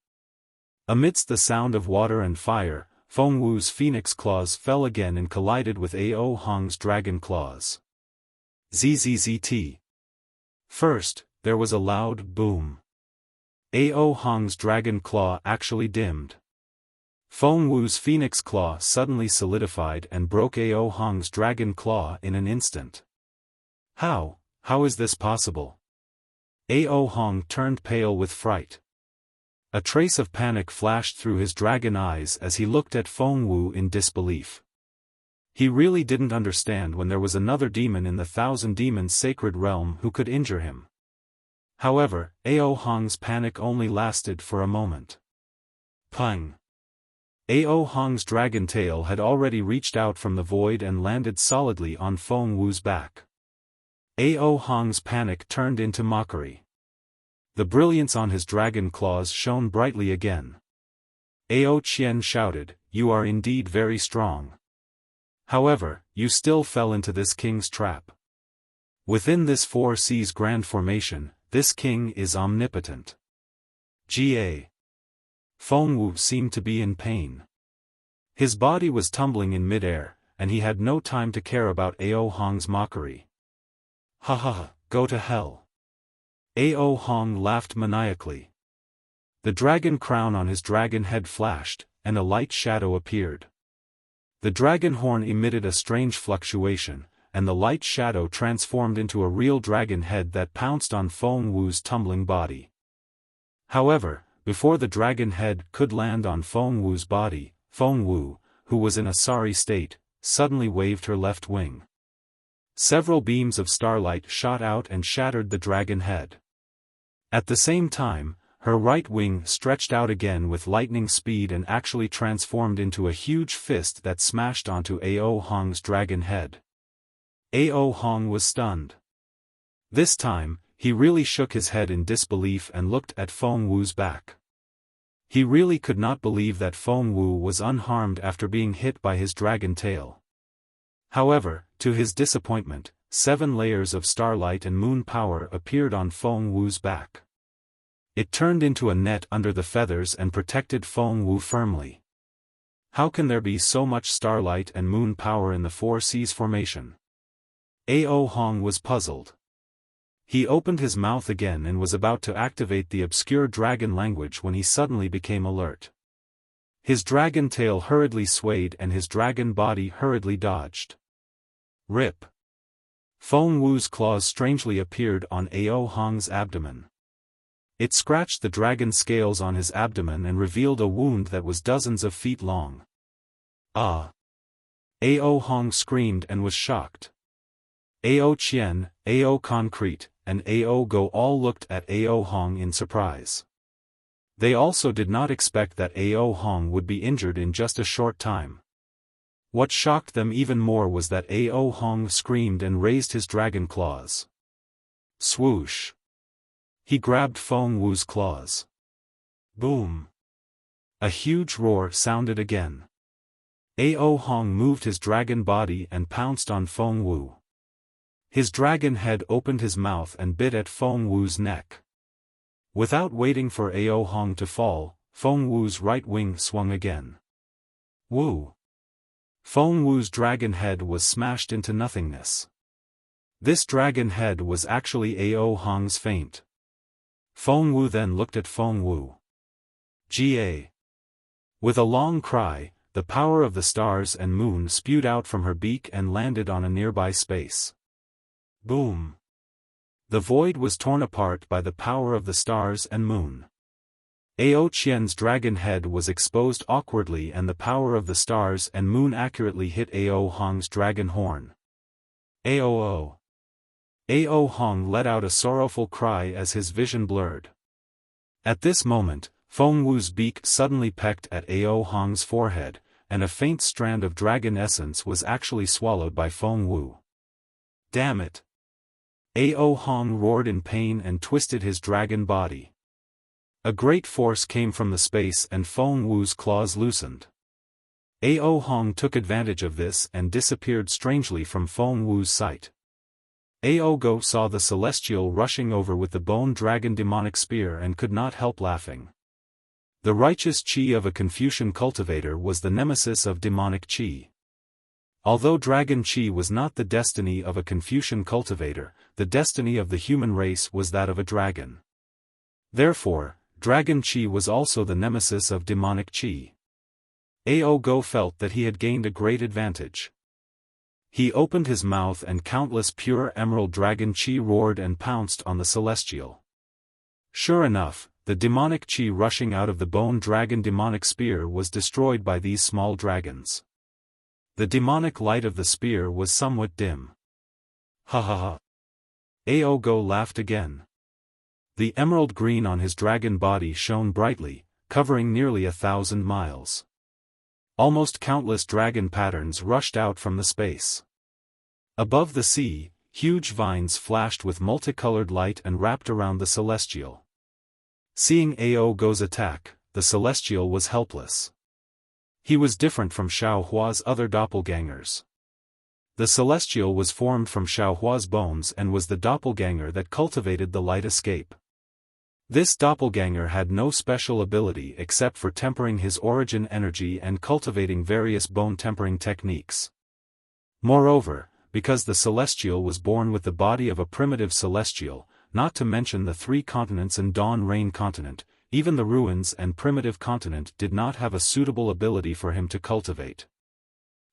Amidst the sound of water and fire, Feng Wu's phoenix claws fell again and collided with Ao Hong's dragon claws. ZZZT. First, there was a loud boom. Ao Hong's dragon claw actually dimmed. Feng Wu's phoenix claw suddenly solidified and broke Ao Hong's dragon claw in an instant. How is this possible? Ao Hong turned pale with fright. A trace of panic flashed through his dragon eyes as he looked at Feng Wu in disbelief. He really didn't understand when there was another demon in the 1,000 demons sacred realm who could injure him. However, Ao Hong's panic only lasted for a moment. Pung! Ao Hong's dragon tail had already reached out from the void and landed solidly on Feng Wu's back. Ao Hong's panic turned into mockery. The brilliance on his dragon claws shone brightly again. Ao Qian shouted, "You are indeed very strong. However, you still fell into this king's trap. Within this four seas grand formation, this king is omnipotent." Ga. Feng Wu seemed to be in pain. His body was tumbling in midair, and he had no time to care about Ao Hong's mockery. "Ha ha ha, go to hell." Ao Hong laughed maniacally. The dragon crown on his dragon head flashed, and a light shadow appeared. The dragon horn emitted a strange fluctuation, and the light shadow transformed into a real dragon head that pounced on Feng Wu's tumbling body. However, before the dragon head could land on Feng Wu's body, Feng Wu, who was in a sorry state, suddenly waved her left wing. Several beams of starlight shot out and shattered the dragon head. At the same time, her right wing stretched out again with lightning speed and actually transformed into a huge fist that smashed onto Ao Hong's dragon head. Ao Hong was stunned. This time, he really shook his head in disbelief and looked at Feng Wu's back. He really could not believe that Feng Wu was unharmed after being hit by his dragon tail. However, to his disappointment, 7 layers of starlight and moon power appeared on Feng Wu's back. It turned into a net under the feathers and protected Feng Wu firmly. How can there be so much starlight and moon power in the four seas formation? Ao Hong was puzzled. He opened his mouth again and was about to activate the obscure dragon language when he suddenly became alert. His dragon tail hurriedly swayed and his dragon body hurriedly dodged. Rip! Feng Wu's claws strangely appeared on Ao Hong's abdomen. It scratched the dragon scales on his abdomen and revealed a wound that was dozens of feet long. Ah! Ao Hong screamed and was shocked. Ao Qian, Ao Concrete, and Ao Go all looked at Ao Hong in surprise. They also did not expect that Ao Hong would be injured in just a short time. What shocked them even more was that Ao Hong screamed and raised his dragon claws. Swoosh! He grabbed Feng Wu's claws. Boom! A huge roar sounded again. Ao Hong moved his dragon body and pounced on Feng Wu. His dragon head opened his mouth and bit at Feng Wu's neck. Without waiting for Ao Hong to fall, Feng Wu's right wing swung again. Wu! Feng Wu's dragon head was smashed into nothingness. This dragon head was actually Ao Hong's feint. Feng Wu then looked at Feng Wu. Ga. With a long cry, the power of the stars and moon spewed out from her beak and landed on a nearby space. Boom! The void was torn apart by the power of the stars and moon. Ao Qian's dragon head was exposed awkwardly and the power of the stars and moon accurately hit Ao Hong's dragon horn. Ao! Ao Hong let out a sorrowful cry as his vision blurred. At this moment, Feng Wu's beak suddenly pecked at Ao Hong's forehead, and a faint strand of dragon essence was actually swallowed by Feng Wu. Damn it! Ao Hong roared in pain and twisted his dragon body. A great force came from the space and Feng Wu's claws loosened. Ao Hong took advantage of this and disappeared strangely from Feng Wu's sight. Ao Go saw the celestial rushing over with the bone dragon demonic spear and could not help laughing. The righteous qi of a Confucian cultivator was the nemesis of demonic qi. Although dragon qi was not the destiny of a Confucian cultivator, the destiny of the human race was that of a dragon. Therefore, dragon qi was also the nemesis of demonic qi. Ao Go felt that he had gained a great advantage. He opened his mouth and countless pure emerald dragon qi roared and pounced on the celestial. Sure enough, the demonic qi rushing out of the bone dragon demonic spear was destroyed by these small dragons. The demonic light of the spear was somewhat dim. Ha ha ha! Ao Go laughed again. The emerald green on his dragon body shone brightly, covering nearly 1,000 miles. Almost countless dragon patterns rushed out from the space. Above the sea, huge vines flashed with multicolored light and wrapped around the Celestial. Seeing Ao Go's attack, the Celestial was helpless. He was different from Xiao Hua's other doppelgangers. The Celestial was formed from Xiao Hua's bones and was the doppelganger that cultivated the light escape. This doppelganger had no special ability except for tempering his origin energy and cultivating various bone tempering techniques. Moreover, because the Celestial was born with the body of a primitive Celestial, not to mention the 3 continents and Dawn Rain continent, even the ruins and primitive continent did not have a suitable ability for him to cultivate.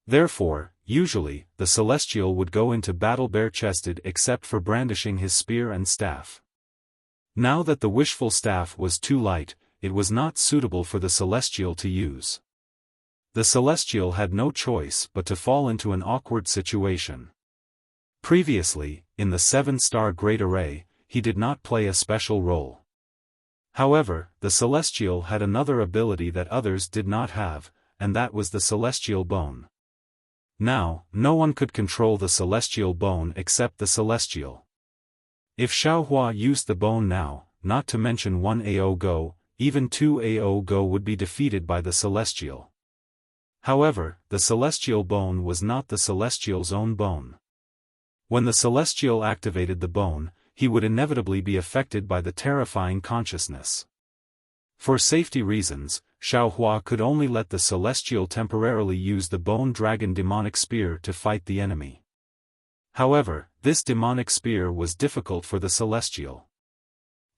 Therefore, usually, the Celestial would go into battle bare-chested except for brandishing his spear and staff. Now that the wishful staff was too light, it was not suitable for the Celestial to use. The Celestial had no choice but to fall into an awkward situation. Previously, in the 7-star Great Array, he did not play a special role. However, the Celestial had another ability that others did not have, and that was the Celestial Bone. Now, no one could control the Celestial Bone except the Celestial. If Xiao Hua used the bone now, not to mention 1 Ao Go, even 2 Ao Go would be defeated by the Celestial. However, the Celestial Bone was not the Celestial's own bone. When the Celestial activated the bone, he would inevitably be affected by the terrifying consciousness. For safety reasons, Xiao Hua could only let the Celestial temporarily use the Bone Dragon demonic spear to fight the enemy. However, this demonic spear was difficult for the Celestial.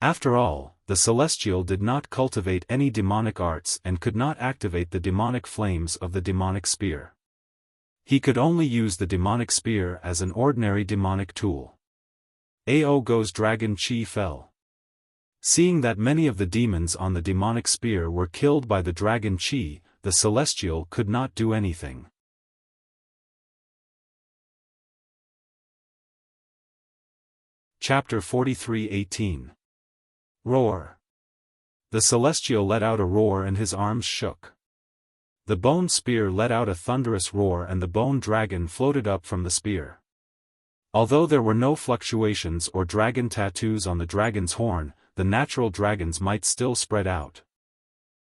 After all, the Celestial did not cultivate any demonic arts and could not activate the demonic flames of the demonic spear. He could only use the demonic spear as an ordinary demonic tool. Ao Go's dragon chi fell. Seeing that many of the demons on the demonic spear were killed by the dragon chi, the Celestial could not do anything. Chapter 43:18. Roar. The Celestial let out a roar and his arms shook. The bone spear let out a thunderous roar and the bone dragon floated up from the spear. Although there were no fluctuations or dragon tattoos on the dragon's horn, the natural dragons might still spread out.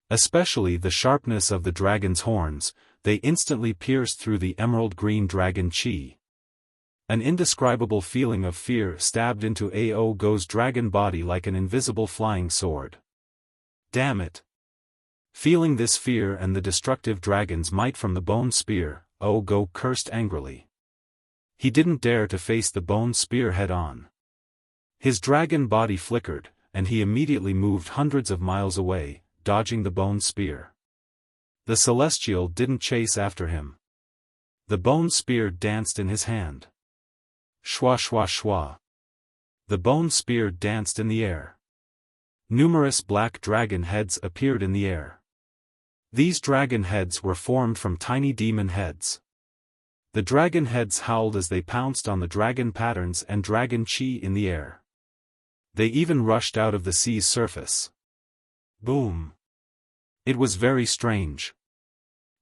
Especially the sharpness of the dragon's horns, they instantly pierced through the emerald green dragon chi. An indescribable feeling of fear stabbed into Ao Go's dragon body like an invisible flying sword. Damn it! Feeling this fear and the destructive dragon's might from the bone spear, Ao Go cursed angrily. He didn't dare to face the bone spear head-on. His dragon body flickered, and he immediately moved hundreds of miles away, dodging the bone spear. The Celestial didn't chase after him. The bone spear danced in his hand. Shwa shwa shwa. The bone spear danced in the air. Numerous black dragon heads appeared in the air. These dragon heads were formed from tiny demon heads. The dragon heads howled as they pounced on the dragon patterns and dragon chi in the air. They even rushed out of the sea's surface. Boom! It was very strange.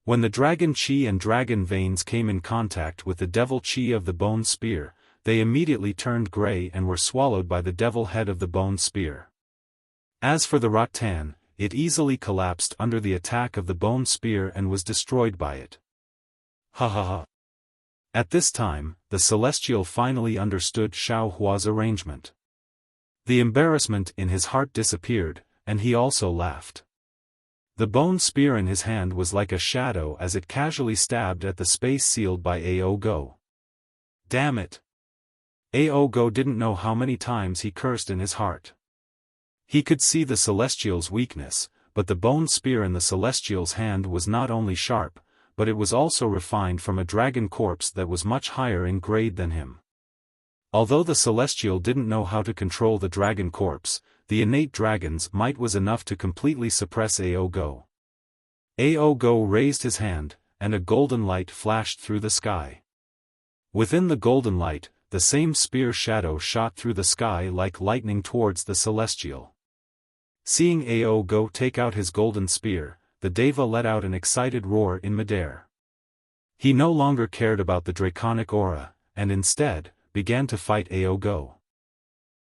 When the dragon chi and dragon veins came in contact with the devil chi of the bone spear, they immediately turned gray and were swallowed by the devil head of the bone spear. As for the rattan, it easily collapsed under the attack of the bone spear and was destroyed by it. Ha ha ha. At this time, the Celestial finally understood Xiao Hua's arrangement. The embarrassment in his heart disappeared, and he also laughed. The bone spear in his hand was like a shadow as it casually stabbed at the space sealed by Ao Go. Damn it! Ao Go didn't know how many times he cursed in his heart. He could see the Celestial's weakness, but the bone spear in the Celestial's hand was not only sharp, but it was also refined from a dragon corpse that was much higher in grade than him. Although the Celestial didn't know how to control the dragon corpse, the innate dragon's might was enough to completely suppress Ao Go. Ao Go raised his hand, and a golden light flashed through the sky. Within the golden light, the same spear shadow shot through the sky like lightning towards the Celestial. Seeing Ao Go take out his golden spear, the Deva let out an excited roar in midair. He no longer cared about the draconic aura, and instead, began to fight Aogo.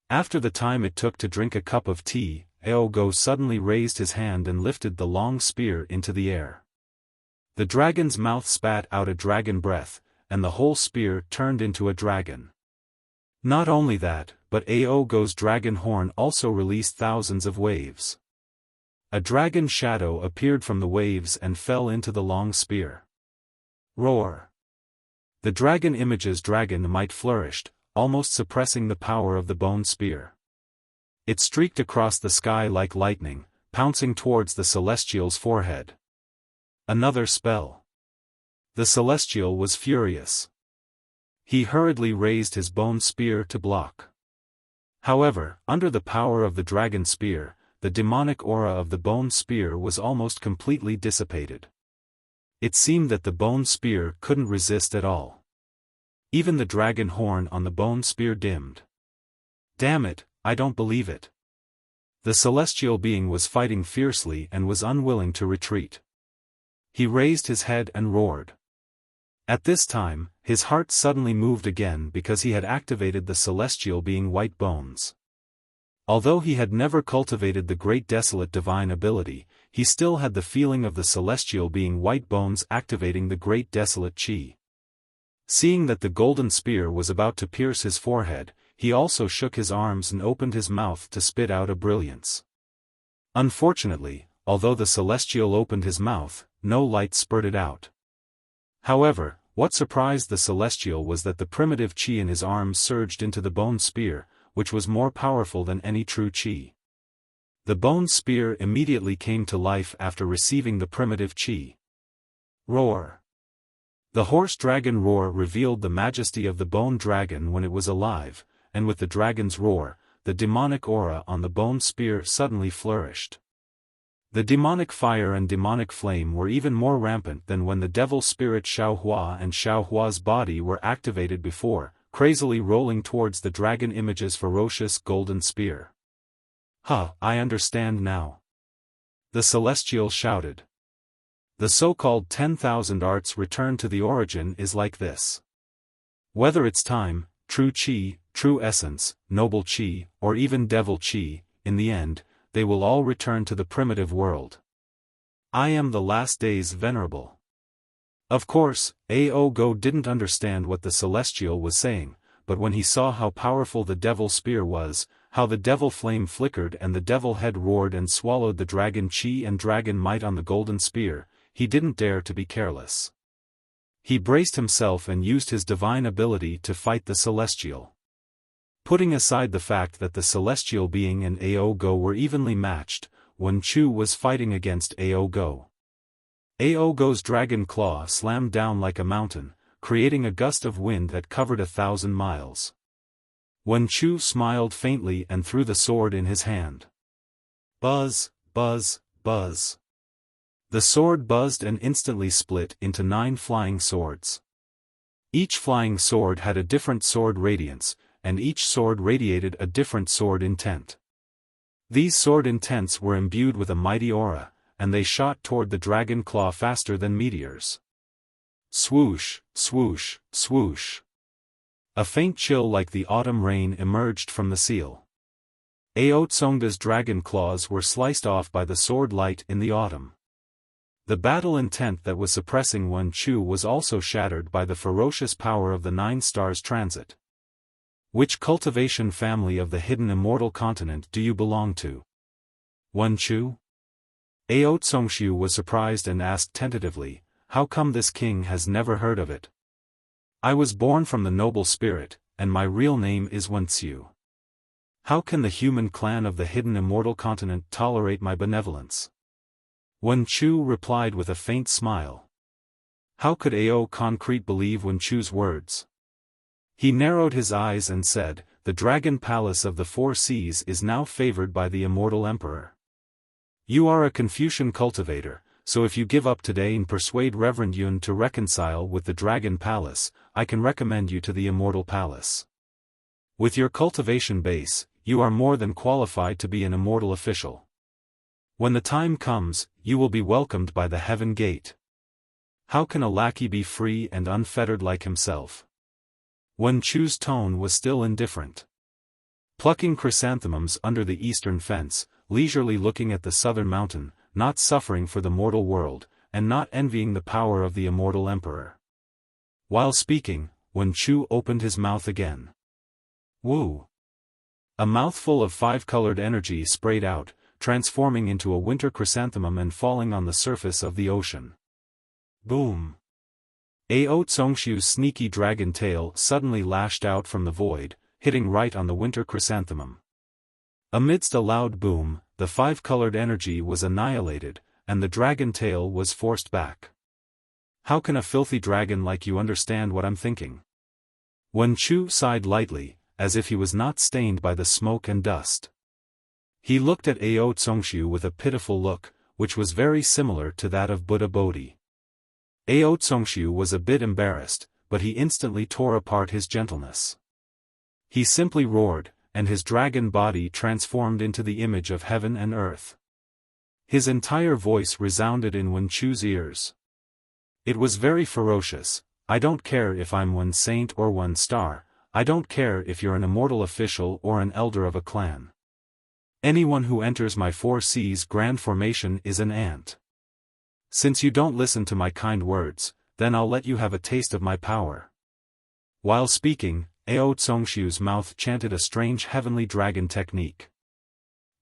After the time it took to drink a cup of tea, Aogo suddenly raised his hand and lifted the long spear into the air. The dragon's mouth spat out a dragon breath, and the whole spear turned into a dragon. Not only that, but Aogo's dragon horn also released thousands of waves. A dragon shadow appeared from the waves and fell into the long spear. Roar! The dragon image's dragon might flourished, almost suppressing the power of the bone spear. It streaked across the sky like lightning, pouncing towards the celestial's forehead. Another spell. The celestial was furious. He hurriedly raised his bone spear to block. However, under the power of the dragon spear, the demonic aura of the bone spear was almost completely dissipated. It seemed that the bone spear couldn't resist at all. Even the dragon horn on the bone spear dimmed. Damn it, I don't believe it. The celestial being was fighting fiercely and was unwilling to retreat. He raised his head and roared. At this time, his heart suddenly moved again because he had activated the celestial being White Bones. Although he had never cultivated the great desolate divine ability, he still had the feeling of the celestial being White Bones activating the great desolate chi. Seeing that the golden spear was about to pierce his forehead, he also shook his arms and opened his mouth to spit out a brilliance. Unfortunately, although the celestial opened his mouth, no light spurted out. However, what surprised the celestial was that the primitive chi in his arms surged into the bone spear, which was more powerful than any true chi. The bone spear immediately came to life after receiving the primitive chi. Roar! The horse dragon roar revealed the majesty of the bone dragon when it was alive, and with the dragon's roar, the demonic aura on the bone spear suddenly flourished. The demonic fire and demonic flame were even more rampant than when the devil spirit Xiaohua and Xiaohua's body were activated before, crazily rolling towards the dragon image's ferocious golden spear. I understand now. The celestial shouted. The so-called 10,000 arts return to the origin is like this. Whether it's time, true chi, true essence, noble chi, or even devil chi, in the end, they will all return to the primitive world. I am the last day's venerable. Of course, Aogo didn't understand what the celestial was saying, but when he saw how powerful the devil spear was, how the devil flame flickered and the devil head roared and swallowed the dragon chi and dragon might on the golden spear, he didn't dare to be careless. He braced himself and used his divine ability to fight the celestial. Putting aside the fact that the celestial being and Aogo were evenly matched, Wen Chu was fighting against Aogo. Aogo's dragon claw slammed down like a mountain, creating a gust of wind that covered 1,000 miles. Wen Chu smiled faintly and threw the sword in his hand. Buzz, buzz, buzz. The sword buzzed and instantly split into 9 flying swords. Each flying sword had a different sword radiance, and each sword radiated a different sword intent. These sword intents were imbued with a mighty aura, and they shot toward the dragon claw faster than meteors. Swoosh, swoosh, swoosh. A faint chill like the autumn rain emerged from the seal. Aotsongda's dragon claws were sliced off by the sword light in the autumn. The battle intent that was suppressing Wen Chu was also shattered by the ferocious power of the 9 stars transit. Which cultivation family of the hidden immortal continent do you belong to? Wen Chu? Aotsongshu was surprised and asked tentatively, how come this king has never heard of it? I was born from the noble spirit, and my real name is Wen Xiu. How can the human clan of the hidden immortal continent tolerate my benevolence? Wen Chu replied with a faint smile. How could Ao Concrete believe Wen Chu's words? He narrowed his eyes and said, the dragon palace of the 4 seas is now favored by the immortal emperor. You are a Confucian cultivator, so if you give up today and persuade Reverend Yun to reconcile with the dragon palace, I can recommend you to the immortal palace. With your cultivation base, you are more than qualified to be an immortal official. When the time comes, you will be welcomed by the heaven gate. How can a lackey be free and unfettered like himself? Wen Chu's tone was still indifferent. Plucking chrysanthemums under the eastern fence, leisurely looking at the southern mountain, not suffering for the mortal world, and not envying the power of the immortal emperor. While speaking, Wen Chu opened his mouth again. Woo! A mouthful of five-colored energy sprayed out, transforming into a winter chrysanthemum and falling on the surface of the ocean. Boom! Ao Tsongshu's sneaky dragon tail suddenly lashed out from the void, hitting right on the winter chrysanthemum. Amidst a loud boom, the five-colored energy was annihilated, and the dragon tail was forced back. How can a filthy dragon like you understand what I'm thinking? Wen Chu sighed lightly, as if he was not stained by the smoke and dust. He looked at Ao Tsongshu with a pitiful look, which was very similar to that of Buddha Bodhi. Ao Tsongshu was a bit embarrassed, but he instantly tore apart his gentleness. He simply roared, and his dragon body transformed into the image of heaven and earth. His entire voice resounded in Wen Chu's ears. It was very ferocious. I don't care if I'm one saint or one star, I don't care if you're an immortal official or an elder of a clan. Anyone who enters my 4 Seas grand formation is an ant. Since you don't listen to my kind words, then I'll let you have a taste of my power. While speaking, Ao Tsongshu's mouth chanted a strange heavenly dragon technique.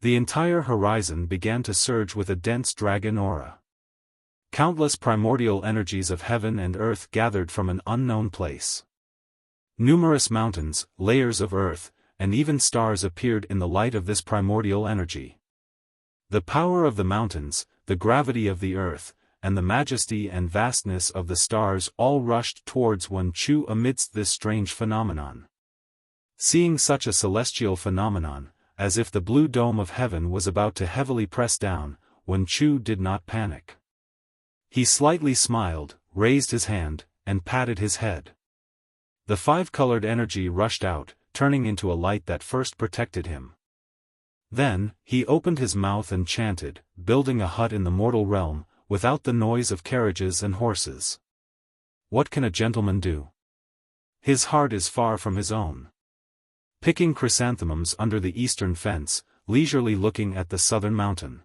The entire horizon began to surge with a dense dragon aura. Countless primordial energies of heaven and earth gathered from an unknown place. Numerous mountains, layers of earth, and even stars appeared in the light of this primordial energy. The power of the mountains, the gravity of the earth, and the majesty and vastness of the stars all rushed towards Wen Chu amidst this strange phenomenon. Seeing such a celestial phenomenon, as if the blue dome of heaven was about to heavily press down, Wen Chu did not panic. He slightly smiled, raised his hand, and patted his head. The five-colored energy rushed out, turning into a light that first protected him. Then, he opened his mouth and chanted, building a hut in the mortal realm, without the noise of carriages and horses. What can a gentleman do? His heart is far from his own. Picking chrysanthemums under the eastern fence, leisurely looking at the southern mountain.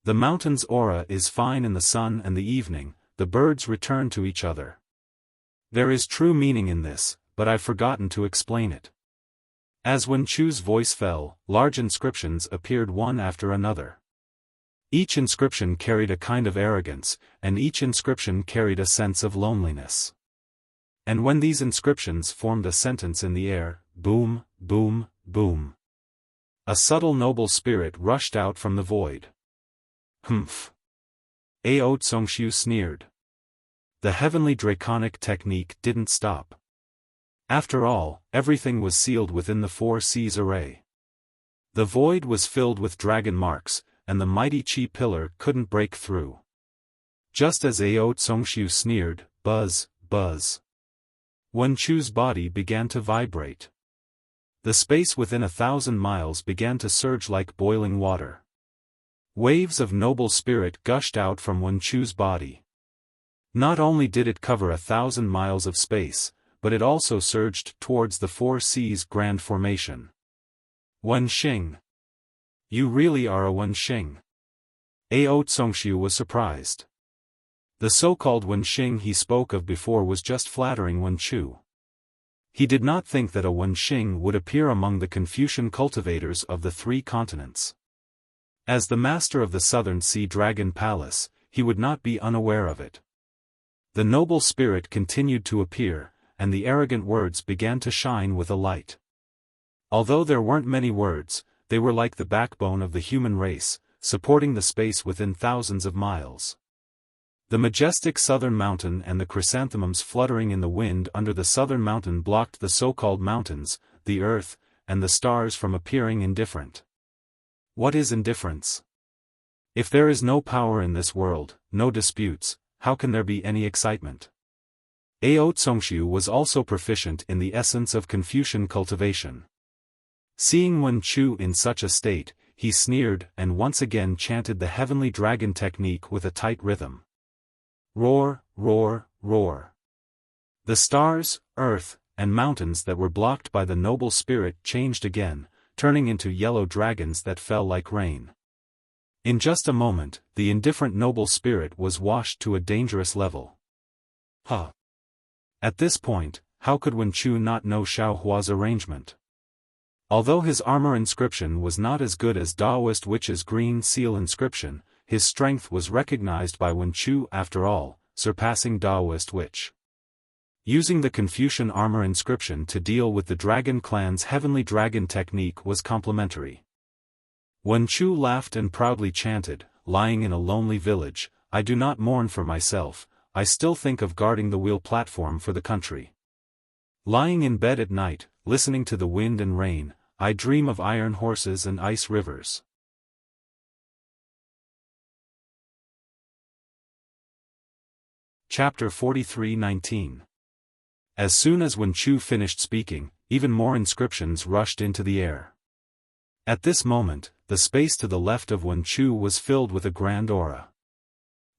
The mountain's aura is fine in the sun and the evening, the birds return to each other. There is true meaning in this, but I've forgotten to explain it. As Wen Chu's voice fell, large inscriptions appeared one after another. Each inscription carried a kind of arrogance, and each inscription carried a sense of loneliness. And when these inscriptions formed a sentence in the air, boom, boom, boom, a subtle noble spirit rushed out from the void. Humph! Ao Tsongshu sneered. The heavenly draconic technique didn't stop. After all, everything was sealed within the 4 Seas array. The void was filled with dragon marks, and the mighty Chi pillar couldn't break through. Just as Ao Tsongshu sneered, buzz, buzz, Wen Chu's body began to vibrate. The space within 1,000 miles began to surge like boiling water. Waves of noble spirit gushed out from Wen Chu's body. Not only did it cover 1,000 miles of space, but it also surged towards the 4 Seas grand formation. Wen Xing. You really are a Wen Xing. Ao Tsongshu was surprised. The so-called Wen Xing he spoke of before was just flattering Wen Chu. He did not think that a Wen Xing would appear among the Confucian cultivators of the 3 continents. As the master of the Southern Sea Dragon Palace, he would not be unaware of it. The noble spirit continued to appear, and the arrogant words began to shine with a light. Although there weren't many words, they were like the backbone of the human race, supporting the space within thousands of miles. The majestic southern mountain and the chrysanthemums fluttering in the wind under the southern mountain blocked the so-called mountains, the earth, and the stars from appearing indifferent. What is indifference? If there is no power in this world, no disputes, how can there be any excitement? Ao Tsongshu was also proficient in the essence of Confucian cultivation. Seeing Wen Chu in such a state, he sneered and once again chanted the heavenly dragon technique with a tight rhythm. Roar, roar, roar. The stars, earth, and mountains that were blocked by the noble spirit changed again, turning into yellow dragons that fell like rain. In just a moment, the indifferent noble spirit was washed to a dangerous level. At this point, how could Wen Chu not know Xiao Hua's arrangement? Although his armor inscription was not as good as Daoist Witch's green seal inscription, his strength was recognized by Wen Chu after all, surpassing Daoist Witch. Using the Confucian armor inscription to deal with the dragon clan's heavenly dragon technique was complementary. Wen Chu laughed and proudly chanted, lying in a lonely village, I do not mourn for myself, I still think of guarding the wheel platform for the country. Lying in bed at night, listening to the wind and rain, I dream of iron horses and ice rivers. Chapter 43:19. As soon as Wen Chu finished speaking, even more inscriptions rushed into the air. At this moment, the space to the left of Wen Chu was filled with a grand aura.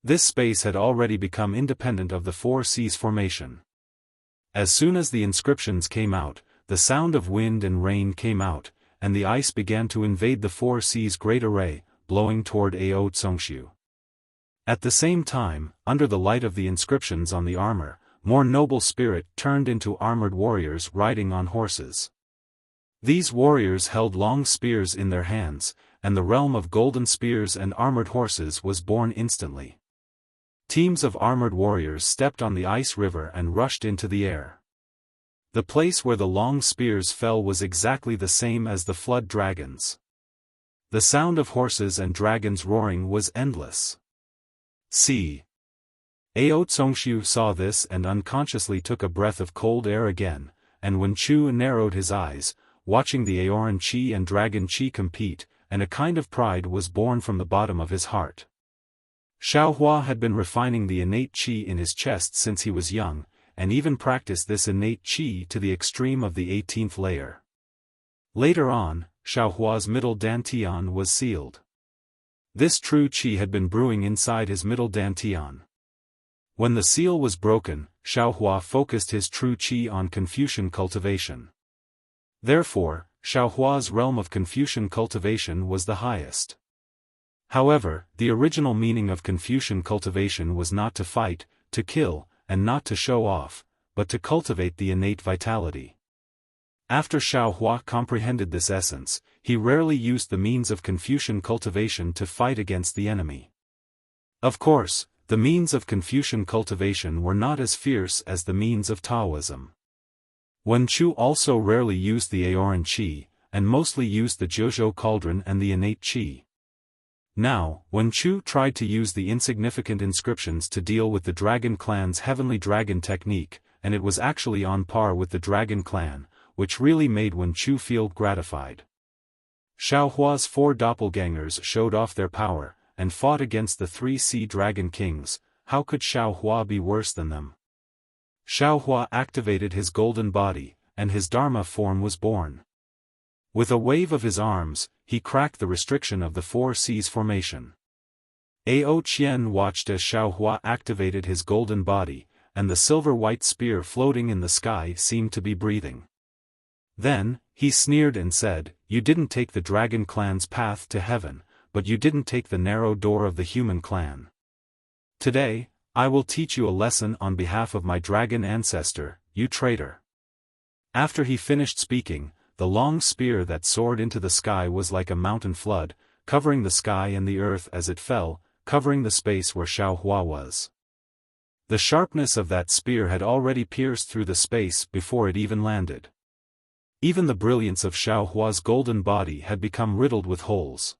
This space had already become independent of the four seas formation. As soon as the inscriptions came out, the sound of wind and rain came out, and the ice began to invade the four seas' great array, blowing toward Ao Tsongshu. At the same time, under the light of the inscriptions on the armor, more noble spirit turned into armored warriors riding on horses. These warriors held long spears in their hands, and the realm of golden spears and armored horses was born instantly. Teams of armored warriors stepped on the ice river and rushed into the air. The place where the long spears fell was exactly the same as the flood dragons. The sound of horses and dragons roaring was endless. See. Ao Tsongshu saw this and unconsciously took a breath of cold air again, and Wen Chu narrowed his eyes, watching the Aoran Qi and Dragon Qi compete, and a kind of pride was born from the bottom of his heart. Xiao Hua had been refining the innate qi in his chest since he was young, and even practiced this innate qi to the extreme of the 18th layer. Later on, Xiao Hua's middle dantian was sealed. This true qi had been brewing inside his middle dantian. When the seal was broken, Xiao Hua focused his true qi on Confucian cultivation. Therefore, Xiao Hua's realm of Confucian cultivation was the highest. However, the original meaning of Confucian cultivation was not to fight, to kill, and not to show off, but to cultivate the innate vitality. After Xiao Hua comprehended this essence, he rarely used the means of Confucian cultivation to fight against the enemy. Of course, the means of Confucian cultivation were not as fierce as the means of Taoism. Wen Chu also rarely used the Aoran Qi, and mostly used the Jiuzhou cauldron and the innate Qi. Now, Wen Chu tried to use the insignificant inscriptions to deal with the Dragon Clan's heavenly dragon technique, and it was actually on par with the Dragon Clan, which really made Wen Chu feel gratified. Xiao Hua's four doppelgangers showed off their power, and fought against the 3 Sea Dragon Kings. How could Xiao Hua be worse than them? Xiao Hua activated his golden body, and his Dharma form was born. With a wave of his arms, he cracked the restriction of the 4 Seas formation. Ao Qian watched as Xiao Hua activated his golden body, and the silver-white spear floating in the sky seemed to be breathing. Then, he sneered and said, "You didn't take the Dragon Clan's path to heaven, but you didn't take the narrow door of the human clan. Today, I will teach you a lesson on behalf of my dragon ancestor, you traitor." After he finished speaking, the long spear that soared into the sky was like a mountain flood, covering the sky and the earth as it fell, covering the space where Xiao Hua was. The sharpness of that spear had already pierced through the space before it even landed. Even the brilliance of Xiao Hua's golden body had become riddled with holes.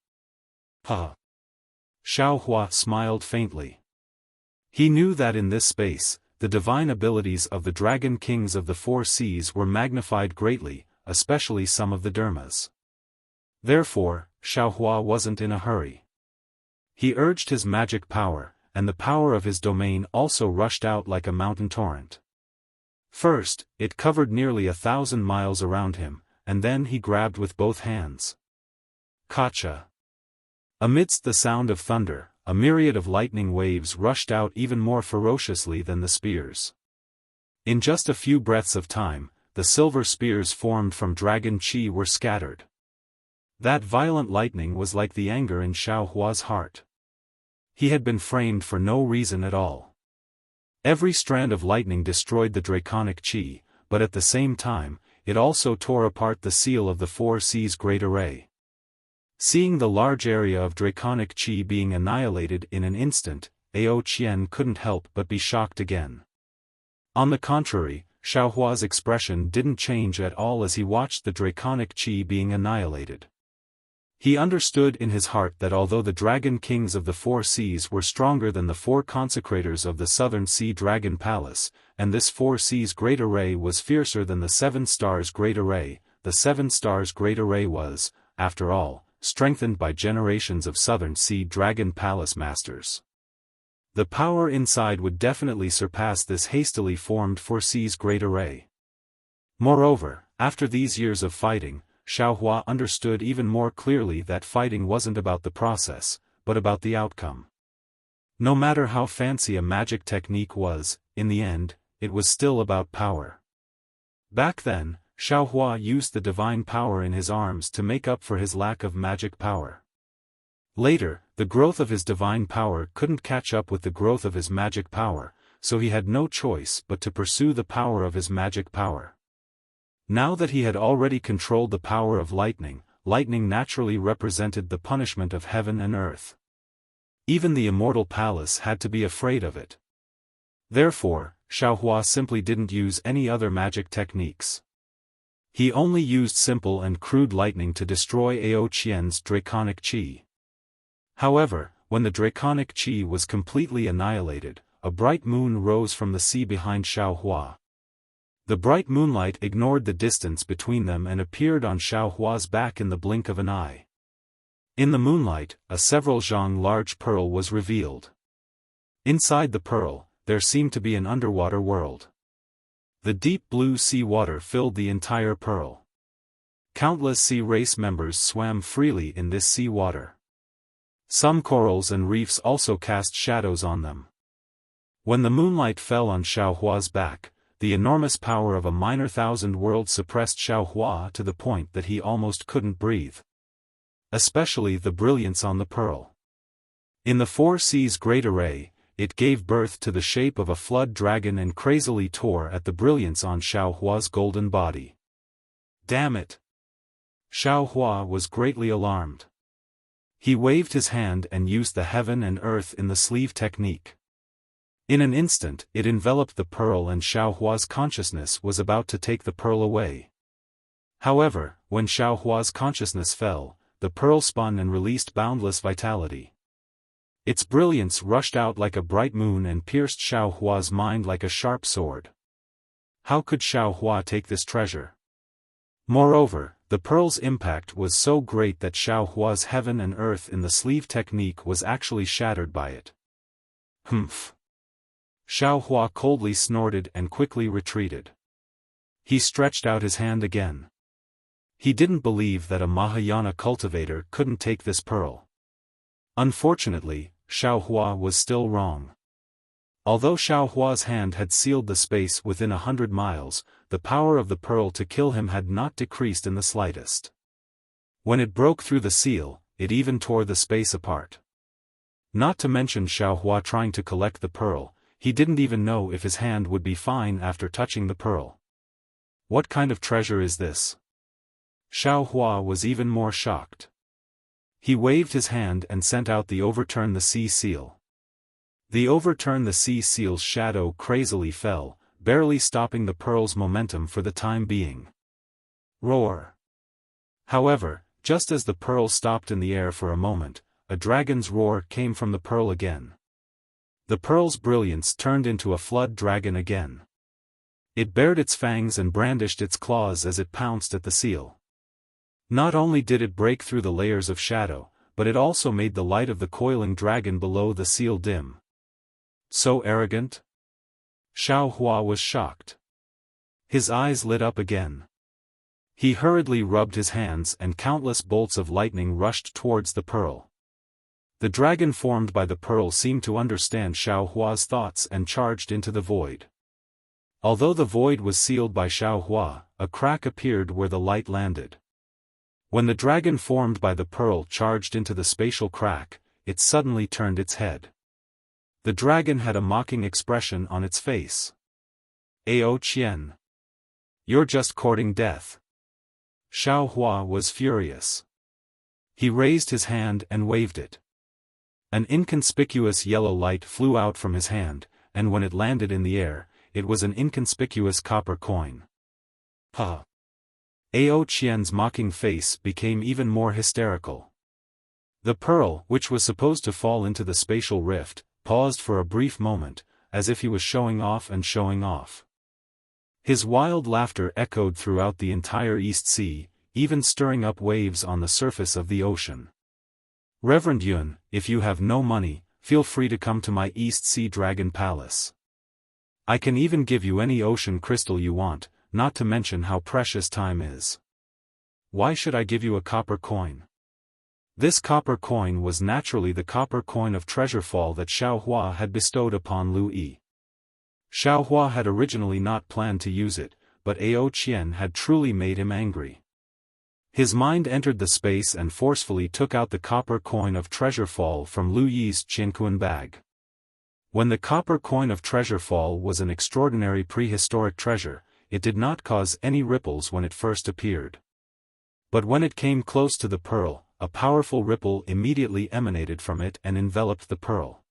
Xiao Hua smiled faintly. He knew that in this space, the divine abilities of the Dragon Kings of the 4 Seas were magnified greatly, especially some of the Dharmas. Therefore, Xiao Hua wasn't in a hurry. He urged his magic power, and the power of his domain also rushed out like a mountain torrent. First, it covered nearly 1,000 miles around him, and then he grabbed with both hands. Kacha. Amidst the sound of thunder, a myriad of lightning waves rushed out even more ferociously than the spears. In just a few breaths of time, the silver spears formed from dragon chi were scattered. That violent lightning was like the anger in Xiao Hua's heart. He had been framed for no reason at all. Every strand of lightning destroyed the draconic chi, but at the same time, it also tore apart the seal of the Four Seas Great Array. Seeing the large area of draconic chi being annihilated in an instant, Ao Qian couldn't help but be shocked again. On the contrary, Xiao Hua's expression didn't change at all as he watched the draconic chi being annihilated. He understood in his heart that although the dragon kings of the four seas were stronger than the four consecrators of the southern sea dragon palace, and this four seas great array was fiercer than the seven stars great array, the seven stars great array was, after all, strengthened by generations of southern sea dragon palace masters. The power inside would definitely surpass this hastily formed four seas great array. Moreover, after these years of fighting, Xiao Hua understood even more clearly that fighting wasn't about the process, but about the outcome. No matter how fancy a magic technique was, in the end, it was still about power. Back then, Xiao Hua used the divine power in his arms to make up for his lack of magic power. Later, the growth of his divine power couldn't catch up with the growth of his magic power, so he had no choice but to pursue the power of his magic power. Now that he had already controlled the power of lightning, lightning naturally represented the punishment of heaven and earth. Even the immortal palace had to be afraid of it. Therefore, Xiao Hua simply didn't use any other magic techniques. He only used simple and crude lightning to destroy Ao Qian's draconic chi. However, when the draconic chi was completely annihilated, a bright moon rose from the sea behind Xiao Hua. The bright moonlight ignored the distance between them and appeared on Xiao Hua's back in the blink of an eye. In the moonlight, a several zhang large pearl was revealed. Inside the pearl, there seemed to be an underwater world. The deep blue sea water filled the entire pearl. Countless sea race members swam freely in this sea water. Some corals and reefs also cast shadows on them. When the moonlight fell on Xiao Hua's back, the enormous power of a minor thousand worlds suppressed Xiao Hua to the point that he almost couldn't breathe. Especially the brilliance on the pearl. In the four seas great array, it gave birth to the shape of a flood dragon and crazily tore at the brilliance on Xiao Hua's golden body. Damn it! Xiao Hua was greatly alarmed. He waved his hand and used the heaven and earth in the sleeve technique. In an instant it enveloped the pearl and Xiao Hua's consciousness was about to take the pearl away. However, when Xiao Hua's consciousness fell, the pearl spun and released boundless vitality. Its brilliance rushed out like a bright moon and pierced Xiao Hua's mind like a sharp sword. How could Xiao Hua take this treasure? Moreover, the pearl's impact was so great that Xiao Hua's heaven and earth in the sleeve technique was actually shattered by it. Humph! Xiao Hua coldly snorted and quickly retreated. He stretched out his hand again. He didn't believe that a Mahayana cultivator couldn't take this pearl. Unfortunately, Xiao Hua was still wrong. Although Xiao Hua's hand had sealed the space within 100 miles, the power of the pearl to kill him had not decreased in the slightest. When it broke through the seal, it even tore the space apart. Not to mention Xiao Hua trying to collect the pearl, he didn't even know if his hand would be fine after touching the pearl. What kind of treasure is this? Xiao Hua was even more shocked. He waved his hand and sent out the Overturn the Sea seal. The Overturn the Sea seal's shadow crazily fell, barely stopping the pearl's momentum for the time being. Roar! However, just as the pearl stopped in the air for a moment, a dragon's roar came from the pearl again. The pearl's brilliance turned into a flood dragon again. It bared its fangs and brandished its claws as it pounced at the seal. Not only did it break through the layers of shadow, but it also made the light of the coiling dragon below the seal dim. So arrogant? Xiao Hua was shocked. His eyes lit up again. He hurriedly rubbed his hands and countless bolts of lightning rushed towards the pearl. The dragon formed by the pearl seemed to understand Xiao Hua's thoughts and charged into the void. Although the void was sealed by Xiao Hua, a crack appeared where the light landed. When the dragon formed by the pearl charged into the spatial crack, it suddenly turned its head. The dragon had a mocking expression on its face. "Ao Qian. You're just courting death." Xiao Hua was furious. He raised his hand and waved it. An inconspicuous yellow light flew out from his hand, and when it landed in the air, it was an inconspicuous copper coin. Ha! Ao Qian's mocking face became even more hysterical. The pearl, which was supposed to fall into the spatial rift, paused for a brief moment, as if he was showing off and showing off. His wild laughter echoed throughout the entire East Sea, even stirring up waves on the surface of the ocean. "Reverend Yun, if you have no money, feel free to come to my East Sea Dragon Palace. I can even give you any ocean crystal you want, not to mention how precious time is. Why should I give you a copper coin?" This copper coin was naturally the copper coin of treasure fall that Xiao Hua had bestowed upon Lu Yi. Xiao Hua had originally not planned to use it, but Ao Qian had truly made him angry. His mind entered the space and forcefully took out the copper coin of treasure fall from Lu Yi's Qiankuan bag. When the copper coin of treasure fall was an extraordinary prehistoric treasure, it did not cause any ripples when it first appeared. But when it came close to the pearl, a powerful ripple immediately emanated from it and enveloped the pearl.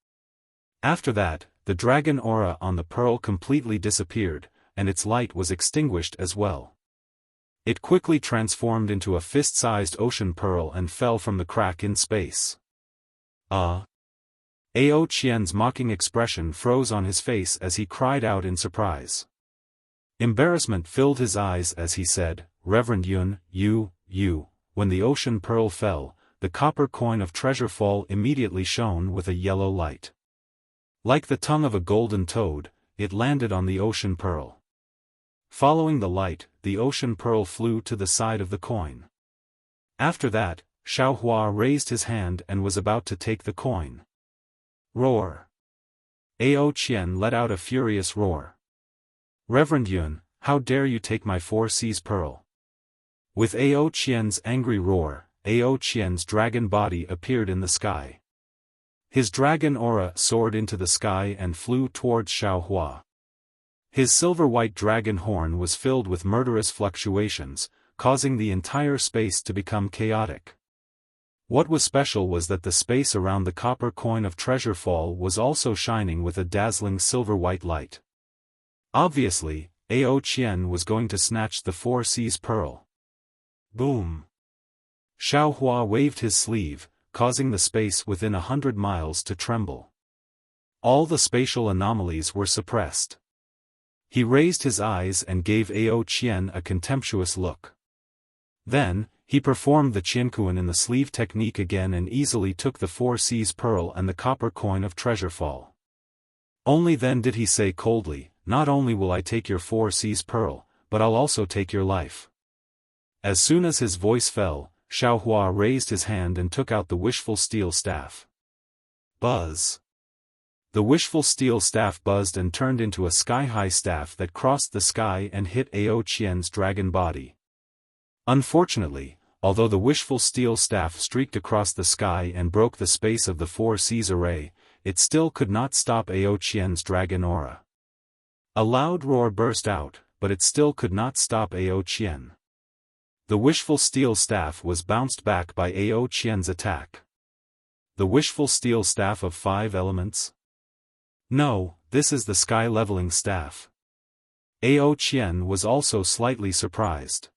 After that, the dragon aura on the pearl completely disappeared, and its light was extinguished as well. It quickly transformed into a fist-sized ocean pearl and fell from the crack in space. Ao Qian's mocking expression froze on his face as he cried out in surprise. Embarrassment filled his eyes as he said, "Reverend Yun, when the ocean pearl fell, the copper coin of treasure fall immediately shone with a yellow light. Like the tongue of a golden toad, it landed on the ocean pearl. Following the light, the ocean pearl flew to the side of the coin. After that, Xiao Hua raised his hand and was about to take the coin. Roar! Ao Qian let out a furious roar. "Reverend Yun, how dare you take my 4 Seas pearl?" With Ao Qian's angry roar, Ao Qian's dragon body appeared in the sky. His dragon aura soared into the sky and flew towards Xiao Hua. His silver-white dragon horn was filled with murderous fluctuations, causing the entire space to become chaotic. What was special was that the space around the copper coin of treasure fall was also shining with a dazzling silver-white light. Obviously, Ao Qian was going to snatch the 4 Seas pearl. Boom! Xiao Hua waved his sleeve, causing the space within 100 miles to tremble. All the spatial anomalies were suppressed. He raised his eyes and gave Ao Qian a contemptuous look. Then, he performed the Qiankuan in the sleeve technique again and easily took the 4 Seas pearl and the copper coin of treasure fall. Only then did he say coldly, "Not only will I take your 4 Seas pearl, but I'll also take your life." As soon as his voice fell, Xiao Hua raised his hand and took out the wishful steel staff. Buzz! The wishful steel staff buzzed and turned into a sky-high staff that crossed the sky and hit Ao Qian's dragon body. Unfortunately, although the wishful steel staff streaked across the sky and broke the space of the 4 Seas array, it still could not stop Ao Qian's dragon aura. A loud roar burst out, but it still could not stop Ao Qian. The wishful steel staff was bounced back by Ao Qian's attack. The wishful steel staff of 5 elements? No, this is the sky-leveling staff. Ao Qian was also slightly surprised.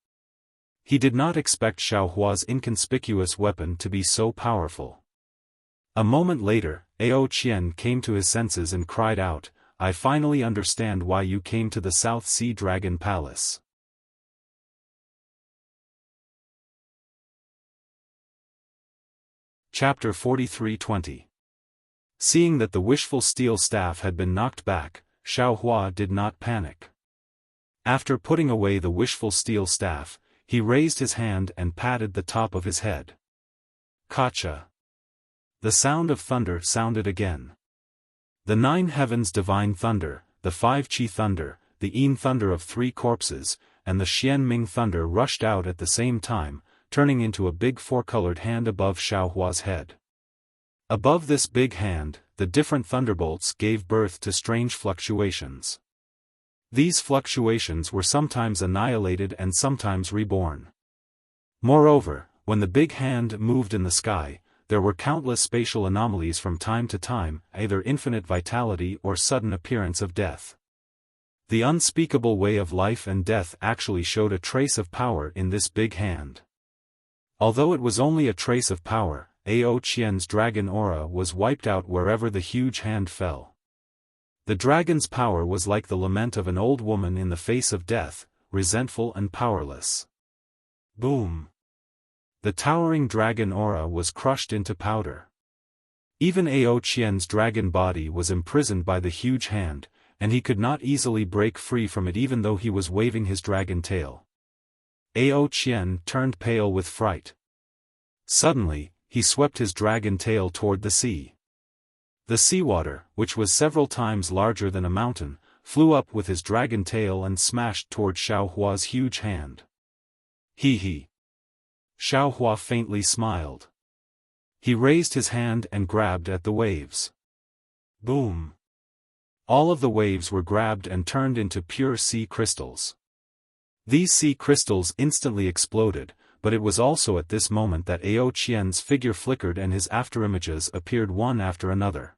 He did not expect Xiao Hua's inconspicuous weapon to be so powerful. A moment later, Ao Qian came to his senses and cried out, "I finally understand why you came to the South Sea Dragon Palace." Chapter 43:20. Seeing that the wishful steel staff had been knocked back, Xiao Hua did not panic. After putting away the wishful steel staff, he raised his hand and patted the top of his head. Gotcha! The sound of thunder sounded again. The 9 heavens divine thunder, the 5 Qi thunder, the Yin thunder of 3 corpses, and the Xian Ming thunder rushed out at the same time, turning into a big 4-colored hand above Xiaohua's head. Above this big hand, the different thunderbolts gave birth to strange fluctuations. These fluctuations were sometimes annihilated and sometimes reborn. Moreover, when the big hand moved in the sky, there were countless spatial anomalies from time to time, either infinite vitality or sudden appearance of death. The unspeakable way of life and death actually showed a trace of power in this big hand. Although it was only a trace of power, Ao Qian's dragon aura was wiped out wherever the huge hand fell. The dragon's power was like the lament of an old woman in the face of death, resentful and powerless. Boom! The towering dragon aura was crushed into powder. Even Ao Qian's dragon body was imprisoned by the huge hand, and he could not easily break free from it even though he was waving his dragon tail. Ao Qian turned pale with fright. Suddenly, he swept his dragon tail toward the sea. The seawater, which was several times larger than a mountain, flew up with his dragon tail and smashed toward Xiaohua's huge hand. Hee hee. Xiaohua faintly smiled. He raised his hand and grabbed at the waves. Boom! All of the waves were grabbed and turned into pure sea crystals. These sea crystals instantly exploded, but it was also at this moment that Ao Qian's figure flickered and his afterimages appeared one after another.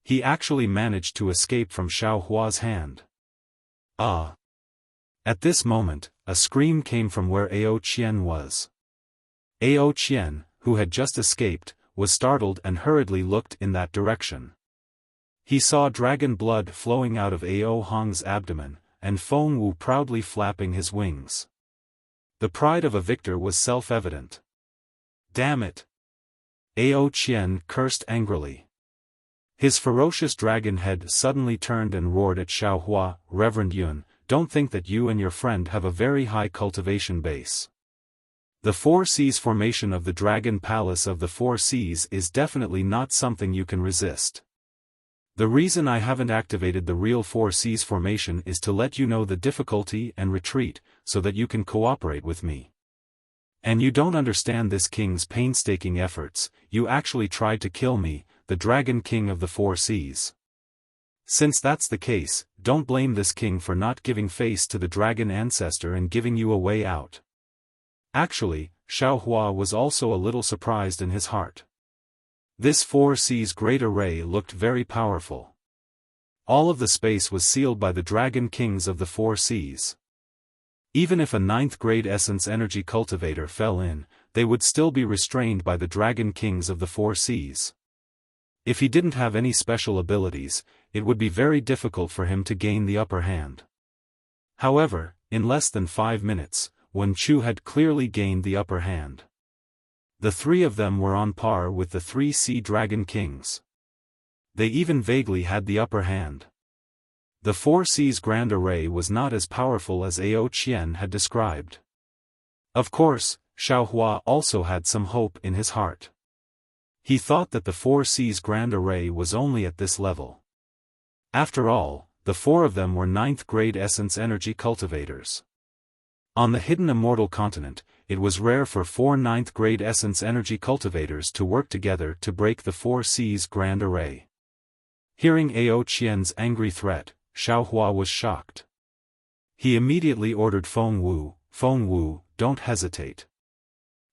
He actually managed to escape from Xiaohua's hand. Ah! At this moment, a scream came from where Ao Qian was. Ao Qian, who had just escaped, was startled and hurriedly looked in that direction. He saw dragon blood flowing out of Ao Hong's abdomen, and Feng Wu proudly flapping his wings. The pride of a victor was self-evident. Damn it! Ao Qian cursed angrily. His ferocious dragon head suddenly turned and roared at Xiaohua, Reverend Yun, don't think that you and your friend have a very high cultivation base. The 4 Seas formation of the Dragon Palace of the 4 Seas is definitely not something you can resist. The reason I haven't activated the real 4 Seas formation is to let you know the difficulty and retreat, so that you can cooperate with me. And you don't understand this king's painstaking efforts, you actually tried to kill me, the Dragon King of the 4 Seas. Since that's the case, don't blame this king for not giving face to the dragon ancestor and giving you a way out. Actually, Xiaohua was also a little surprised in his heart. This 4 Seas great array looked very powerful. All of the space was sealed by the Dragon Kings of the 4 Seas. Even if a 9th grade essence energy cultivator fell in, they would still be restrained by the Dragon Kings of the 4 Seas. If he didn't have any special abilities, it would be very difficult for him to gain the upper hand. However, in less than 5 minutes, Wen Chu had clearly gained the upper hand. The 3 of them were on par with the 3 Sea Dragon Kings. They even vaguely had the upper hand. The 4 Seas Grand Array was not as powerful as Ao Qian had described. Of course, Xiaohua also had some hope in his heart. He thought that the 4 Seas Grand Array was only at this level. After all, the 4 of them were 9th grade essence energy cultivators. On the hidden immortal continent, it was rare for 4 9th grade essence energy cultivators to work together to break the 4 Seas Grand Array. Hearing Ao Qian's angry threat, Xiaohua was shocked. He immediately ordered Feng Wu, don't hesitate.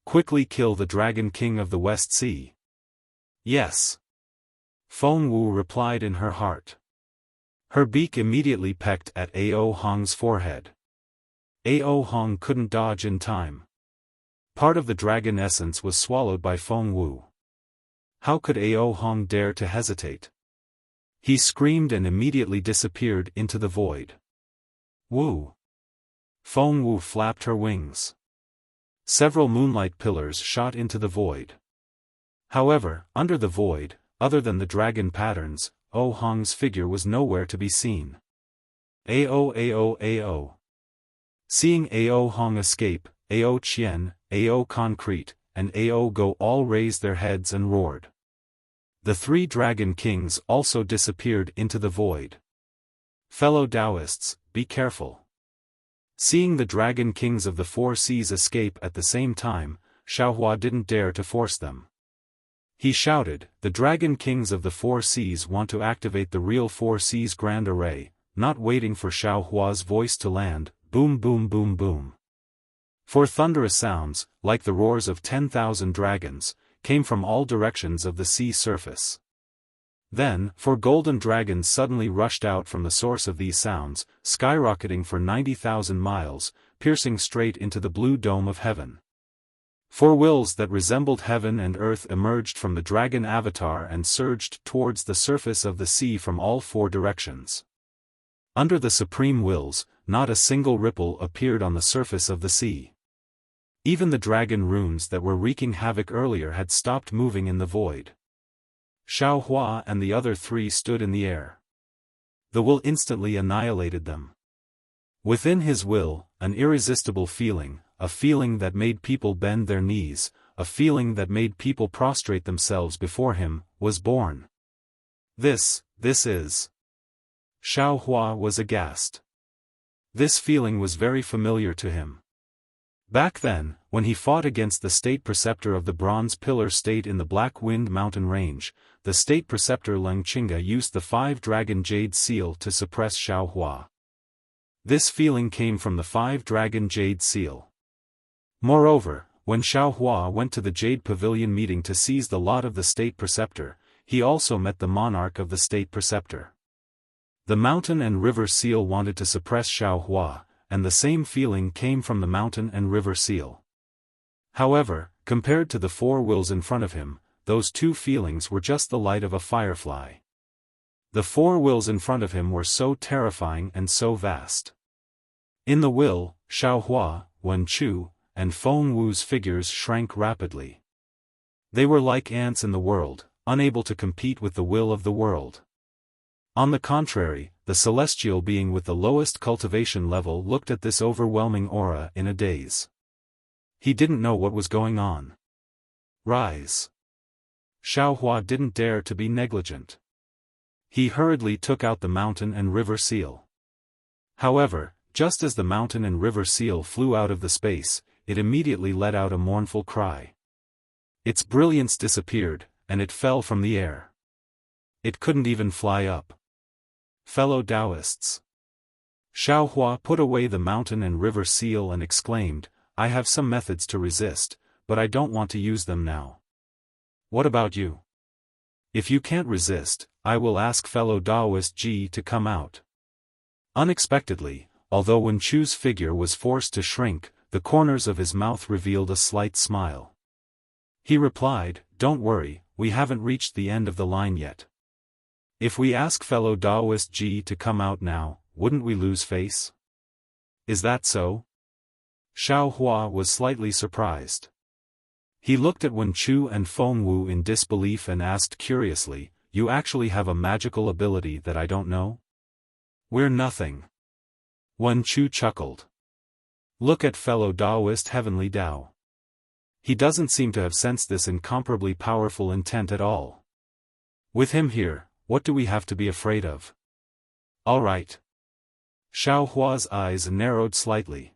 Quickly kill the Dragon King of the West Sea. Yes. Feng Wu replied in her heart. Her beak immediately pecked at Ao Hong's forehead. Ao Hong couldn't dodge in time. Part of the dragon essence was swallowed by Feng Wu. How could Ao Hong dare to hesitate? He screamed and immediately disappeared into the void. Wu! Feng Wu flapped her wings. Several moonlight pillars shot into the void. However, under the void, other than the dragon patterns, Ao Hong's figure was nowhere to be seen. Ao. Seeing Ao Hong escape, Ao Qian, Ao Concrete, and Ao Go all raised their heads and roared. The 3 dragon kings also disappeared into the void. Fellow Taoists, be careful. Seeing the dragon kings of the 4 seas escape at the same time, Xiaohua didn't dare to force them. He shouted, the dragon kings of the 4 seas want to activate the real 4 seas grand array, not waiting for Xiaohua's voice to land, boom boom boom boom. 4 thunderous sounds, like the roars of 10,000 dragons, came from all directions of the sea surface. Then, 4 golden dragons suddenly rushed out from the source of these sounds, skyrocketing for 90,000 miles, piercing straight into the blue dome of heaven. 4 wills that resembled heaven and earth emerged from the dragon avatar and surged towards the surface of the sea from all 4 directions. Under the supreme wills, not a single ripple appeared on the surface of the sea. Even the dragon runes that were wreaking havoc earlier had stopped moving in the void. Xiaohua and the other 3 stood in the air. The will instantly annihilated them. Within his will, an irresistible feeling, a feeling that made people bend their knees, a feeling that made people prostrate themselves before him, was born. This is. Xiaohua was aghast. This feeling was very familiar to him. Back then, when he fought against the state preceptor of the Bronze Pillar State in the Black Wind Mountain Range, the state preceptor Leng Qingge used the 5-dragon jade seal to suppress Xiaohua. This feeling came from the 5-dragon jade seal. Moreover, when Xiaohua went to the Jade Pavilion meeting to seize the lot of the state preceptor, he also met the monarch of the state preceptor. The mountain and river seal wanted to suppress Xiaohua, and the same feeling came from the mountain and river seal. However, compared to the 4 wills in front of him, those 2 feelings were just the light of a firefly. The 4 wills in front of him were so terrifying and so vast. In the will, Xiaohua, Wen Chu, and Feng Wu's figures shrank rapidly. They were like ants in the world, unable to compete with the will of the world. On the contrary, the celestial being with the lowest cultivation level looked at this overwhelming aura in a daze. He didn't know what was going on. Rise. Xiaohua didn't dare to be negligent. He hurriedly took out the mountain and river seal. However, just as the mountain and river seal flew out of the space, it immediately let out a mournful cry. Its brilliance disappeared, and it fell from the air. It couldn't even fly up. Fellow Taoists. Xiaohua put away the mountain and river seal and exclaimed, I have some methods to resist, but I don't want to use them now. What about you? If you can't resist, I will ask fellow Taoist Ji to come out. Unexpectedly, although Wen Chu's figure was forced to shrink, the corners of his mouth revealed a slight smile. He replied, don't worry, we haven't reached the end of the line yet. If we ask fellow Taoist Ji to come out now, wouldn't we lose face? Is that so? Xiaohua was slightly surprised. He looked at Wen Chu and Feng Wu in disbelief and asked curiously, you actually have a magical ability that I don't know? We're nothing. Wen Chu chuckled. Look at fellow Taoist Heavenly Tao. He doesn't seem to have sensed this incomparably powerful intent at all. With him here, what do we have to be afraid of? All right. Xiaohua's eyes narrowed slightly.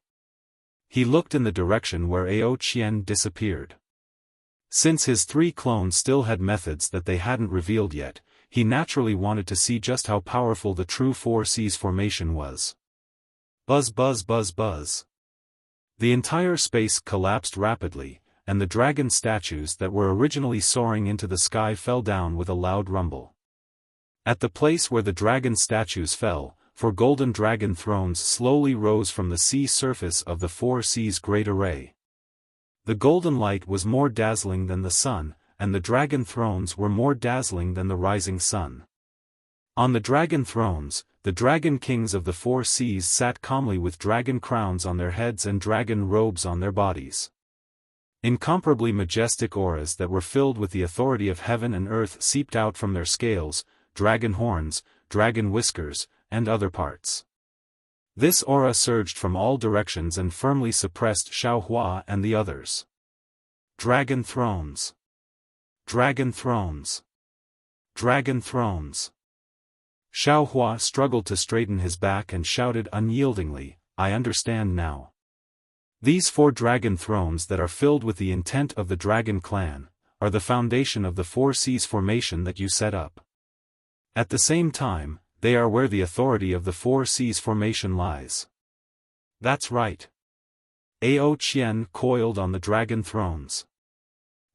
He looked in the direction where Ao Qian disappeared. Since his 3 clones still had methods that they hadn't revealed yet, he naturally wanted to see just how powerful the true 4 seas formation was. Buzz buzz buzz buzz. The entire space collapsed rapidly, and the dragon statues that were originally soaring into the sky fell down with a loud rumble. At the place where the dragon statues fell, 4 golden dragon thrones slowly rose from the sea surface of the 4 seas great array. The golden light was more dazzling than the sun, and the dragon thrones were more dazzling than the rising sun. On the dragon thrones, the dragon kings of the 4 seas sat calmly with dragon crowns on their heads and dragon robes on their bodies. Incomparably majestic auras that were filled with the authority of heaven and earth seeped out from their scales, dragon horns, dragon whiskers, and other parts. This aura surged from all directions and firmly suppressed Xiaohua and the others. Dragon thrones. Dragon thrones. Dragon thrones. Xiaofan struggled to straighten his back and shouted unyieldingly, I understand now. These 4 dragon thrones that are filled with the intent of the dragon clan, are the foundation of the 4 seas formation that you set up. At the same time, they are where the authority of the 4 seas formation lies. That's right. Ao Qian coiled on the dragon thrones.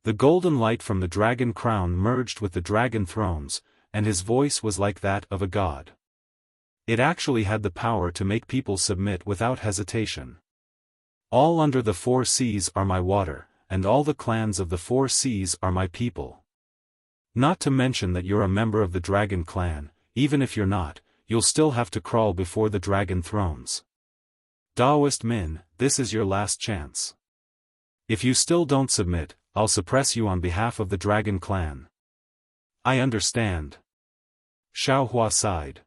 The golden light from the dragon crown merged with the dragon thrones, and his voice was like that of a god. It actually had the power to make people submit without hesitation. All under the 4 seas are my water, and all the clans of the 4 seas are my people. Not to mention that you're a member of the dragon clan, even if you're not, you'll still have to crawl before the dragon thrones. Daoist Min, this is your last chance. If you still don't submit, I'll suppress you on behalf of the dragon clan. I understand. Xiaofan sighed.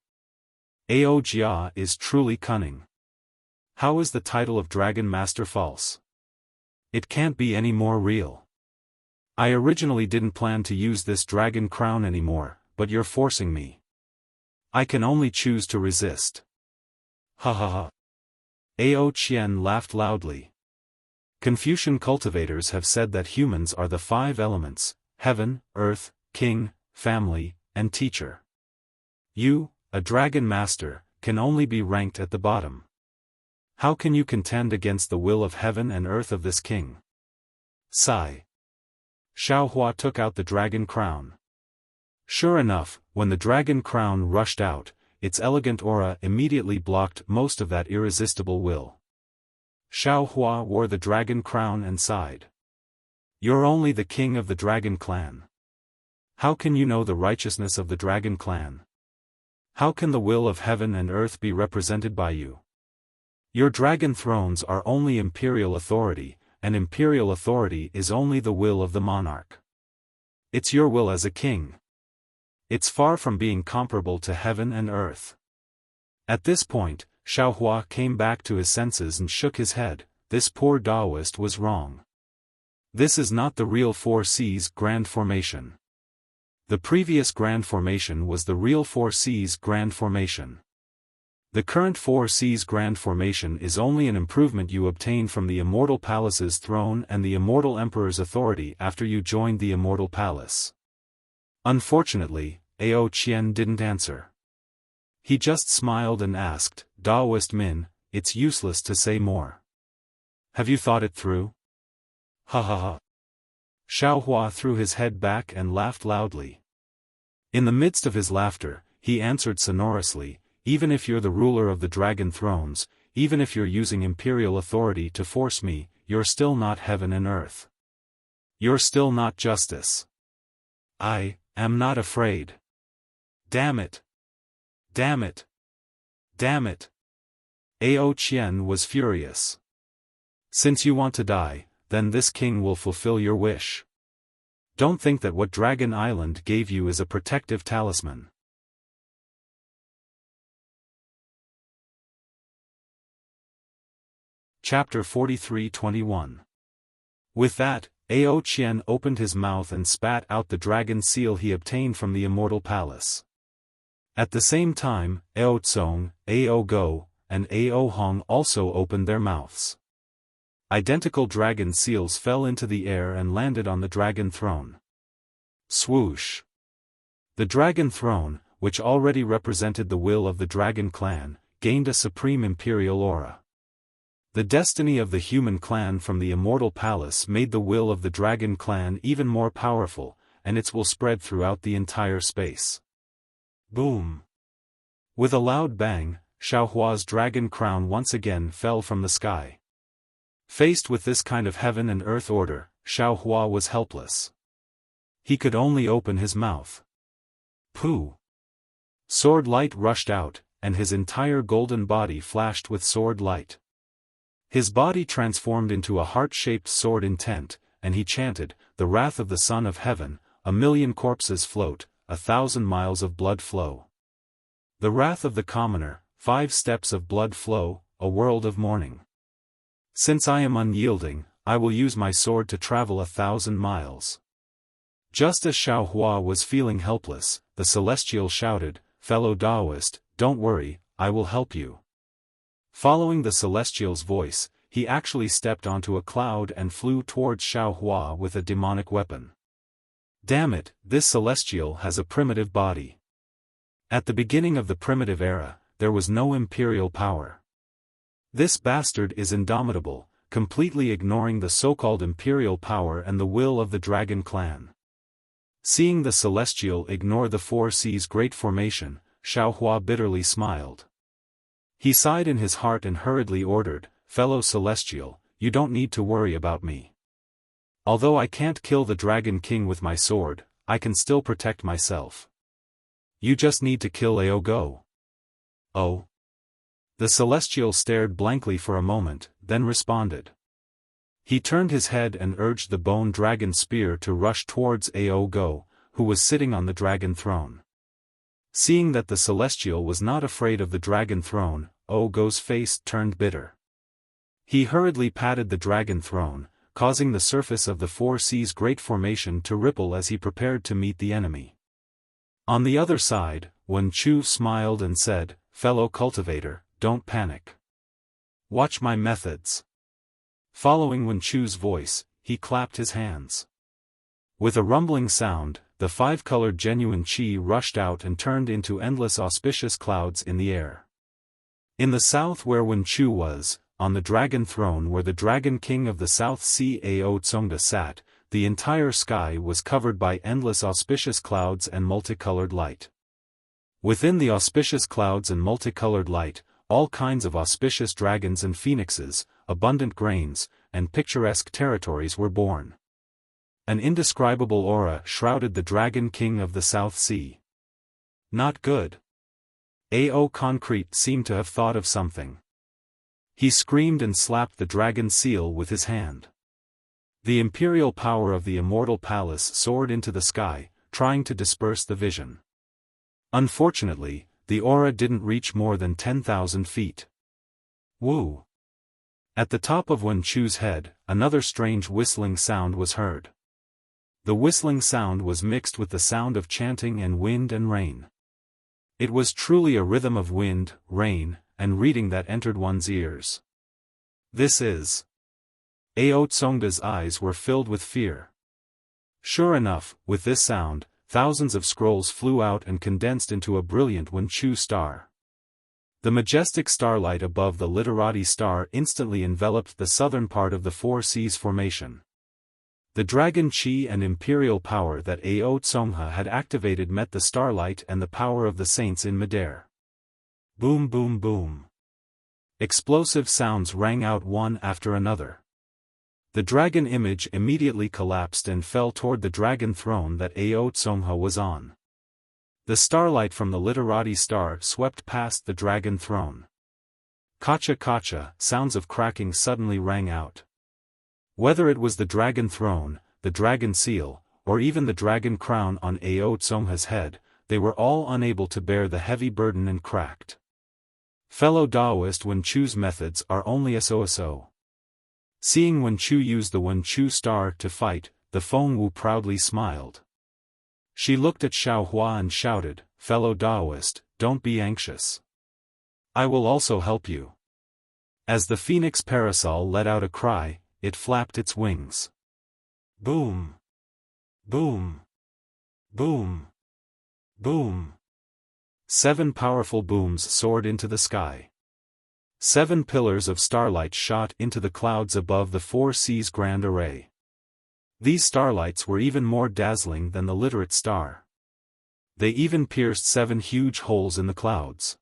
Ao Jia is truly cunning. How is the title of Dragon Master false? It can't be any more real. I originally didn't plan to use this dragon crown anymore, but you're forcing me. I can only choose to resist. Ha ha ha. Ao Qian laughed loudly. Confucian cultivators have said that humans are the 5 elements, heaven, earth, king, family, and teacher. You, a dragon master, can only be ranked at the bottom. How can you contend against the will of heaven and earth of this king? Sigh. Xiaofan took out the dragon crown. Sure enough, when the dragon crown rushed out, its elegant aura immediately blocked most of that irresistible will. Xiaofan wore the dragon crown and sighed. You're only the king of the dragon clan. How can you know the righteousness of the dragon clan? How can the will of heaven and earth be represented by you? Your dragon thrones are only imperial authority, and imperial authority is only the will of the monarch. It's your will as a king. It's far from being comparable to heaven and earth. At this point, Xiaofan came back to his senses and shook his head. This poor Daoist was wrong. This is not the real 4 seas grand formation. The previous grand formation was the real 4 seas grand formation. The current 4 seas grand formation is only an improvement you obtain from the Immortal Palace's throne and the Immortal Emperor's authority after you joined the Immortal Palace. Unfortunately, Ao Qian didn't answer. He just smiled and asked, Daoist Min, it's useless to say more. Have you thought it through? Ha ha ha. Xiaofan threw his head back and laughed loudly. In the midst of his laughter, he answered sonorously, even if you're the ruler of the dragon thrones, even if you're using imperial authority to force me, you're still not heaven and earth. You're still not justice. I am not afraid. Damn it. Damn it. Damn it. Ao Qian was furious. Since you want to die, then this king will fulfill your wish. Don't think that what Dragon Island gave you is a protective talisman. Chapter 43-21. With that, Ao Qian opened his mouth and spat out the dragon seal he obtained from the Immortal Palace. At the same time, Ao Tsong, Ao Go, and Ao Hong also opened their mouths. Identical dragon seals fell into the air and landed on the dragon throne. Swoosh! The dragon throne, which already represented the will of the dragon clan, gained a supreme imperial aura. The destiny of the human clan from the Immortal Palace made the will of the dragon clan even more powerful, and its will spread throughout the entire space. Boom! With a loud bang, Xiaohua's dragon crown once again fell from the sky. Faced with this kind of heaven and earth order, Xiaohua was helpless. He could only open his mouth. Pooh! Sword light rushed out, and his entire golden body flashed with sword light. His body transformed into a heart-shaped sword intent, and he chanted, "The wrath of the Son of Heaven, 1,000,000 corpses float, 1,000 miles of blood flow. The wrath of the commoner, 5 steps of blood flow, a world of mourning. Since I am unyielding, I will use my sword to travel 1,000 miles. Just as Xiaohua was feeling helpless, the Celestial shouted, "Fellow Taoist, don't worry, I will help you." Following the Celestial's voice, he actually stepped onto a cloud and flew towards Xiaohua with a demonic weapon. Damn it, this Celestial has a primitive body. At the beginning of the primitive era, there was no imperial power. This bastard is indomitable, completely ignoring the so-called imperial power and the will of the Dragon Clan. Seeing the Celestial ignore the Four Seas Great Formation, Xiaohua bitterly smiled. He sighed in his heart and hurriedly ordered, "Fellow Celestial, you don't need to worry about me. Although I can't kill the Dragon King with my sword, I can still protect myself. You just need to kill Aogo." "Oh?" The Celestial stared blankly for a moment, then responded. He turned his head and urged the bone dragon spear to rush towards Aogo, who was sitting on the dragon throne. Seeing that the Celestial was not afraid of the dragon throne, Aogo's face turned bitter. He hurriedly patted the dragon throne, causing the surface of the Four Seas Great Formation to ripple as he prepared to meet the enemy. On the other side, Wen Chu smiled and said, "Fellow Cultivator, don't panic. Watch my methods." Following Wen Chu's voice, he clapped his hands. With a rumbling sound, the five-colored genuine qi rushed out and turned into endless auspicious clouds in the air. In the south where Wen Chu was, on the dragon throne where the Dragon King of the South Sea Ao Tsongda sat, the entire sky was covered by endless auspicious clouds and multicolored light. Within the auspicious clouds and multicolored light, all kinds of auspicious dragons and phoenixes, abundant grains, and picturesque territories were born. An indescribable aura shrouded the Dragon King of the South Sea. Not good. Ao Concrete seemed to have thought of something. He screamed and slapped the dragon seal with his hand. The imperial power of the immortal palace soared into the sky, trying to disperse the vision. Unfortunately, the aura didn't reach more than 10,000 feet. Woo! At the top of Wen Chu's head, another strange whistling sound was heard. The whistling sound was mixed with the sound of chanting and wind and rain. It was truly a rhythm of wind, rain, and reading that entered one's ears. This is... Ao Tsongda's eyes were filled with fear. Sure enough, with this sound, thousands of scrolls flew out and condensed into a brilliant Wen Chu star. The majestic starlight above the Literati star instantly enveloped the southern part of the Four Seas Formation. The dragon qi and imperial power that Ao Tsongha had activated met the starlight and the power of the saints in midair. Boom boom boom. Explosive sounds rang out one after another. The dragon image immediately collapsed and fell toward the dragon throne that Ao Tsongha was on. The starlight from the Literati star swept past the dragon throne. Kacha kacha, sounds of cracking suddenly rang out. Whether it was the dragon throne, the dragon seal, or even the dragon crown on Ao Tsongha's head, they were all unable to bear the heavy burden and cracked. Fellow Taoist, Wen Chu's methods are only so. Seeing Wen Chu use the Wen Chu star to fight, the Feng Wu proudly smiled. She looked at Xiaohua and shouted, "Fellow Taoist, don't be anxious. I will also help you." As the phoenix parasol let out a cry, it flapped its wings. Boom! Boom! Boom! Boom! 7 powerful booms soared into the sky. 7 pillars of starlight shot into the clouds above the Four Seas Grand Array. These starlights were even more dazzling than the literate star. They even pierced 7 huge holes in the clouds.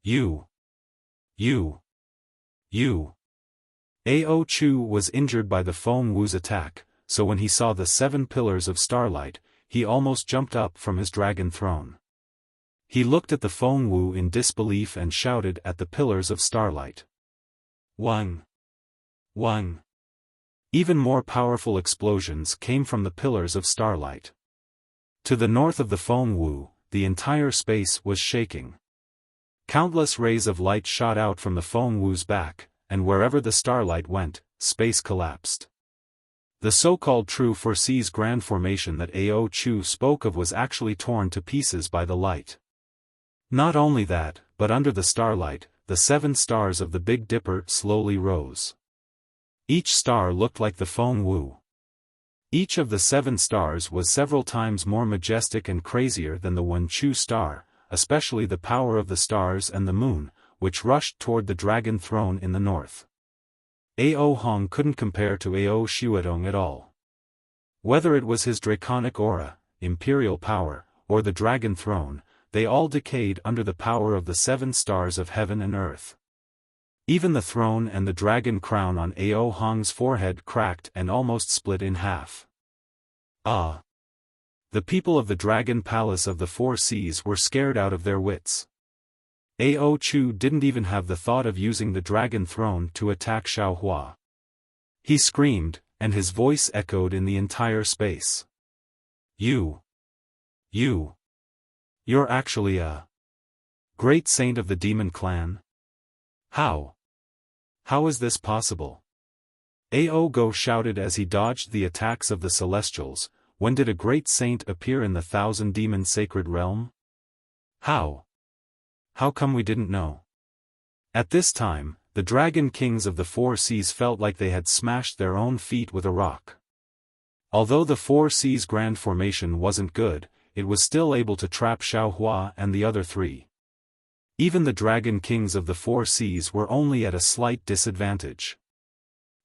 You. Ao Chu was injured by the Feng Wu's attack, so when he saw the 7 pillars of starlight, he almost jumped up from his dragon throne. He looked at the Feng Wu in disbelief and shouted at the pillars of starlight. One. Even more powerful explosions came from the pillars of starlight. To the north of the Feng Wu, the entire space was shaking. Countless rays of light shot out from the Feng Wu's back, and wherever the starlight went, space collapsed. The so-called True Four Seas Grand Formation that Ao Chu spoke of was actually torn to pieces by the light. Not only that, but under the starlight, the 7 stars of the Big Dipper slowly rose. Each star looked like the Feng Wu. Each of the 7 stars was several times more majestic and crazier than the Wen Chu star, especially the power of the stars and the moon, which rushed toward the dragon throne in the north. Ao Hong couldn't compare to Ao Shuedong at all. Whether it was his draconic aura, imperial power, or the dragon throne, they all decayed under the power of the 7 stars of heaven and earth. Even the throne and the dragon crown on Ao Hong's forehead cracked and almost split in half. Ah! The people of the Dragon Palace of the Four Seas were scared out of their wits. Ao Chu didn't even have the thought of using the dragon throne to attack Xiaohua. He screamed, and his voice echoed in the entire space. You're actually a great saint of the demon clan? How is this possible? Ao Go shouted as he dodged the attacks of the Celestials. When did a great saint appear in the 1,000-demon sacred realm? How come we didn't know? At this time, the dragon kings of the Four Seas felt like they had smashed their own feet with a rock. Although the Four Seas Grand Formation wasn't good, it was still able to trap Xiaohua and the other 3. Even the dragon kings of the Four Seas were only at a slight disadvantage.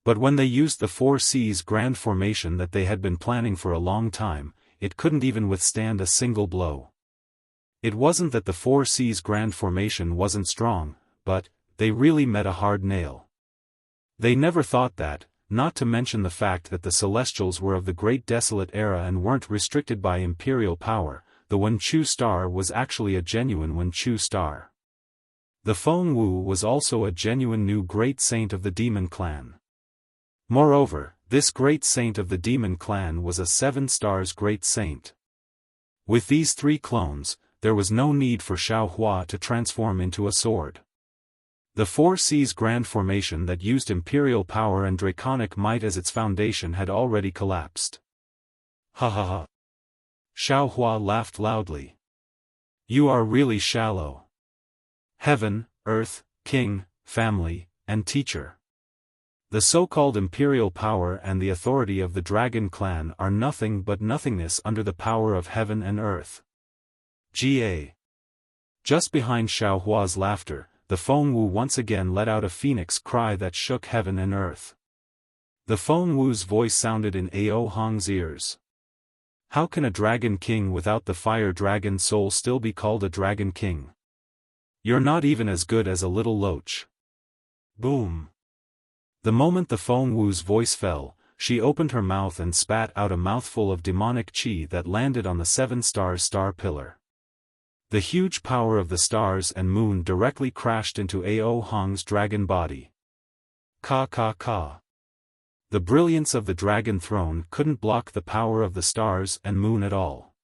But when they used the Four Seas Grand Formation that they had been planning for a long time, it couldn't even withstand a single blow. It wasn't that the Four Seas Grand Formation wasn't strong, but they really met a hard nail. They never thought that, not to mention the fact that the Celestials were of the Great Desolate Era and weren't restricted by imperial power, the Wen Chu star was actually a genuine Wen Chu star. The Feng Wu was also a genuine new great saint of the demon clan. Moreover, this great saint of the demon clan was a 7 stars great saint. With these 3 clones, there was no need for Xiaohua to transform into a sword. The Four Seas Grand Formation that used imperial power and draconic might as its foundation had already collapsed. Ha ha ha. Xiaohua laughed loudly. You are really shallow. Heaven, earth, king, family, and teacher. The so-called imperial power and the authority of the dragon clan are nothing but nothingness under the power of heaven and earth. Ga. Just behind Xiaohua's laughter, the Feng Wu once again let out a phoenix cry that shook heaven and earth. The Feng Wu's voice sounded in Ao Hong's ears. How can a dragon king without the fire dragon soul still be called a dragon king? You're not even as good as a little loach. Boom. The moment the Feng Wu's voice fell, she opened her mouth and spat out a mouthful of demonic qi that landed on the 7 stars star pillar. The huge power of the stars and moon directly crashed into Ao Hong's dragon body. Ka ka ka. The brilliance of the dragon throne couldn't block the power of the stars and moon at all.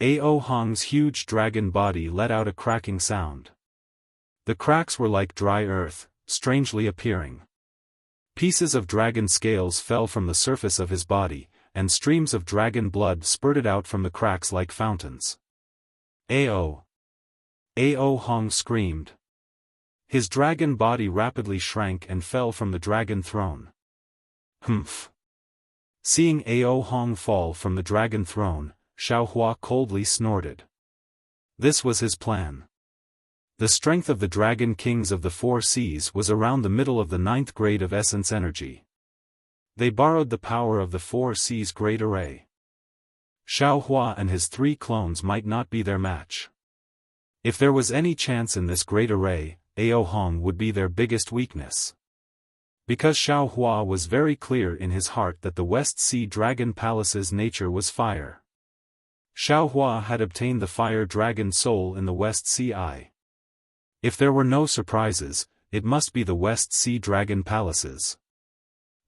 Ao Hong's huge dragon body let out a cracking sound. The cracks were like dry earth, strangely appearing. Pieces of dragon scales fell from the surface of his body, and streams of dragon blood spurted out from the cracks like fountains. Ao Hong screamed. His dragon body rapidly shrank and fell from the dragon throne. Humph. Seeing Ao Hong fall from the dragon throne, Xiaohua coldly snorted. This was his plan. The strength of the dragon kings of the Four Seas was around the middle of the 9th grade of essence energy. They borrowed the power of the Four Seas Great Array. Xiaohua and his 3 clones might not be their match. If there was any chance in this great array, Ao Hong would be their biggest weakness. Because Xiaohua was very clear in his heart that the West Sea Dragon Palace's nature was fire. Xiaohua had obtained the fire dragon soul in the West Sea Eye. If there were no surprises, it must be the West Sea Dragon Palaces.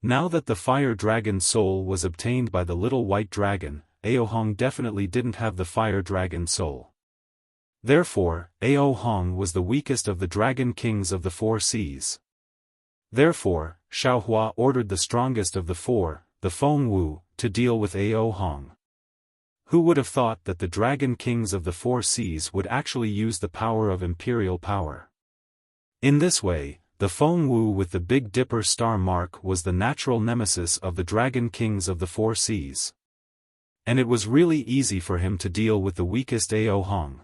Now that the fire dragon soul was obtained by the little white dragon, Ao Hong definitely didn't have the fire dragon soul. Therefore, Ao Hong was the weakest of the dragon kings of the Four Seas. Therefore, Xiaohua ordered the strongest of the 4, the Feng Wu, to deal with Ao Hong. Who would have thought that the Dragon Kings of the Four Seas would actually use the power of imperial power? In this way, the Feng Wu with the Big Dipper star mark was the natural nemesis of the Dragon Kings of the Four Seas. And it was really easy for him to deal with the weakest Ao Hong.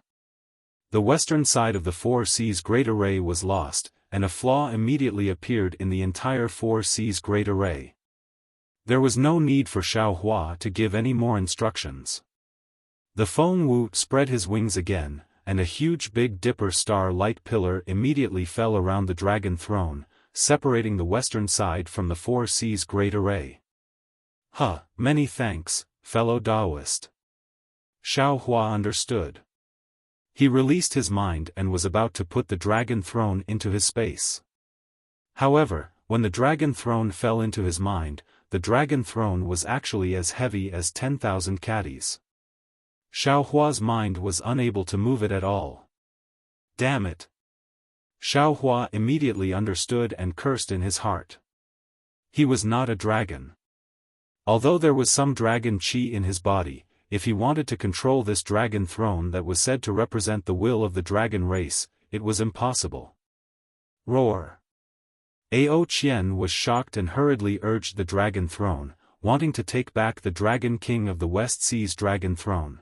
The western side of the Four Seas Great Array was lost, and a flaw immediately appeared in the entire Four Seas Great Array. There was no need for Xiao Hua to give any more instructions. The Feng Wu spread his wings again, and a huge Big Dipper star light pillar immediately fell around the dragon throne, separating the western side from the Four Seas Great Array. Many thanks, fellow Taoist. Xiao Hua understood. He released his mind and was about to put the dragon throne into his space. However, when the dragon throne fell into his mind, the dragon throne was actually as heavy as 10,000 caddies. Xiao Hua's mind was unable to move it at all. Damn it! Xiao Hua immediately understood and cursed in his heart. He was not a dragon. Although there was some dragon qi in his body, if he wanted to control this dragon throne that was said to represent the will of the dragon race, it was impossible. Roar! Ao Qian was shocked and hurriedly urged the dragon throne, wanting to take back the Dragon King of the West Seas dragon throne.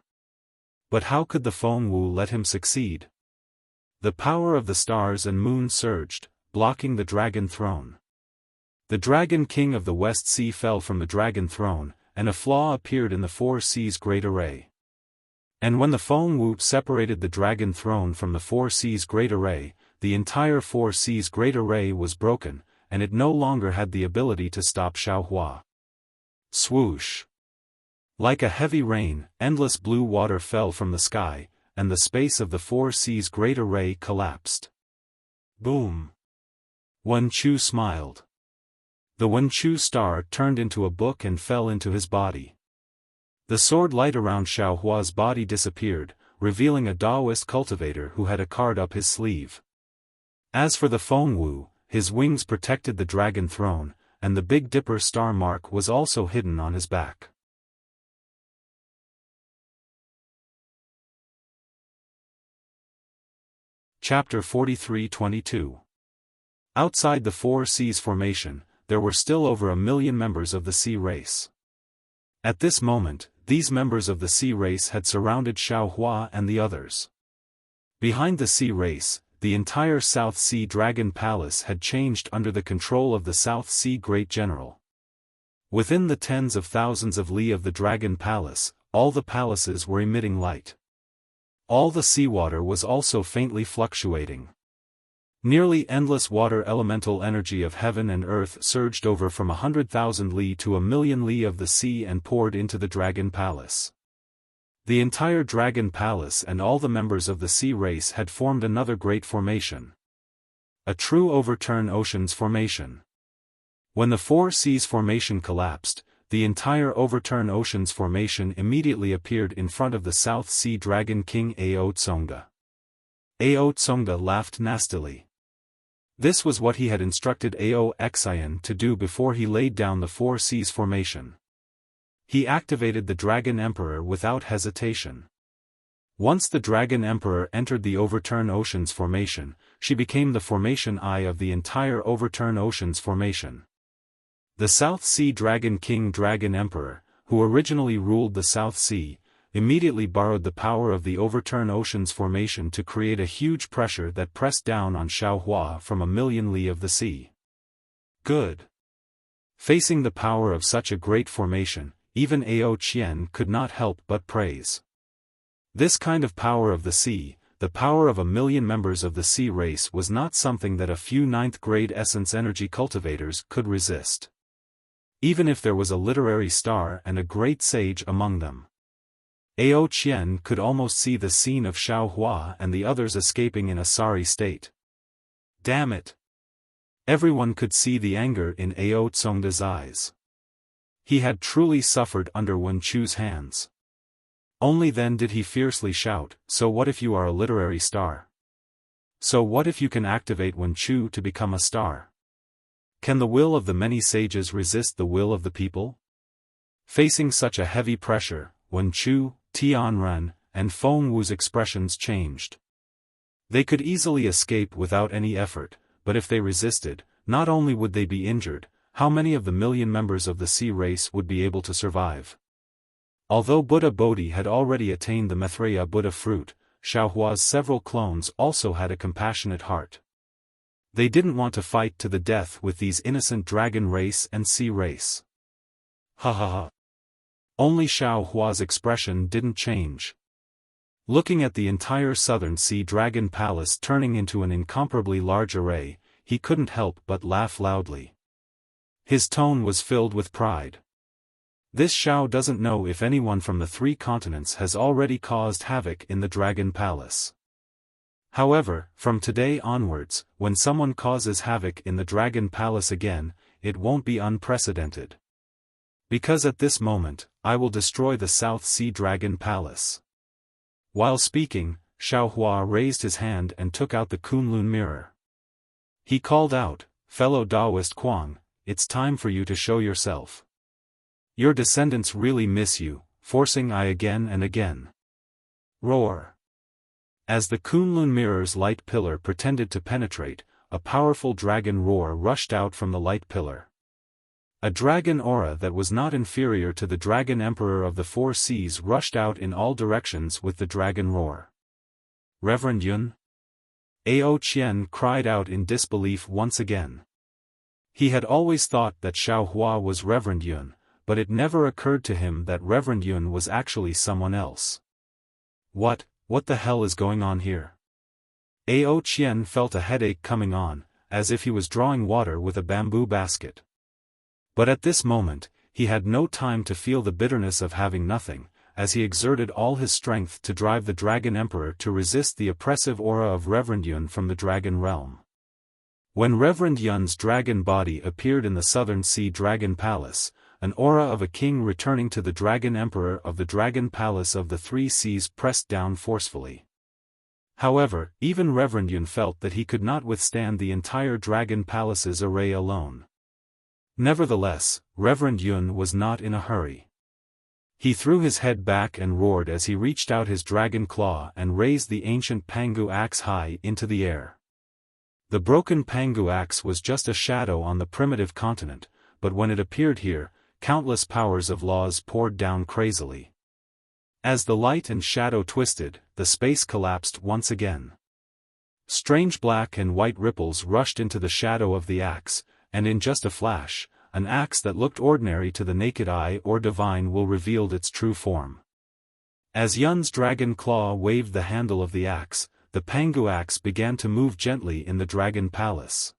But how could the Feng Wu let him succeed? The power of the stars and moon surged, blocking the dragon throne. The Dragon King of the West Sea fell from the dragon throne, and a flaw appeared in the Four Seas Great Array. And when the Feng Wu separated the dragon throne from the Four Seas Great Array, the entire Four Seas Great Array was broken, and it no longer had the ability to stop Xiao Hua. Swoosh! Like a heavy rain, endless blue water fell from the sky, and the space of the Four Seas Great Array collapsed. Boom! Wen Chu smiled. The Wen Chu star turned into a book and fell into his body. The sword light around Xiao Hua's body disappeared, revealing a Taoist cultivator who had a card up his sleeve. As for the Feng Wu, his wings protected the dragon throne, and the Big Dipper star mark was also hidden on his back. Chapter 43-22. Outside the Four Seas Formation, there were still over 1 million members of the Sea race. At this moment, these members of the Sea race had surrounded Xiao Hua and the others. Behind the Sea race, the entire South Sea Dragon Palace had changed under the control of the South Sea Great General. Within the tens of thousands of li of the Dragon Palace, all the palaces were emitting light. All the seawater was also faintly fluctuating. Nearly endless water elemental energy of heaven and earth surged over from 100,000 li to 1,000,000 li of the sea and poured into the Dragon Palace. The entire Dragon Palace and all the members of the Sea race had formed another great formation. A true overturn oceans formation. When the Four Seas Formation collapsed, the entire overturn oceans formation immediately appeared in front of the South Sea Dragon King Ao Tsonga. Ao Tsonga laughed nastily. This was what he had instructed Ao Xian to do before he laid down the Four Seas Formation. He activated the Dragon Emperor without hesitation. Once the Dragon Emperor entered the Overturn Oceans Formation, she became the formation eye of the entire Overturn Oceans Formation. The South Sea Dragon King Dragon Emperor, who originally ruled the South Sea, immediately borrowed the power of the Overturn Oceans Formation to create a huge pressure that pressed down on Xiao Hua from 1,000,000 li of the sea. Good. Facing the power of such a great formation, even Ao Qian could not help but praise. This kind of power of the sea, the power of 1,000,000 members of the Sea race, was not something that a few 9th grade essence energy cultivators could resist. Even if there was a literary star and a great sage among them. Ao Qian could almost see the scene of Xiao Hua and the others escaping in a sorry state. Damn it! Everyone could see the anger in Ao Tsongda's eyes. He had truly suffered under Wen Chu's hands. Only then did he fiercely shout, "So what if you are a literary star? So what if you can activate Wen Chu to become a star? Can the will of the many sages resist the will of the people?" Facing such a heavy pressure, Wen Chu, Tianren, and Feng Wu's expressions changed. They could easily escape without any effort, but if they resisted, not only would they be injured, how many of the million members of the sea race would be able to survive? Although Buddha Bodhi had already attained the Maitreya Buddha fruit, Xiaohua's several clones also had a compassionate heart. They didn't want to fight to the death with these innocent dragon race and sea race. Ha ha ha. Only Xiaohua's expression didn't change. Looking at the entire southern sea dragon palace turning into an incomparably large array, he couldn't help but laugh loudly. His tone was filled with pride. This Xiao doesn't know if anyone from the 3 continents has already caused havoc in the dragon palace. However, from today onwards, when someone causes havoc in the dragon palace again, it won't be unprecedented. Because at this moment, I will destroy the South Sea Dragon Palace. While speaking, Xiaohua raised his hand and took out the Kunlun mirror. He called out, "Fellow Taoist Kuang, it's time for you to show yourself. Your descendants really miss you, forcing I again and again." Roar. As the Kunlun mirror's light pillar pretended to penetrate, a powerful dragon roar rushed out from the light pillar. A dragon aura that was not inferior to the dragon emperor of the 4 seas rushed out in all directions with the dragon roar. Reverend Yun? Ao Qian cried out in disbelief once again. He had always thought that Xiaohua was Reverend Yun, but it never occurred to him that Reverend Yun was actually someone else. What the hell is going on here? Ao Qian felt a headache coming on, as if he was drawing water with a bamboo basket. But at this moment, he had no time to feel the bitterness of having nothing, as he exerted all his strength to drive the Dragon Emperor to resist the oppressive aura of Reverend Yun from the Dragon Realm. When Reverend Yun's dragon body appeared in the Southern Sea Dragon Palace, an aura of a king returning to the Dragon Emperor of the Dragon Palace of the 3 Seas pressed down forcefully. However, even Reverend Yun felt that he could not withstand the entire Dragon Palace's array alone. Nevertheless, Reverend Yun was not in a hurry. He threw his head back and roared as he reached out his dragon claw and raised the ancient Pangu axe high into the air. The broken Pangu axe was just a shadow on the primitive continent, but when it appeared here, countless powers of laws poured down crazily. As the light and shadow twisted, the space collapsed once again. Strange black and white ripples rushed into the shadow of the axe, and in just a flash, an axe that looked ordinary to the naked eye or divine will revealed its true form. As Yun's dragon claw waved the handle of the axe, the Pangu axe began to move gently in the dragon palace.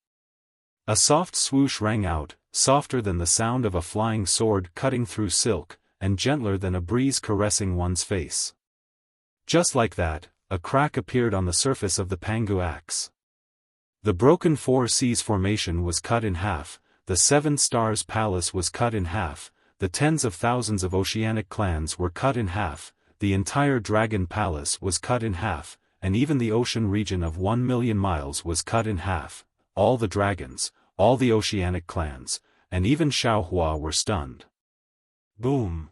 A soft swoosh rang out, softer than the sound of a flying sword cutting through silk, and gentler than a breeze caressing one's face. Just like that, a crack appeared on the surface of the Pangu axe. The broken 4 Seas formation was cut in half, the 7 Stars Palace was cut in half, the tens of thousands of oceanic clans were cut in half, the entire Dragon Palace was cut in half, and even the ocean region of 1 million miles was cut in half. All the dragons, all the oceanic clans, and even Xiaohua were stunned. Boom!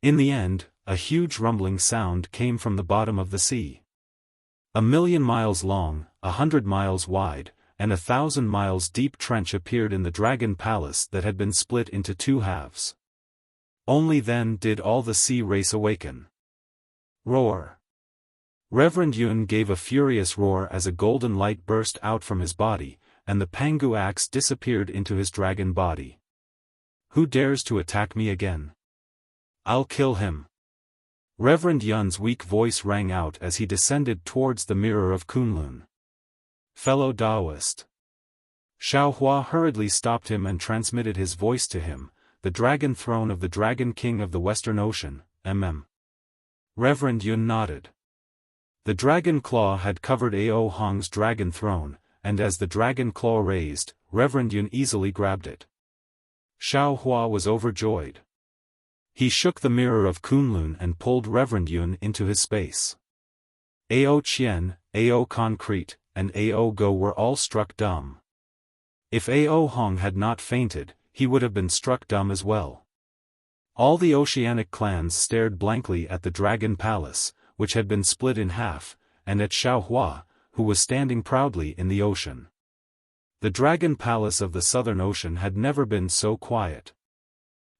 In the end, a huge rumbling sound came from the bottom of the sea. 1,000,000 miles long, 100 miles wide, and 1,000 miles deep trench appeared in the Dragon Palace that had been split into 2 halves. Only then did all the sea race awaken. Roar! Reverend Yun gave a furious roar as a golden light burst out from his body, and the Pangu axe disappeared into his dragon body. Who dares to attack me again? I'll kill him. Reverend Yun's weak voice rang out as he descended towards the mirror of Kunlun. Fellow Taoist. Xiaohua hurriedly stopped him and transmitted his voice to him, the dragon throne of the Dragon King of the Western Ocean, Reverend Yun nodded. The dragon claw had covered Ao Hong's dragon throne, and as the dragon claw raised, Reverend Yun easily grabbed it. Xiaohua was overjoyed. He shook the mirror of Kunlun and pulled Reverend Yun into his space. Ao Qian, Ao Concrete, and Ao Go were all struck dumb. If Ao Hong had not fainted, he would have been struck dumb as well. All the oceanic clans stared blankly at the dragon palace, which had been split in half, and at Xiaofan, who was standing proudly in the ocean. The dragon palace of the southern ocean had never been so quiet.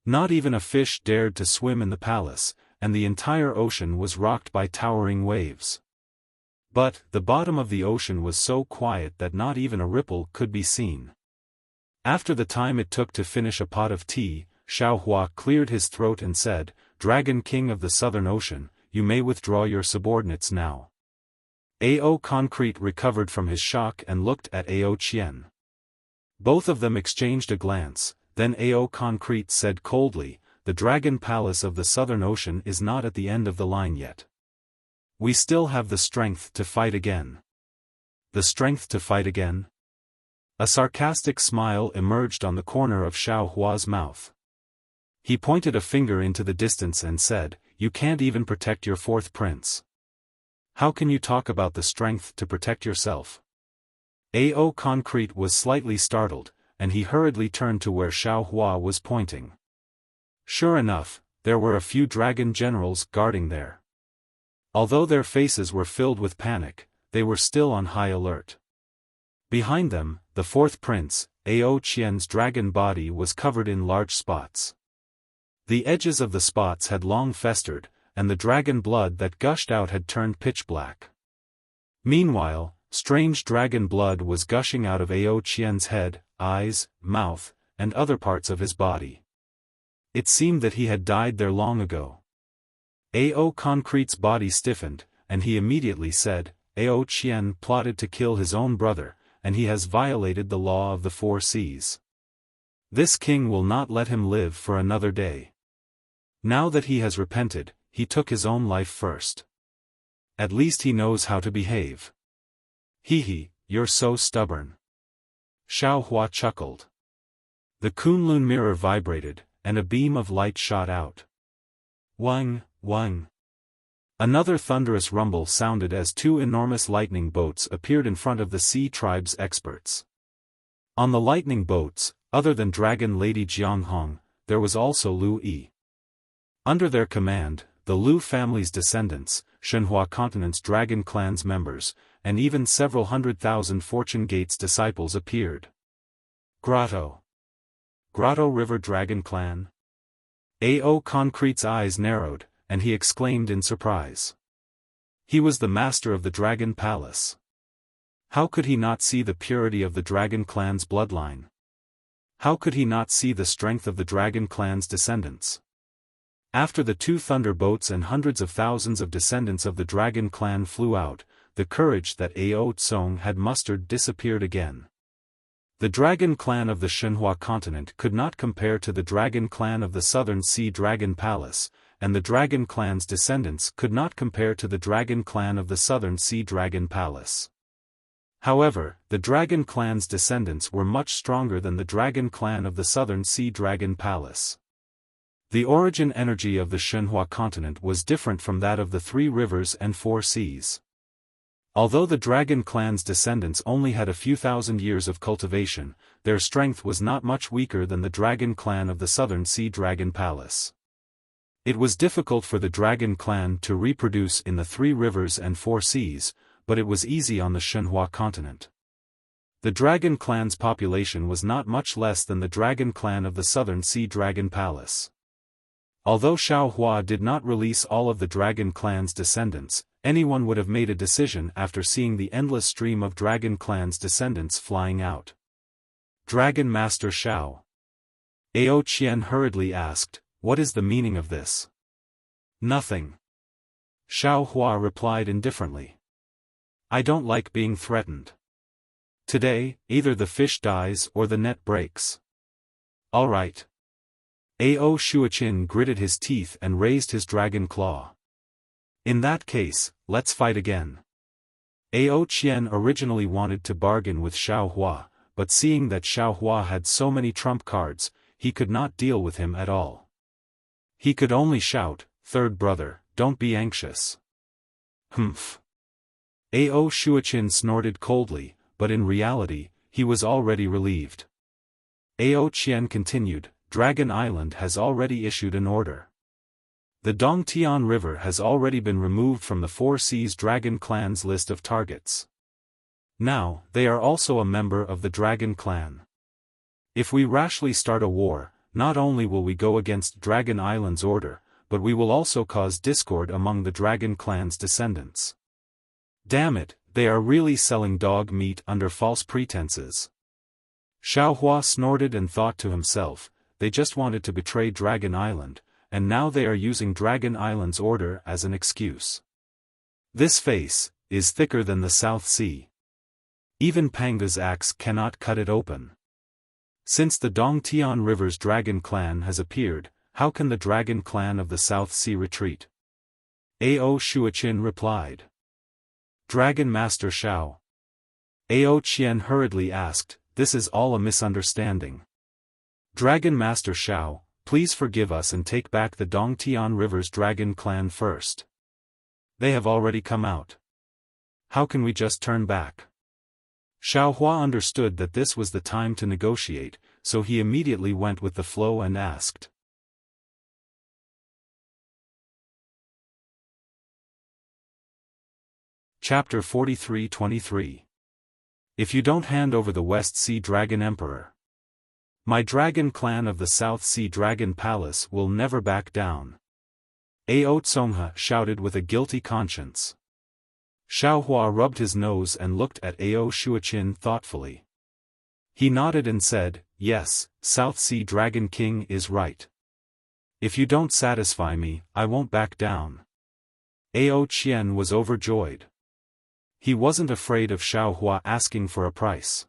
Not even a fish dared to swim in the palace, and the entire ocean was rocked by towering waves. But, the bottom of the ocean was so quiet that not even a ripple could be seen. After the time it took to finish a pot of tea, Xiaofan cleared his throat and said, "Dragon King of the Southern Ocean, you may withdraw your subordinates now." Ao Concrete recovered from his shock and looked at Ao Qian. Both of them exchanged a glance, then Ao Concrete said coldly, "The Dragon Palace of the Southern Ocean is not at the end of the line yet. We still have the strength to fight again." The strength to fight again? A sarcastic smile emerged on the corner of Xiaohua's mouth. He pointed a finger into the distance and said, "You can't even protect your fourth prince. How can you talk about the strength to protect yourself?" Ao Concrete was slightly startled, and he hurriedly turned to where Xiaohua was pointing. Sure enough, there were a few dragon generals guarding there. Although their faces were filled with panic, they were still on high alert. Behind them, the fourth prince, Ao Qian's dragon body was covered in large spots. The edges of the spots had long festered, and the dragon blood that gushed out had turned pitch black. Meanwhile, strange dragon blood was gushing out of Ao Qian's head, eyes, mouth, and other parts of his body. It seemed that he had died there long ago. Ao Concrete's body stiffened, and he immediately said, "Ao Qian plotted to kill his own brother, and he has violated the law of the four seas. This king will not let him live for another day. Now that he has repented, he took his own life first. At least he knows how to behave." "Hee, you're so stubborn." Xiaohua chuckled. The Kunlun mirror vibrated, and a beam of light shot out. Wang, wang. Another thunderous rumble sounded as two enormous lightning boats appeared in front of the Sea Tribe's experts. On the lightning boats, other than Dragon Lady Jianghong, there was also Lu Yi. Under their command, the Lu family's descendants, Shenhua Continent's Dragon Clan's members, and even several 100,000 Fortune Gate's disciples appeared. Grotto River Dragon Clan? Ao Concrete's eyes narrowed, and he exclaimed in surprise. He was the master of the Dragon Palace. How could he not see the purity of the Dragon Clan's bloodline? How could he not see the strength of the Dragon Clan's descendants? After the two thunder boats and hundreds of thousands of descendants of the Dragon Clan flew out, the courage that Ao Tsong had mustered disappeared again. The Dragon Clan of the Shenhua Continent could not compare to the Dragon Clan of the Southern Sea Dragon Palace, and the Dragon Clan's descendants could not compare to the Dragon Clan of the Southern Sea Dragon Palace. However, the Dragon Clan's descendants were much stronger than the Dragon Clan of the Southern Sea Dragon Palace. The origin energy of the Shenhua Continent was different from that of the Three Rivers and Four Seas. Although the Dragon Clan's descendants only had a few thousand years of cultivation, their strength was not much weaker than the Dragon Clan of the Southern Sea Dragon Palace. It was difficult for the Dragon Clan to reproduce in the Three Rivers and Four Seas, but it was easy on the Shenhua Continent. The Dragon Clan's population was not much less than the Dragon Clan of the Southern Sea Dragon Palace. Although Xiaohua did not release all of the Dragon Clan's descendants, anyone would have made a decision after seeing the endless stream of Dragon Clan's descendants flying out. Dragon Master Xiao. Ao Qian hurriedly asked, "What is the meaning of this?" "Nothing." Xiaohua replied indifferently. "I don't like being threatened. Today, either the fish dies or the net breaks." "All right." Ao Shuachin gritted his teeth and raised his dragon claw. "In that case, let's fight again." Ao Qian originally wanted to bargain with Xiaohua, but seeing that Xiaohua had so many trump cards, he could not deal with him at all. He could only shout, "Third brother, don't be anxious." "Humph." Ao Shuachin snorted coldly, but in reality, he was already relieved. Ao Qian continued, Dragon Island has already issued an order. The Dongtian River has already been removed from the Four Seas Dragon Clan's list of targets. Now, they are also a member of the Dragon Clan. If we rashly start a war, not only will we go against Dragon Island's order, but we will also cause discord among the Dragon Clan's descendants. Damn it, they are really selling dog meat under false pretenses. Xiaofan snorted and thought to himself, they just wanted to betray Dragon Island, and now they are using Dragon Island's order as an excuse. This face is thicker than the South Sea. Even Panga's axe cannot cut it open. Since the Dongtian River's Dragon Clan has appeared, how can the Dragon Clan of the South Sea retreat? Ao Shuachin replied. Dragon Master Xiao. Ao Qian hurriedly asked, this is all a misunderstanding. Dragon Master Xiao, please forgive us and take back the Dongtian River's Dragon Clan first. They have already come out. How can we just turn back? Xiaofan understood that this was the time to negotiate, so he immediately went with the flow and asked. Chapter 43-23. If you don't hand over the West Sea Dragon Emperor, my Dragon Clan of the South Sea Dragon Palace will never back down. Ao Tsongha shouted with a guilty conscience. Xiaofan rubbed his nose and looked at Ao Shuachin thoughtfully. He nodded and said, yes, South Sea Dragon King is right. If you don't satisfy me, I won't back down. Ao Qian was overjoyed. He wasn't afraid of Xiaofan asking for a price.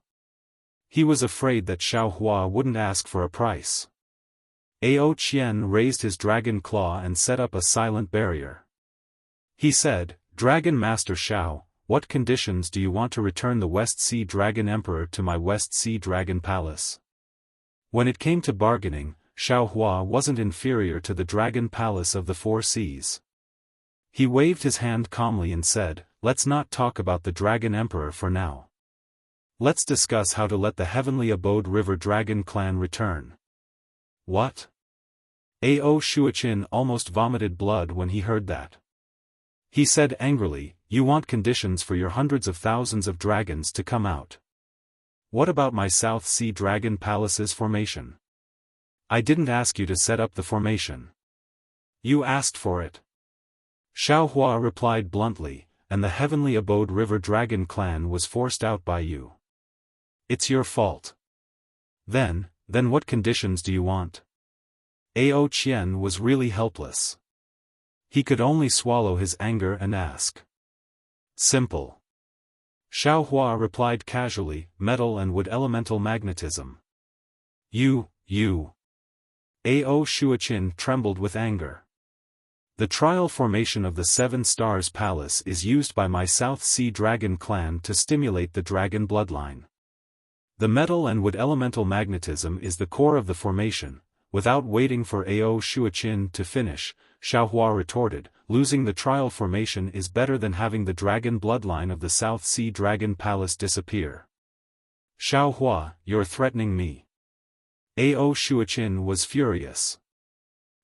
He was afraid that Xiaofan wouldn't ask for a price. Ao Qian raised his dragon claw and set up a silent barrier. He said, Dragon Master Xiao, what conditions do you want to return the West Sea Dragon Emperor to my West Sea Dragon Palace? When it came to bargaining, Xiaofan wasn't inferior to the Dragon Palace of the Four Seas. He waved his hand calmly and said, let's not talk about the Dragon Emperor for now. Let's discuss how to let the Heavenly Abode River Dragon Clan return. What? Ao Shuachin almost vomited blood when he heard that. He said angrily, you want conditions for your hundreds of thousands of dragons to come out. What about my South Sea Dragon Palace's formation? I didn't ask you to set up the formation. You asked for it. Xiaofan replied bluntly, and the Heavenly Abode River Dragon Clan was forced out by you. It's your fault. Then what conditions do you want? Ao Qian was really helpless. He could only swallow his anger and ask. Simple. Xiaofan replied casually, metal and wood elemental magnetism. You. Ao Shuachin trembled with anger. The trial formation of the Seven Stars Palace is used by my South Sea Dragon Clan to stimulate the dragon bloodline. The metal and wood elemental magnetism is the core of the formation. Without waiting for Ao Shuachin to finish, Xiaofan retorted, losing the trial formation is better than having the dragon bloodline of the South Sea Dragon Palace disappear. Xiaofan, you're threatening me. Ao Shuachin was furious.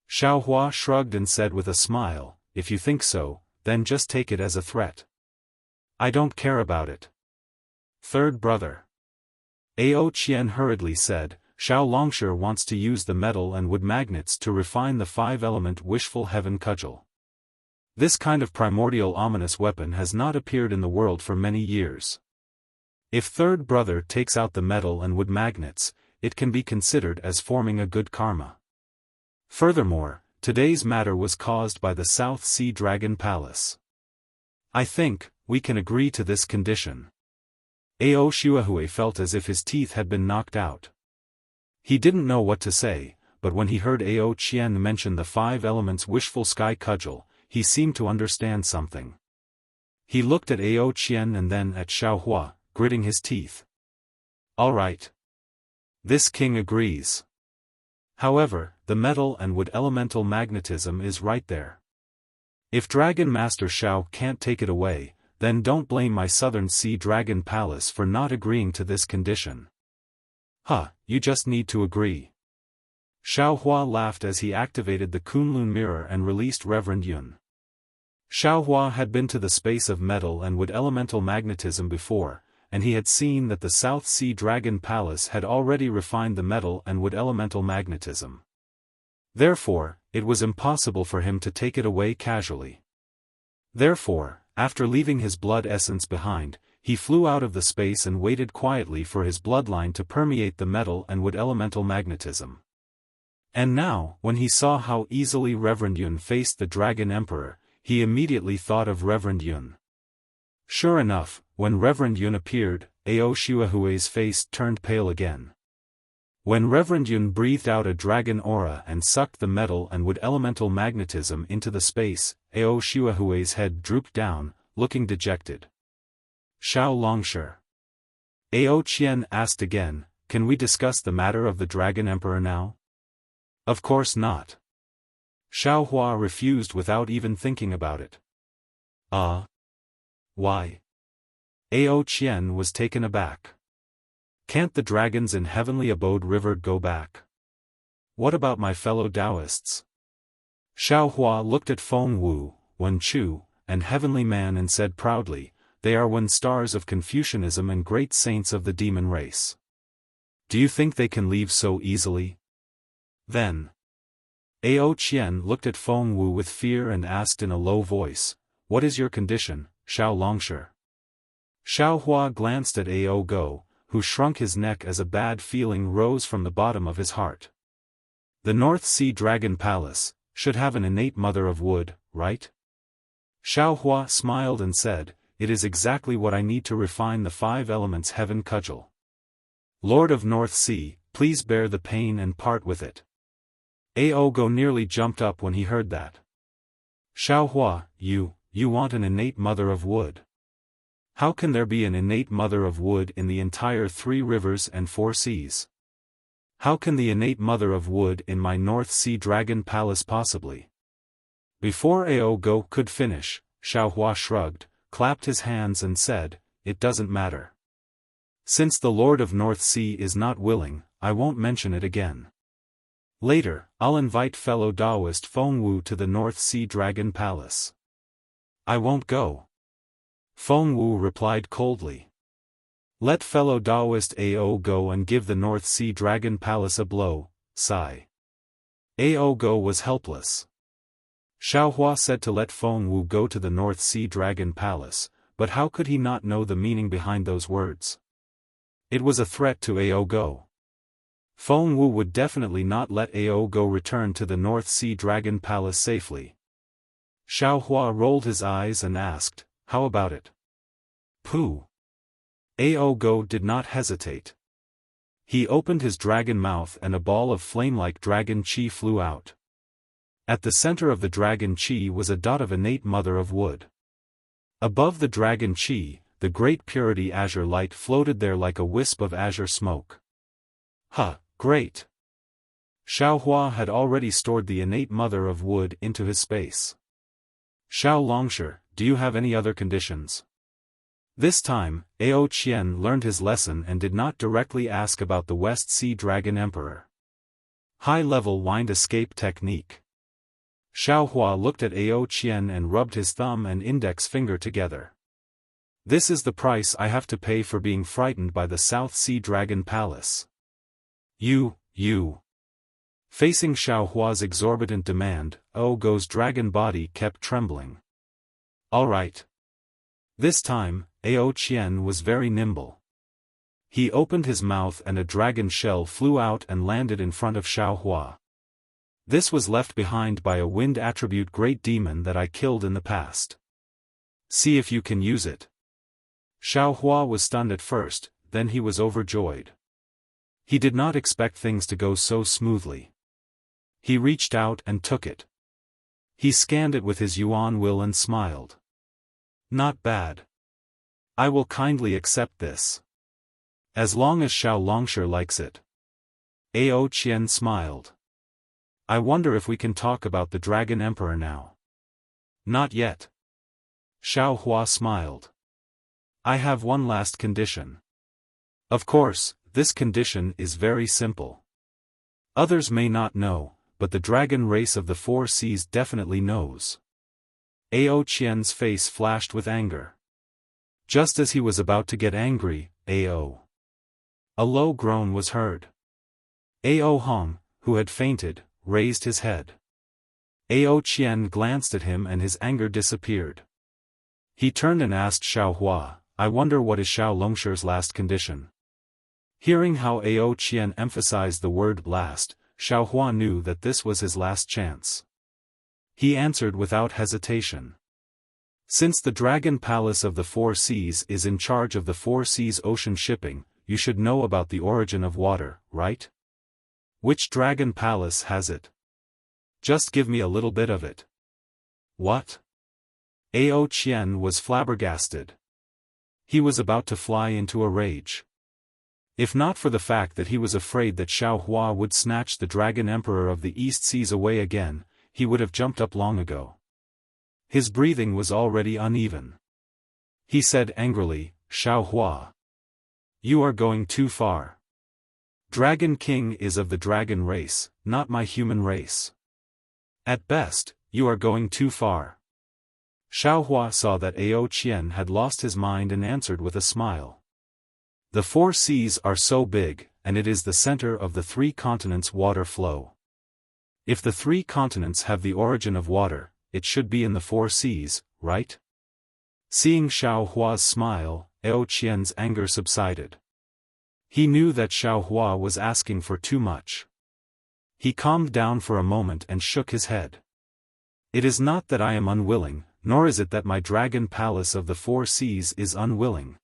Xiaofan shrugged and said with a smile, if you think so, then just take it as a threat. I don't care about it. Third brother. Ao Qian hurriedly said, Xiao Longshire wants to use the metal and wood magnets to refine the five-element wishful heaven cudgel. This kind of primordial ominous weapon has not appeared in the world for many years. If third brother takes out the metal and wood magnets, it can be considered as forming a good karma. Furthermore, today's matter was caused by the South Sea Dragon Palace. I think we can agree to this condition. Ao Shuahui felt as if his teeth had been knocked out. He didn't know what to say, but when he heard Ao Qian mention the five elements wishful sky cudgel, he seemed to understand something. He looked at Ao Qian and then at Xiaofan, gritting his teeth. All right. This king agrees. However, the metal and wood elemental magnetism is right there. If Dragon Master Xiao can't take it away, then don't blame my Southern Sea Dragon Palace for not agreeing to this condition. You just need to agree. Xiao Hua laughed as he activated the Kunlun mirror and released Reverend Yun. Xiao Hua had been to the space of metal and wood elemental magnetism before, and he had seen that the South Sea Dragon Palace had already refined the metal and wood elemental magnetism. Therefore, it was impossible for him to take it away casually. Therefore, after leaving his blood essence behind, he flew out of the space and waited quietly for his bloodline to permeate the metal and wood elemental magnetism. And now, when he saw how easily Reverend Yun faced the Dragon Emperor, he immediately thought of Reverend Yun. Sure enough, when Reverend Yun appeared, Ao Shuahui's face turned pale again. When Reverend Yun breathed out a dragon aura and sucked the metal and wood elemental magnetism into the space, Ao Shuahui's head drooped down, looking dejected. Xiao Longsher. Ao Qian asked again, "Can we discuss the matter of the Dragon Emperor now?" "Of course not." Xiao Hua refused without even thinking about it. Why? Ao Qian was taken aback. Can't the dragons in Heavenly Abode River go back? What about my fellow Taoists? Xiao Hua looked at Feng Wu, Wen Chu, and Heavenly Man and said proudly, "They are Wen stars of Confucianism and great saints of the demon race. Do you think they can leave so easily?" Then, Ao Qian looked at Feng Wu with fear and asked in a low voice, "What is your condition, Xiao Longsher?" Xiao Hua glanced at Ao Go, who shrunk his neck as a bad feeling rose from the bottom of his heart. The North Sea Dragon Palace should have an innate mother of wood, right? Xiao Hua smiled and said, "It is exactly what I need to refine the 5 elements heaven cudgel. Lord of North Sea, please bear the pain and part with it." Ao Go nearly jumped up when he heard that. Xiao Hua, you want an innate mother of wood. How can there be an innate mother of wood in the entire 3 rivers and 4 seas? How can the innate mother of wood in my North Sea Dragon Palace possibly? Before Ao Go could finish, Xiao Hua shrugged, clapped his hands and said, "It doesn't matter. Since the Lord of North Sea is not willing, I won't mention it again. Later, I'll invite fellow Taoist Feng Wu to the North Sea Dragon Palace." "I won't go." Feng Wu replied coldly. "Let fellow Taoist Ao go and give the North Sea Dragon Palace a blow." Sigh. Ao Go was helpless. Xiao Hua said to let Feng Wu go to the North Sea Dragon Palace, but how could he not know the meaning behind those words? It was a threat to Ao Go. Feng Wu would definitely not let Ao Go return to the North Sea Dragon Palace safely. Xiao Hua rolled his eyes and asked, "How about it?" "Pooh." Ao Go did not hesitate. He opened his dragon mouth and a ball of flame-like dragon chi flew out. At the center of the dragon chi was a dot of innate mother of wood. Above the dragon chi, the great purity azure light floated there like a wisp of azure smoke. Great! Xiao Hua had already stored the innate mother of wood into his space. "Xiao Longsher, do you have any other conditions?" This time, Ao Qian learned his lesson and did not directly ask about the West Sea Dragon Emperor. High-level wind escape technique. Xiao Hua looked at Ao Qian and rubbed his thumb and index finger together. "This is the price I have to pay for being frightened by the South Sea Dragon Palace." You. Facing Xiao Hua's exorbitant demand, Ao Go's dragon body kept trembling. "All right." This time, Ao Qian was very nimble. He opened his mouth and a dragon shell flew out and landed in front of Xiao Hua. "This was left behind by a wind attribute great demon that I killed in the past. See if you can use it." Xiao Hua was stunned at first, then he was overjoyed. He did not expect things to go so smoothly. He reached out and took it. He scanned it with his Yuan will and smiled. "Not bad. I will kindly accept this. As long as Xiao Longsher likes it." Ao Qian smiled. "I wonder if we can talk about the Dragon Emperor now." "Not yet." Xiao Hua smiled. "I have one last condition." "Of course, this condition is very simple." Others may not know, but the dragon race of the Four Seas definitely knows. Ao Qian's face flashed with anger. Just as he was about to get angry, a low groan was heard. Ao Hong, who had fainted, raised his head. Ao Qian glanced at him and his anger disappeared. He turned and asked Xiaohua, I wonder what is Xiao Longshi's last condition. Hearing how Ao Qian emphasized the word last, Xiaohua knew that this was his last chance. He answered without hesitation. Since the Dragon Palace of the Four Seas is in charge of the Four Seas ocean shipping, you should know about the origin of water, right? Which Dragon Palace has it? Just give me a little bit of it. What? Ao Qian was flabbergasted. He was about to fly into a rage. If not for the fact that he was afraid that Xiaohua would snatch the Dragon Emperor of the East Seas away again, he would have jumped up long ago. His breathing was already uneven. He said angrily, Xiaohua, you are going too far. Dragon King is of the dragon race, not my human race. At best, you are going too far. Xiaohua saw that Ao Qian had lost his mind and answered with a smile. The Four Seas are so big, and it is the center of the three continents' water flow. If the three continents have the origin of water, it should be in the Four Seas, right? Seeing Xiaohua's smile, Ao Qian's anger subsided. He knew that Xiaohua was asking for too much. He calmed down for a moment and shook his head. It is not that I am unwilling, nor is it that my Dragon Palace of the Four Seas is unwilling.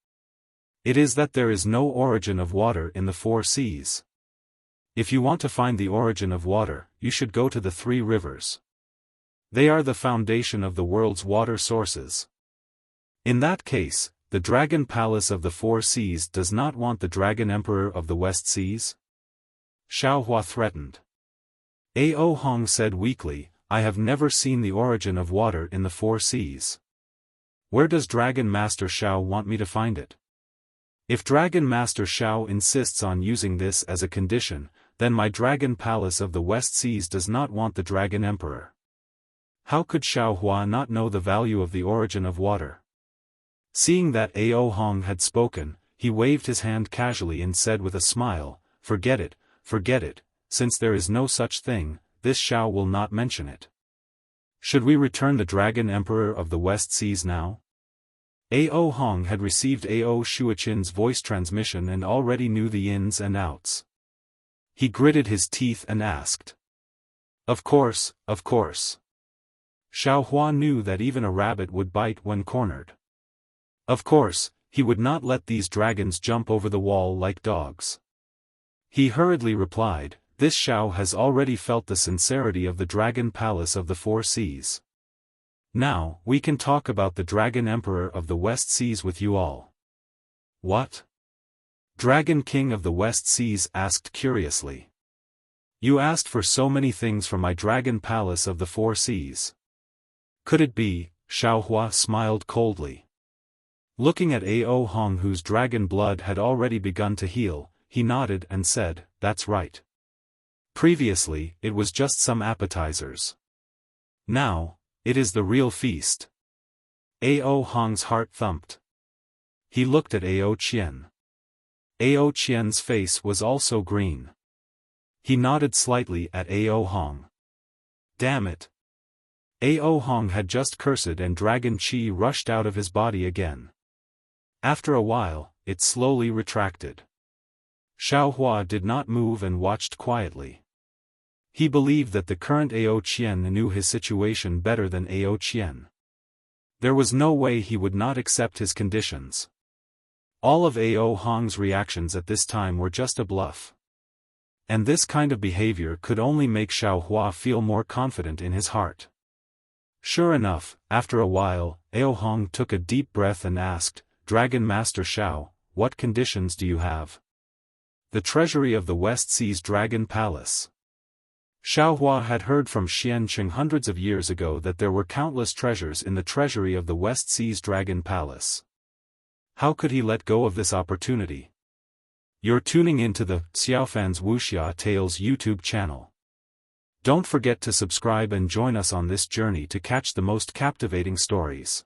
It is that there is no origin of water in the Four Seas. If you want to find the origin of water, you should go to the three rivers. They are the foundation of the world's water sources. In that case, the Dragon Palace of the Four Seas does not want the Dragon Emperor of the West Seas? Xiaohua threatened. Ao Hong said weakly, I have never seen the origin of water in the Four Seas. Where does Dragon Master Xiao want me to find it? If Dragon Master Xiao insists on using this as a condition, then my Dragon Palace of the West Seas does not want the Dragon Emperor. How could Xiaohua not know the value of the origin of water? Seeing that Ao Hong had spoken, he waved his hand casually and said with a smile, forget it, since there is no such thing, this Xiao will not mention it. Should we return the Dragon Emperor of the West Seas now? Ao Hong had received Ao Shuachin's voice transmission and already knew the ins and outs. He gritted his teeth and asked. Of course. Xiaohua knew that even a rabbit would bite when cornered. Of course, he would not let these dragons jump over the wall like dogs. He hurriedly replied, this Xiao has already felt the sincerity of the Dragon Palace of the Four Seas. Now, we can talk about the Dragon Emperor of the West Seas with you all. What? Dragon King of the West Seas asked curiously. You asked for so many things from my Dragon Palace of the Four Seas. Could it be? Xiaohua smiled coldly. Looking at Ao Hong, whose dragon blood had already begun to heal, he nodded and said, that's right. Previously, it was just some appetizers. Now, it is the real feast. Ao Hong's heart thumped. He looked at Ao Qian. Ao Qian's face was also green. He nodded slightly at Ao Hong. Damn it. Ao Hong had just cursed and dragon chi rushed out of his body again. After a while, it slowly retracted. Xiaohua did not move and watched quietly. He believed that the current Ao Qian knew his situation better than Ao Qian. There was no way he would not accept his conditions. All of Ao Hong's reactions at this time were just a bluff. And this kind of behavior could only make Xiaohua feel more confident in his heart. Sure enough, after a while, Ao Hong took a deep breath and asked, Dragon Master Xiao, what conditions do you have? The treasury of the West Seas Dragon Palace. Xiaohua had heard from Xianqing hundreds of years ago that there were countless treasures in the treasury of the West Seas Dragon Palace. How could he let go of this opportunity? You're tuning into the Xiaofan's Wuxia Tales YouTube channel. Don't forget to subscribe and join us on this journey to catch the most captivating stories.